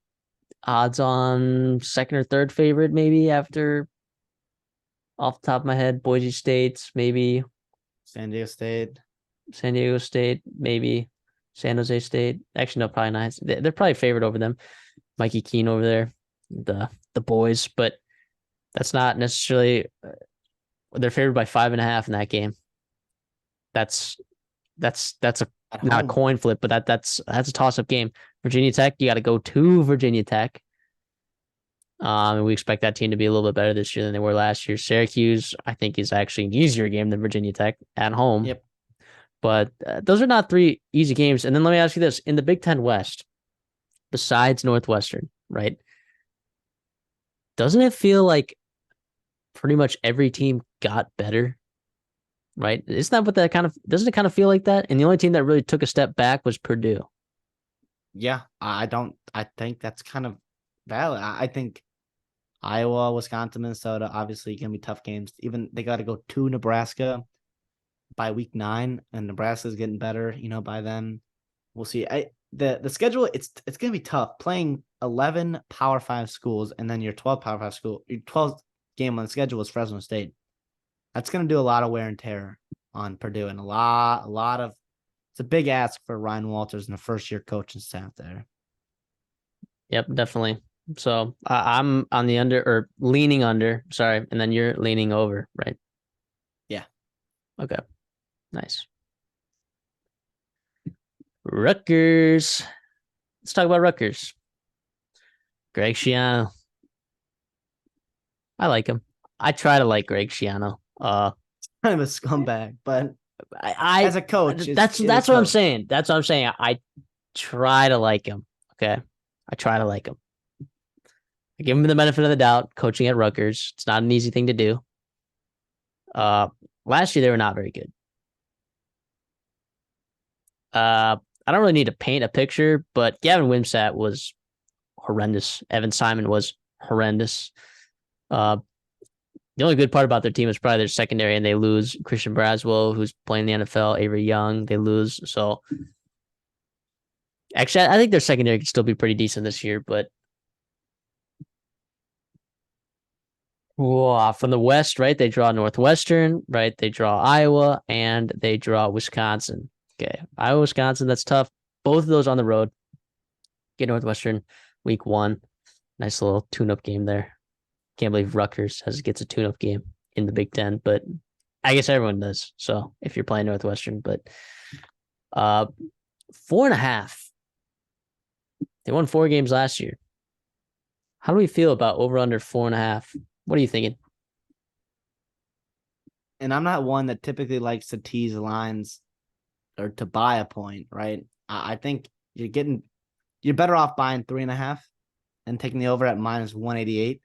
odds on second or third favorite, maybe after off the top of my head, Boise State, maybe San Diego State. San Diego State, maybe San Jose State. Actually, no, probably not. They're probably favored over them. Mikey Keene over there, the boys, but that's not necessarily. They're favored by 5.5 in that game. That's a At not a home. coin flip, but that's a toss up game. Virginia Tech, you got to go to Virginia Tech. And we expect that team to be a little bit better this year than they were last year. Syracuse, I think, is actually an easier game than Virginia Tech at home. Yep. But those are not three easy games. And then let me ask you this: in the Big Ten West, besides Northwestern, right? Doesn't it feel like pretty much every team got better? Right? Isn't that what that kind of doesn't it kind of feel like that? And the only team that really took a step back was Purdue. Yeah. I think that's kind of valid. I think Iowa, Wisconsin, Minnesota, obviously gonna be tough games. Even they got to go to Nebraska by week 9, and Nebraska's getting better. By then, we'll see. The schedule it's gonna be tough playing 11 Power 5 schools, and then your 12 Power 5 school, your 12th game on the schedule is Fresno State. That's gonna do a lot of wear and tear on Purdue, and a lot of. It's a big ask for Ryan Walters and the first year coaching staff there. Yep, definitely. So I'm on the under or leaning under, sorry, and then you're leaning over, right? Yeah. Okay. Nice. Rutgers. Let's talk about Rutgers. Greg Schiano. I like him. I try to like Greg Schiano. Kind of a scumbag, but I as a coach, that's what I'm saying. That's what I'm saying. I try to like him. Okay. I try to like him. I give him the benefit of the doubt. Coaching at Rutgers, it's not an easy thing to do. Last year they were not very good. I don't really need to paint a picture, but Gavin Wimsatt was horrendous. Evan Simon was horrendous. The only good part about their team is probably their secondary, and they lose Christian Braswell, who's playing the NFL, Avery Young. They lose. So actually, I think their secondary could still be pretty decent this year, but from the West, right? They draw Northwestern, right? They draw Iowa, and they draw Wisconsin. Okay. Iowa, Wisconsin, that's tough. Both of those on the road. Get Northwestern week 1. Nice little tune-up game there. Can't believe Rutgers gets a tune-up game in the Big Ten, but I guess everyone does. So if you're playing Northwestern, but 4.5. They won 4 games last year. How do we feel about over under 4.5? What are you thinking? And I'm not one that typically likes to tease lines or to buy a point, right? I think you're better off buying 3.5 and taking the over at minus 188.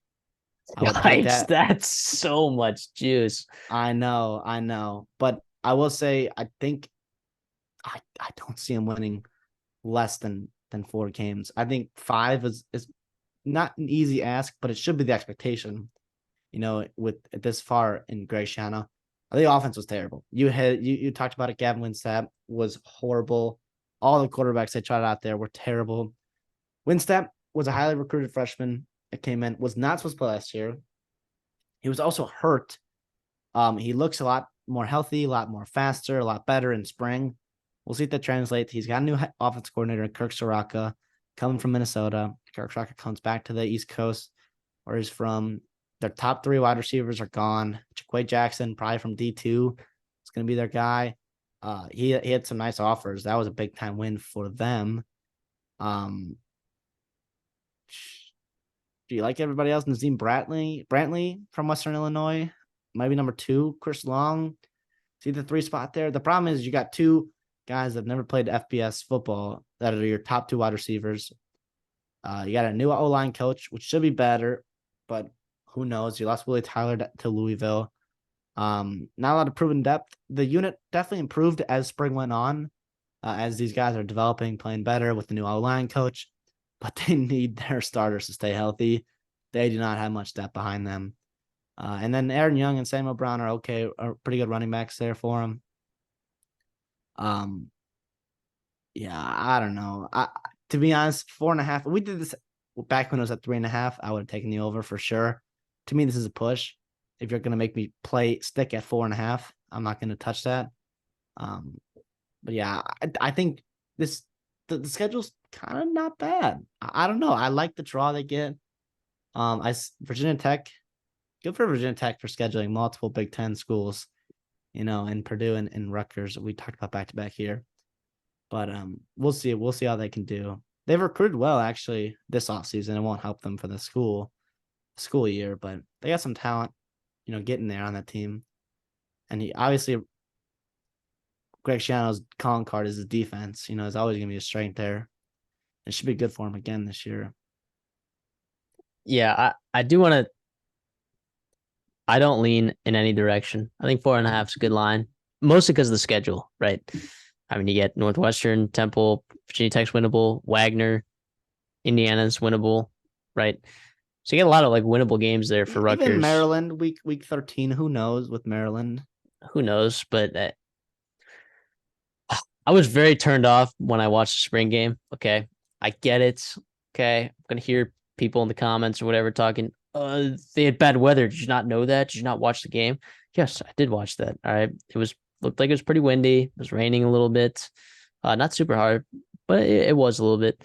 I would take that. That's so much juice. I know. But I will say, I think I don't see him winning less than 4 games. I think 5 is not an easy ask, but it should be the expectation. with this far in Greg Schiano. The offense was terrible. You talked about it. Gavin Winstead was horrible. All the quarterbacks they tried out there were terrible. Winstead was a highly recruited freshman that came in, was not supposed to play last year. He was also hurt. He looks a lot more healthy, a lot more faster, a lot better in spring. We'll see if that translates. He's got a new offense coordinator, Kirk Soraka, coming from Minnesota. Kirk Soraka comes back to the East Coast, where he's from. Their top 3 wide receivers are gone. Jaquay Jackson, probably from D2, is going to be their guy. He had some nice offers. That was a big time win for them. Do you like everybody else? Nazim Brantley from Western Illinois, maybe number 2. Chris Long, see the 3 spot there. The problem is you got 2 guys that have never played FBS football that are your top 2 wide receivers. You got a new O-line coach, which should be better, but who knows? You lost Willie Tyler to Louisville. Not a lot of proven depth. The unit definitely improved as spring went on, as these guys are developing, playing better with the new O-line coach, but they need their starters to stay healthy. They do not have much depth behind them. And then Aaron Young and Samuel Brown are pretty good running backs there for them. Yeah, I don't know. To be honest, 4.5. We did this back when it was at 3.5. I would have taken the over for sure. To me, this is a push. If you're gonna make me stick at 4.5, I'm not gonna touch that. But yeah, I think the schedule's kind of not bad. I don't know. I like the draw they get. Virginia Tech, good for Virginia Tech for scheduling multiple Big Ten schools, and Purdue and Rutgers. We talked about back to back here, but we'll see. We'll see how they can do. They've recruited well actually this offseason. It won't help them for the school year, but they got some talent, getting there on that team. And he obviously, Greg Schiano's calling card is his defense. Is always going to be a strength there. It should be good for him again this year. Yeah, I do want to. I don't lean in any direction. I think 4.5 is a good line, mostly because of the schedule, right? I mean, you get Northwestern, Temple, Virginia Tech's winnable, Wagner, Indiana's winnable, right? So you get a lot of winnable games there for Rutgers. Even Maryland, week 13. Who knows with Maryland? Who knows? But I was very turned off when I watched the spring game. Okay, I get it. Okay, I'm gonna hear people in the comments or whatever talking. They had bad weather. Did you not know that? Did you not watch the game? Yes, I did watch that. All right, looked like it was pretty windy. It was raining a little bit. Not super hard, but it was a little bit.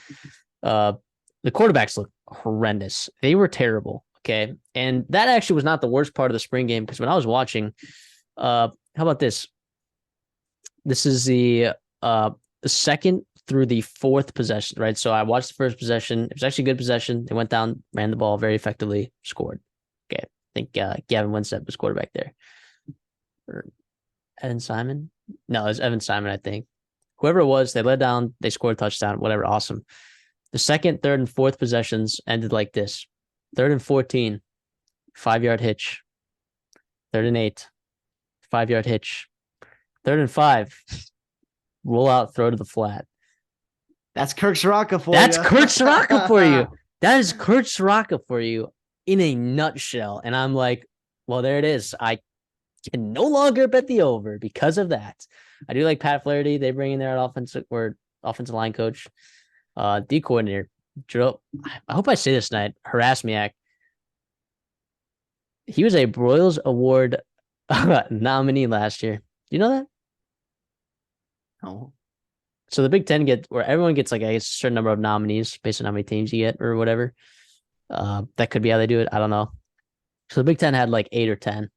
The quarterbacks looked horrendous. They were terrible. Okay. And that actually was not the worst part of the spring game, because when I was watching, how about this? This is the second through the 4th possession, right? So I watched the first possession. It was actually a good possession. They went down, ran the ball very effectively, scored. Okay. I think Gavin Winstead was quarterback there. Or Evan Simon? No, it was Evan Simon, I think. Whoever it was, they led down, they scored a touchdown, whatever, awesome. The second, 3rd, and 4th possessions ended like this. 3rd and 14, 5-yard hitch. 3rd and 8, 5-yard hitch. 3rd and 5, roll out, throw to the flat. That's Kirk Soraka for you. That's Kirk Soraka for you. That is Kirk Soraka for you in a nutshell. And I'm like, well, there it is. I can no longer bet the over because of that. I do like Pat Flaherty. They bring in their offensive line coach. D coordinator, I hope I say this right, Harasmiak. He was a Broyles Award nominee last year. Do you know that? No. So the Big Ten where everyone gets a certain number of nominees based on how many teams you get or whatever. That could be how they do it. I don't know. So the Big Ten had 8 or 10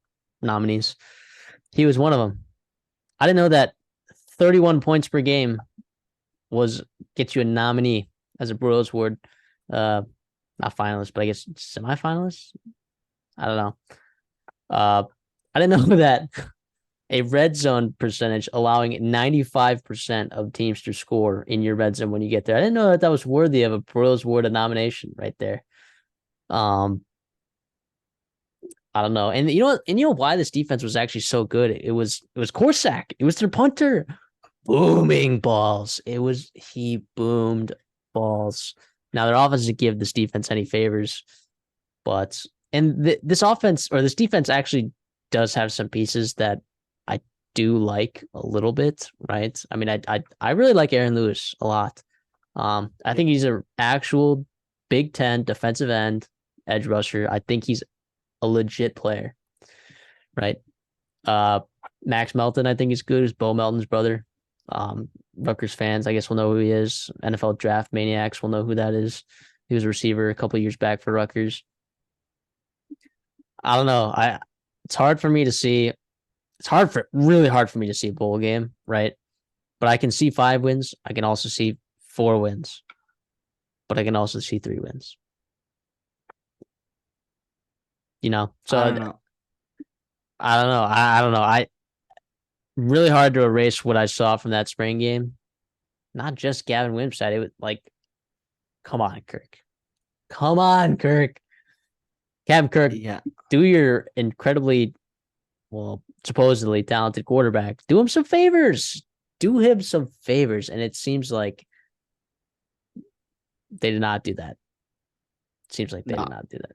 nominees. He was one of them. I didn't know that 31 points per game gets you a nominee as a Broyles Award. Not finalist, but I guess semifinalist. I don't know. I didn't know that a red zone percentage allowing 95% of teams to score in your red zone when you get there. I didn't know that was worthy of a Broyles Award nomination right there. I don't know. And you know why this defense was actually so good? It was Corsack. It was their punter. Booming balls. He boomed balls. Now their offense didn't give this defense any favors, but And this offense or this defense actually does have some pieces that I do like a little bit, right? I mean, I really like Aaron Lewis a lot. I Yeah, think he's an actual Big Ten defensive end edge rusher. I think he's a legit player, right? Uh, Max Melton, I think he's good. He's Bo Melton's brother. Rutgers fans, I guess, will know who he is. NFL draft maniacs will know who that is. He was a receiver a couple years back for Rutgers. I don't know. It's hard for me to see. It's really hard for me to see a bowl game, right? But I can see 5 wins. I can also see 4 wins, but I can also see 3 wins. So I don't know. I don't know. I don't know. I really hard to erase what I saw from that spring game. Not just Gavin Wimsatt. It was like, come on, Kirk. Come on, Kirk. Cam Kirk, Yeah, do your incredibly, well, supposedly talented quarterback. Do him some favors. Do him some favors. And it seems like they did not do that. Seems like they no, did not do that.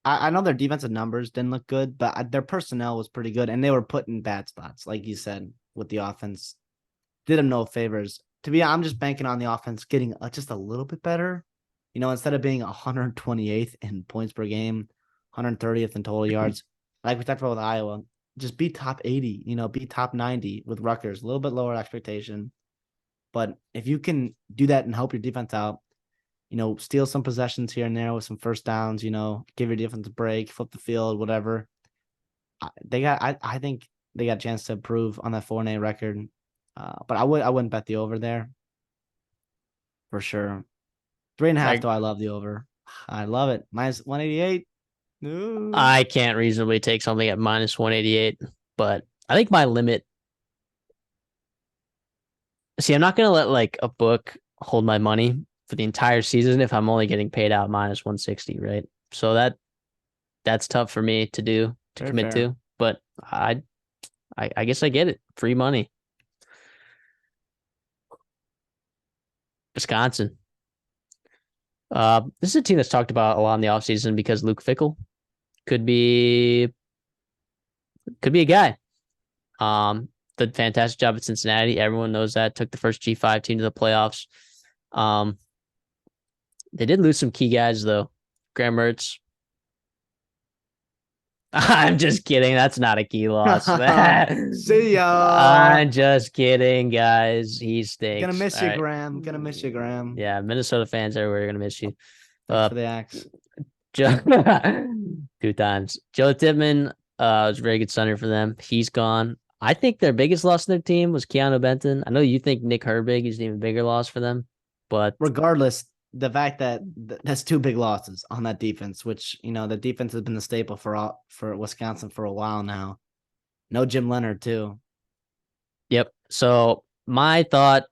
I know their defensive numbers didn't look good, but their personnel was pretty good, and they were put in bad spots, like you said, with the offense. Did them no favors. I'm just banking on the offense getting just a little bit better. Instead of being 128th in points per game, 130th in total yards, like we talked about with Iowa, just be top 80. Be top 90 with Rutgers. A little bit lower expectation, but if you can do that and help your defense out, steal some possessions here and there with some first downs, give your defense a break, flip the field, whatever. I think they got a chance to improve on that 4-8 record. But I wouldn't bet the over there for sure. 3.5 though. I love the over. I love it. Minus 188. Ooh. I can't reasonably take something at minus 188, but I think my limit. See, I'm not going to let like a book hold my money for the entire season if I'm only getting paid out minus 160, right? So that's tough for me to do, to Very commit fair. to, but I guess I get it. Free money. Wisconsin. This is a team that's talked about a lot in the offseason because Luke Fickell could be a guy. Did a fantastic job at Cincinnati. Everyone knows that. Took the first G5 team to the playoffs. They did lose some key guys though. Graham Mertz. I'm just kidding. That's not a key loss. See ya. I'm just kidding, guys. He Gonna stinks. miss All you, right. Graham. Gonna miss you, Graham. Yeah, Minnesota fans everywhere are gonna miss you. Thanks for the axe. Joe, 2 times. Joe Tippmann was a very good center for them. He's gone. I think their biggest loss in their team was Keanu Benton. I know you think Nick Herbig is an even bigger loss for them, but Regardless, the fact that that's 2 big losses on that defense, which the defense has been the staple for Wisconsin for a while now. No Jim Leonard too. yep. So my thought,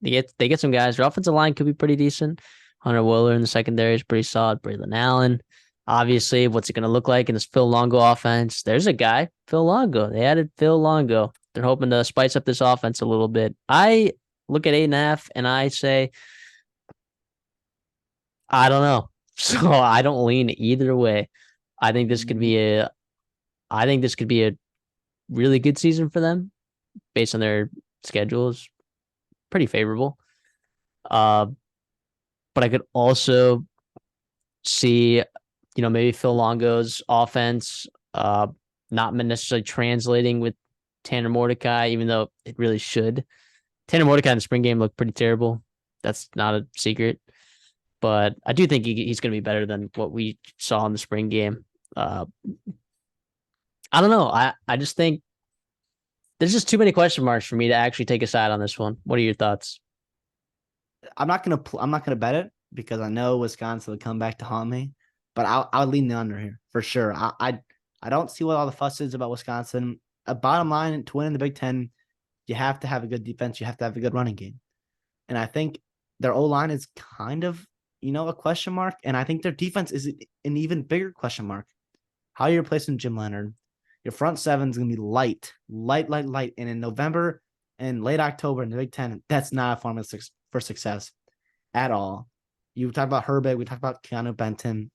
they get some guys. Their offensive line could be pretty decent. Hunter Wooler in the secondary is pretty solid. Braylon Allen. Obviously, what's it going to look like in this Phil Longo offense? There's a guy, Phil Longo. They added Phil Longo. They're hoping to spice up this offense a little bit. I look at 8.5 and I say, I don't know. So I don't lean either way. I think this could be a really good season for them based on their schedules. Pretty favorable. But I could also see, maybe Phil Longo's offense not necessarily translating with Tanner Mordecai, even though it really should. Tanner Mordecai in the spring game looked pretty terrible. That's not a secret. But I do think he's going to be better than what we saw in the spring game. I don't know. I just think there's just too many question marks for me to actually take a side on this one. What are your thoughts? I'm not gonna bet it because I know Wisconsin will come back to haunt me, but I'll lean the under here for sure. I don't see what all the fuss is about Wisconsin. A bottom line to win in the Big Ten, you have to have a good defense. You have to have a good running game, and I think their O line is kind of a question mark, and I think their defense is an even bigger question mark. How are you replacing Jim Leonard? Your front seven is gonna be light, and in November and late October in the Big Ten, that's not a formula for success at all. You talk about Herbig, we talk about Keanu Benton.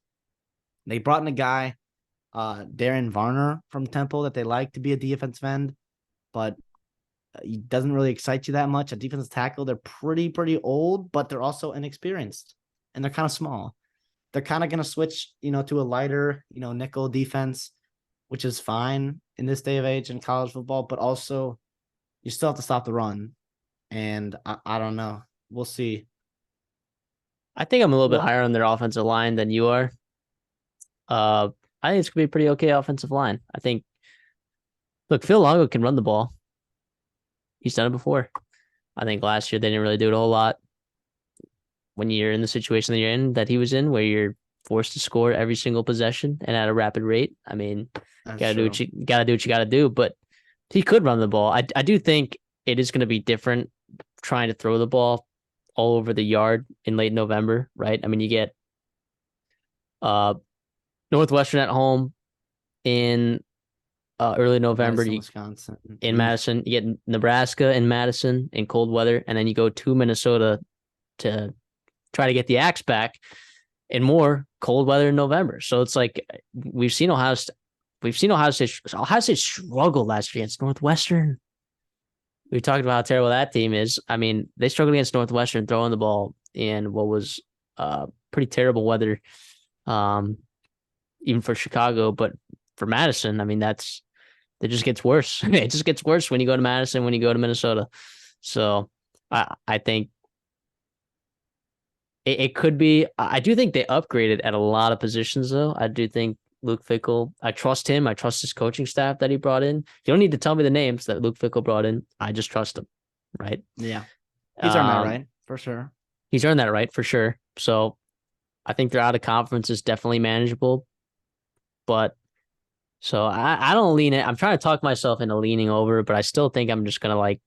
They brought in a guy, Darren Varner from Temple, that they like to be a defensive end, but he doesn't really excite you that much. A defensive tackle, they're pretty old, but they're also inexperienced and they're kind of small. They're kind of going to switch, to a lighter, nickel defense, which is fine in this day of age in college football, but also you still have to stop the run. And I don't know. We'll see. I think I'm a little bit Well, higher on their offensive line than you are. Uh, I think it's gonna be a pretty okay offensive line. I think. Look, Phil Longo can run the ball. He's done it before. I think last year they didn't really do it a whole lot. When you're in the situation that you're in, that he was in, where you're forced to score every single possession and at a rapid rate. I mean, that's gotta do what true. you gotta do what you gotta do. But he could run the ball. I do think it is gonna be different trying to throw the ball all over the yard in late November, right? I mean, you get uh Northwestern at home in early November. Madison, You Wisconsin. in Oof. Madison, you get Nebraska and Madison in cold weather, and then you go to Minnesota to try to get the Axe back in more cold weather in November. So it's like we've seen Ohio State, Ohio State struggle last year against Northwestern. We talked about how terrible that team is. I mean, they struggled against Northwestern throwing the ball in what was pretty terrible weather, um, even for Chicago. But for Madison, I mean, it just gets worse. It just gets worse when you go to Madison, when you go to Minnesota. So I think it could be. I do think they upgraded at a lot of positions, though. I do think Luke Fickell, I trust him. I trust his coaching staff that he brought in. You don't need to tell me the names that Luke Fickell brought in. I just trust him, right? Yeah. He's earned that Um, right, for sure. he's earned that right for sure. So I think they're out of conference is definitely manageable. But so I don't lean it. I'm trying to talk myself into leaning over, but I still think I'm just gonna like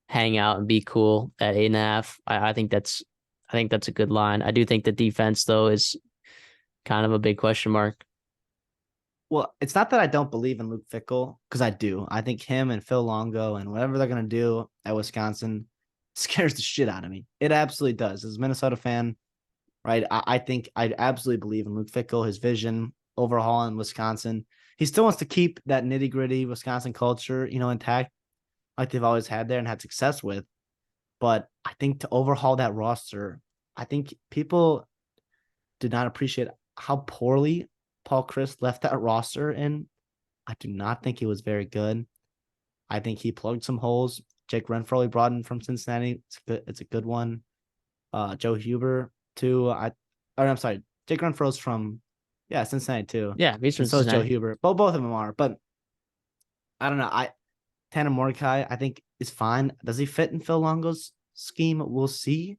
hang out and be cool at 8.5. I think that's a good line. I do think the defense though is kind of a big question mark. Well, it's not that I don't believe in Luke Fickell, because I do. I think him and Phil Longo and whatever they're going to do at Wisconsin scares the shit out of me. It absolutely does. As a Minnesota fan, right? I think I absolutely believe in Luke Fickell, his vision, overhauling Wisconsin. He still wants to keep that nitty gritty Wisconsin culture, intact, like they've always had there and had success with. But I think to overhaul that roster, I think people did not appreciate how poorly Paul Chris left that roster in. I do not think he was very good. I think he plugged some holes. Jake Renfro he brought in from Cincinnati. It's a good one. Joe Huber too. I'm sorry. Jake Renfro's from Cincinnati too. Yeah, he's from And so is Joe Cincinnati. Huber. Both of them are. But I don't know. Tanner Mordecai, I think, is fine. Does he fit in Phil Longo's scheme? We'll see.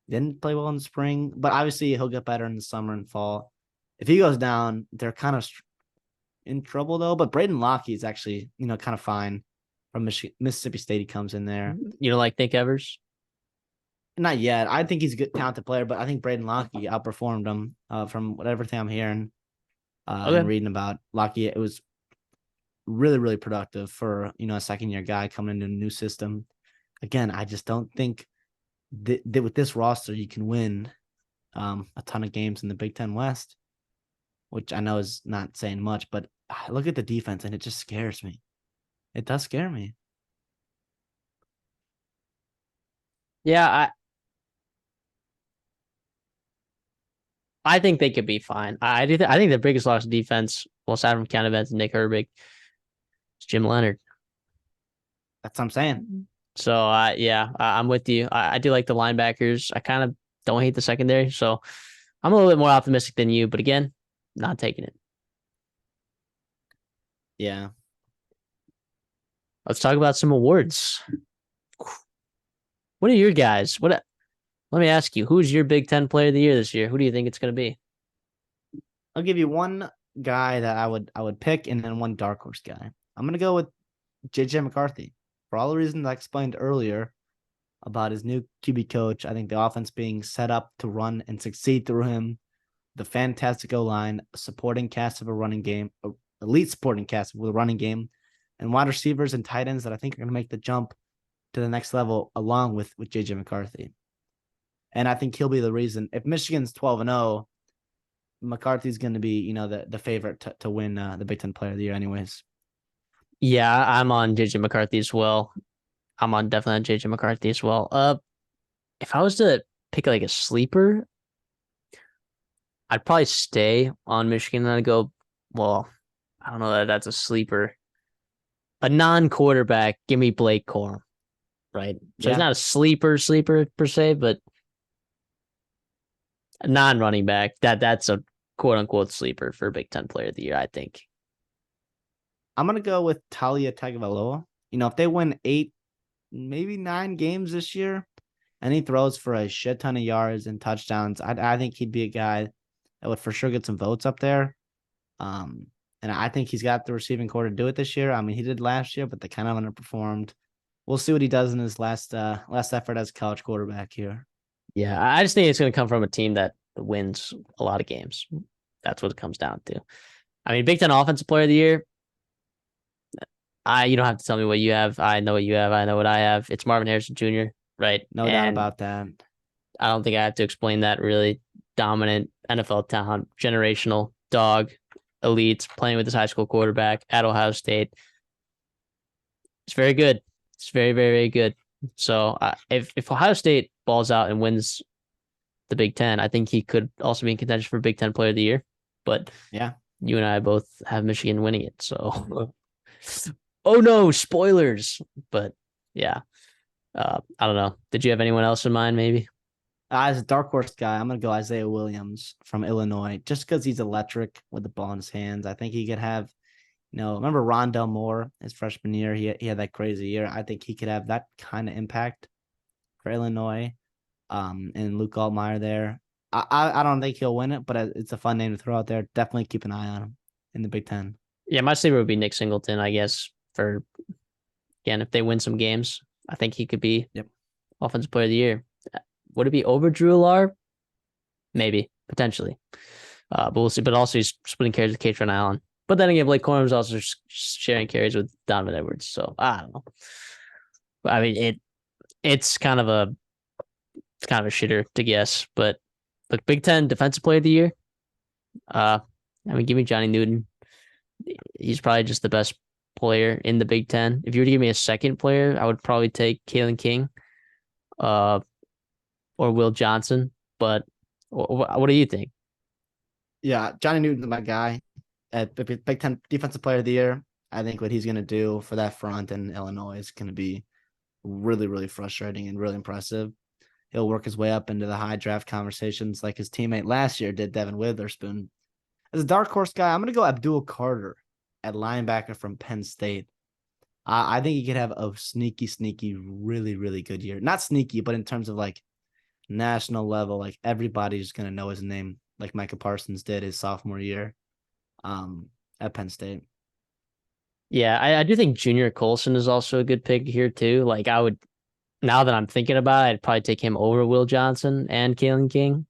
Didn't play well in the spring, but obviously he'll get better in the summer and fall. If he goes down, they're kind of in trouble though. But Braden Lockheed is actually, kind of fine from Mississippi State. He comes in there. You don't like Nick Evers? Not yet. I think he's a good, talented player, but I think Braden Lockheed outperformed him from whatever thing I'm hearing and Okay. reading about Lockheed. It was really productive for a second year guy coming into a new system. Again, I just don't think that with this roster you can win a ton of games in the Big Ten West, which I know is not saying much, but I look at the defense and it just scares me. It does scare me. Yeah, I think they could be fine. I do. I think the biggest loss of defense, well, aside from Count Evans and Nick Herbig, is Jim Leonard. That's what I'm saying. So yeah, I'm with you. I do like the linebackers. I kind of don't hate the secondary, so I'm a little bit more optimistic than you. But again, not taking it. Yeah. Let's talk about some awards. What are your guys? Let me ask you, who's your Big Ten Player of the Year this year? Who do you think it's going to be? I'll give you one guy that I would pick and then one dark horse guy. I'm gonna go with JJ McCarthy for all the reasons I explained earlier about his new QB coach. I think the offense being set up to run and succeed through him, the fantastic O line, supporting cast of a running game, elite supporting cast with a running game, and wide receivers and tight ends that I think are going to make the jump to the next level along with JJ McCarthy. And I think he'll be the reason if Michigan's 12-0, McCarthy's going to be, the favorite to win the Big Ten Player of the Year, anyways. Yeah, I'm on JJ McCarthy as well. I'm on definitely on JJ McCarthy as well. If I was to pick like a sleeper, I'd probably stay on Michigan and I'd go, well, I don't know that that's a sleeper. A non-quarterback, give me Blake Corum, right? So he's Yeah, not a sleeper per se, but a non-running back. That's a quote unquote sleeper for Big Ten Player of the Year, I think. I'm going to go with Talia Tagovailoa. If they win 8, maybe 9 games this year, and he throws for a shit ton of yards and touchdowns, I think he'd be a guy that would for sure get some votes up there. And I think he's got the receiving core to do it this year. I mean, he did last year, but they kind of underperformed. We'll see what he does in his last effort as a college quarterback here. Yeah, I just think it's going to come from a team that wins a lot of games. That's what it comes down to. I mean, Big Ten Offensive Player of the Year. You don't have to tell me what you have. I know what you have. I know what I have. It's Marvin Harrison Jr., right? No doubt And about that. I don't think I have to explain that. Really dominant NFL talent, generational dog, elite, playing with his high school quarterback at Ohio State. It's very good. It's very, very, very good. So if Ohio State balls out and wins the Big Ten, I think he could also be in contention for Big Ten Player of the Year. But Yeah. you and I both have Michigan winning it. So, oh no, spoilers. But yeah, I don't know. Did you have anyone else in mind? Maybe. As a dark horse guy, I'm going to go Isaiah Williams from Illinois just because he's electric with the ball in his hands. I think he could have, remember Rondell Moore his freshman year? He had that crazy year. I think he could have that kind of impact for Illinois. And Luke Altmaier there. I don't think he'll win it, but it's a fun name to throw out there. Definitely keep an eye on him in the Big Ten. Yeah, my sleeper would be Nick Singleton, I guess, for, again, if they win some games, I think he could be Offensive Player of the Year. Would it be over Drew Lar? Maybe, potentially. But we'll see. But also, he's splitting carries with Katron Allen. But then again, Blake Corum's also sharing carries with Donovan Edwards. So I don't know. I mean, it's kind of a shitter to guess. But look, Big Ten Defensive Player of the Year. I mean, give me Johnny Newton. He's probably just the best player in the Big Ten. If you were to give me a second player, I would probably take Kalen King, or Will Johnson. But what do you think? Yeah, Johnny Newton's my guy at Big Ten Defensive Player of the Year. I think what he's going to do for that front in Illinois is going to be really, really frustrating and really impressive. He'll work his way up into the high draft conversations like his teammate last year did, Devin Witherspoon. As a dark horse guy, I'm going to go Abdul Carter at linebacker from Penn State. I think he could have a sneaky, really, really good year. Not sneaky, but in terms of like national level, like everybody's going to know his name, like Micah Parsons did his sophomore year at Penn State. Yeah, I do think Junior Colson is also a good pick here too. Like I would, now that I'm thinking about it, I'd probably take him over Will Johnson and Kalen King.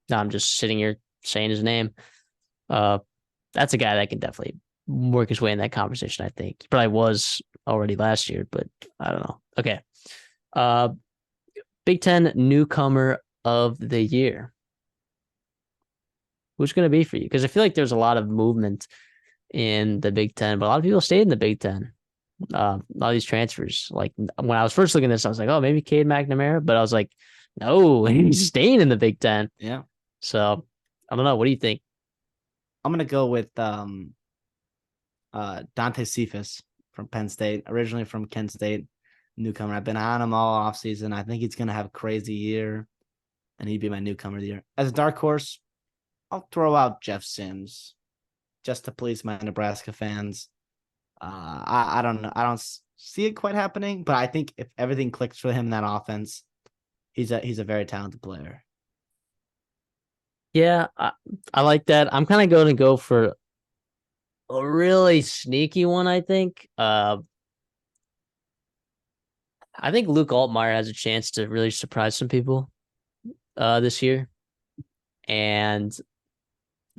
Now I'm just sitting here saying his name. That's a guy that can definitely work his way in that conversation. I think he probably was already last year, but I don't know. Okay. Big Ten newcomer of the year. Who's going to be for you? Because I feel like there's a lot of movement in the Big Ten, but a lot of people stayed in the Big Ten. A lot of these transfers. Like when I was first looking at this, I was like, oh, maybe Cade McNamara, but I was like, no, he's staying in the Big Ten. Yeah. So I don't know. What do you think? I'm gonna go with Dante Cephas from Penn State, originally from Kent State, newcomer. I've been on him all offseason. I think he's gonna have a crazy year, and he'd be my newcomer of the year. As a dark horse, I'll throw out Jeff Sims just to please my Nebraska fans. I don't know. I don't see it quite happening, but I think if everything clicks for him in that offense, he's a very talented player. Yeah, I like that. I'm kind of going to go for a really sneaky one, I think. I think Luke Altmaier has a chance to really surprise some people this year. And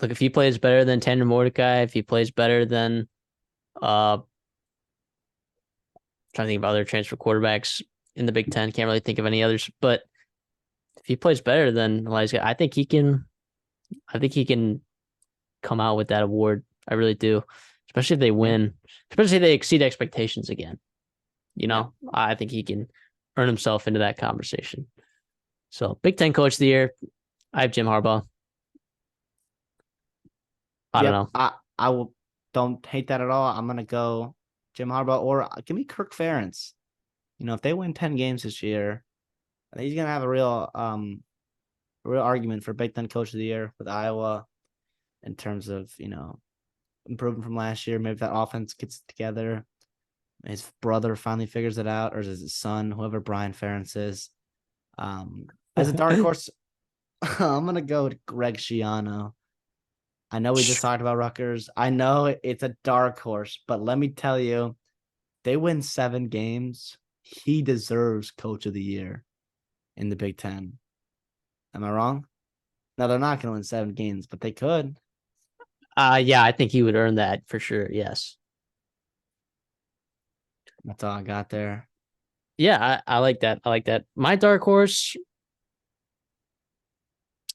look, if he plays better than Tanner Mordecai, if he plays better than trying to think of other transfer quarterbacks in the Big Ten, can't really think of any others, but if he plays better than Elijah, I think he can come out with that award. I really do, especially if they Yeah. win, especially if they exceed expectations again. Yeah. I think he can earn himself into that conversation. So Big Ten Coach of the Year, I have Jim Harbaugh. I don't Yep. know. I will don't hate that at all. I'm gonna go Jim Harbaugh or give me Kirk Ferentz. If they win 10 games this year, I think he's gonna have a real argument for Big Ten Coach of the Year with Iowa in terms of, improving from last year. Maybe that offense gets together. His brother finally figures it out, or is it his son, whoever Brian Ferentz is. As a dark horse, I'm gonna go with Greg Schiano. I know we just talked about Rutgers. I know it's a dark horse, but let me tell you, they win 7 games. He deserves Coach of the Year in the Big Ten. Am I wrong? No, they're not going to win 7 games, but they could. Yeah, I think he would earn that for sure. Yes. That's all I got there. Yeah, I like that. I like that. My dark horse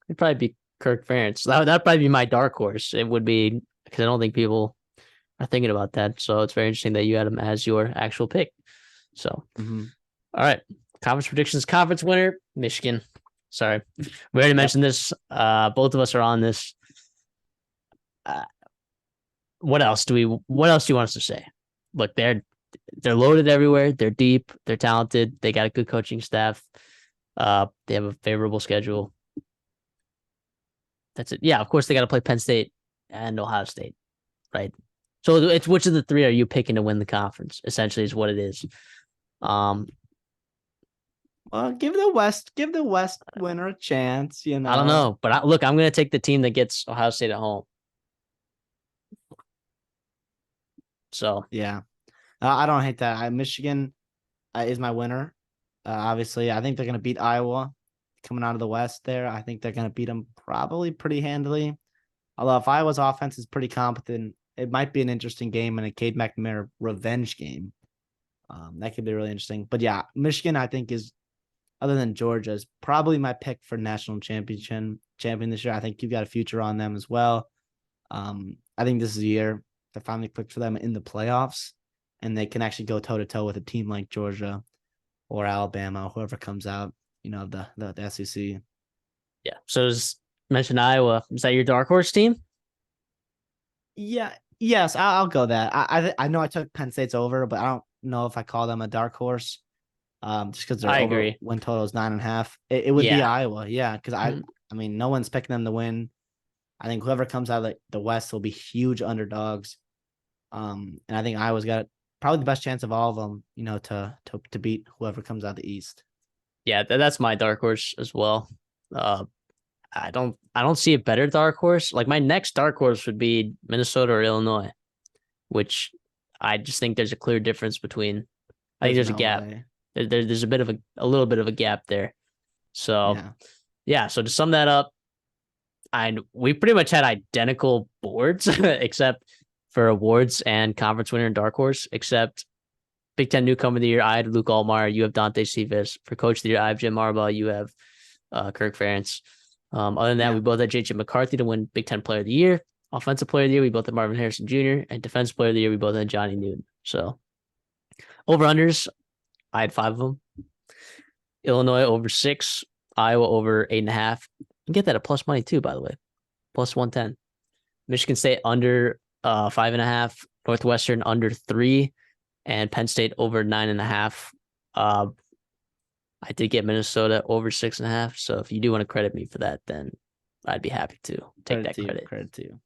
would probably be Kirk Ferentz. That'd probably be my dark horse. It would be because I don't think people are thinking about that. So it's very interesting that you had him as your actual pick. So, Mm-hmm. all right. Conference predictions. Conference winner, Michigan. Sorry. We already mentioned this. Both of us are on this. Uh, what else do you want us to say? Look, they're loaded everywhere. They're deep. They're talented. They got a good coaching staff. They have a favorable schedule. That's it. Yeah, of course they got to play Penn State and Ohio State, right? So it's which of the three are you picking to win the conference? Essentially, is what it is. Um, Well, give the West winner a chance. I don't know, but look, I'm going to take the team that gets Ohio State at home. So Yeah, I don't hate that. Michigan is my winner. Obviously, I think they're going to beat Iowa coming out of the West. There, I think they're going to beat them probably pretty handily. Although if Iowa's offense is pretty competent, it might be an interesting game and a Cade McNamara revenge game. That could be really interesting. But yeah, Michigan, I think, is other than Georgia, is probably my pick for national champion this year. I think you've got a future on them as well. I think this is a year to finally click for them in the playoffs, and they can actually go toe to toe with a team like Georgia or Alabama, whoever comes out, the SEC. yeah. So as mentioned Iowa. Is that your dark horse team? Yeah, yes, I'll go that. I know I took Penn State's over, but I don't know if I call them a dark horse. Just because their I over agree. win total is 9.5. It would be Yeah. Iowa, yeah. Because Mhm. I mean, no one's picking them to win. I think whoever comes out of the West will be huge underdogs. And I think Iowa's got probably the best chance of all of them, to beat whoever comes out the East. Yeah, that's my dark horse as well. Uh, I don't see a better dark horse. Like my next dark horse would be Minnesota or Illinois, which I just think there's a clear difference between. I think There's there's a no gap. way. There's a little bit of a gap there. So Yeah. yeah. So to sum that up, we pretty much had identical boards except for awards and conference winner and dark horse. Except Big Ten newcomer of the year, I had Luke Allmeyer. You have Dante Cephas. For coach of the year, I have Jim Harbaugh. You have Kirk Ferentz. Other than that, Yeah. we both had JJ McCarthy to win Big Ten Player of the Year. Offensive Player of the Year, we both had Marvin Harrison Jr. And Defensive Player of the Year, we both had Johnny Newton. So over unders, I had 5 of them. Illinois over 6, Iowa over 8.5. You can get that at plus money too, by the way, plus 110. Michigan State under 5.5, Northwestern under 3, and Penn State over 9.5. I did get Minnesota over 6.5. So if you do want to credit me for that, then I'd be happy to take that credit. Credit to you.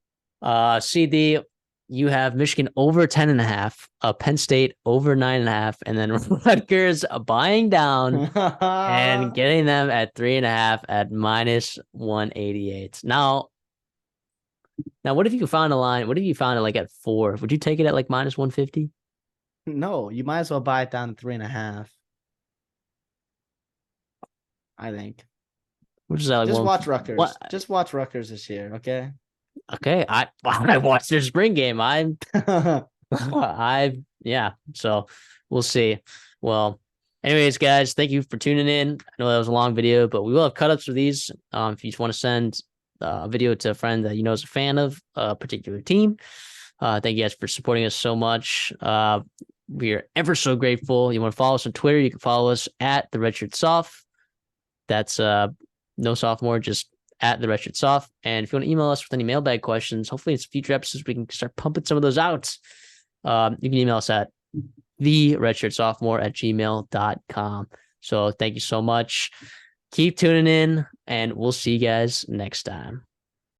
CD, you have Michigan over 10.5, Penn State over 9.5, and then Rutgers buying down and getting them at 3.5 at minus 188. Now, what if you found a line? What if you found it like at 4? Would you take it at like minus 150? No, you might as well buy it down to 3.5. I think. Which is that like Just one? watch Rutgers. What? Just watch Rutgers this year, okay? Okay, I watched their spring game. Yeah. So we'll see. Well, anyways, guys, thank you for tuning in. I know that was a long video, but we will have cut ups for these. If you just want to send a video to a friend that you know is a fan of a particular team. Thank you guys for supporting us so much. We are ever so grateful. You want to follow us on Twitter? You can follow us at the Redshirt Soph. That's no sophomore, just at the Redshirt Soph. And if you want to email us with any mailbag questions, hopefully it's future episodes we can start pumping some of those out. You can email us at theredshirtsophomore@gmail.com. So thank you so much. Keep tuning in, and we'll see you guys next time.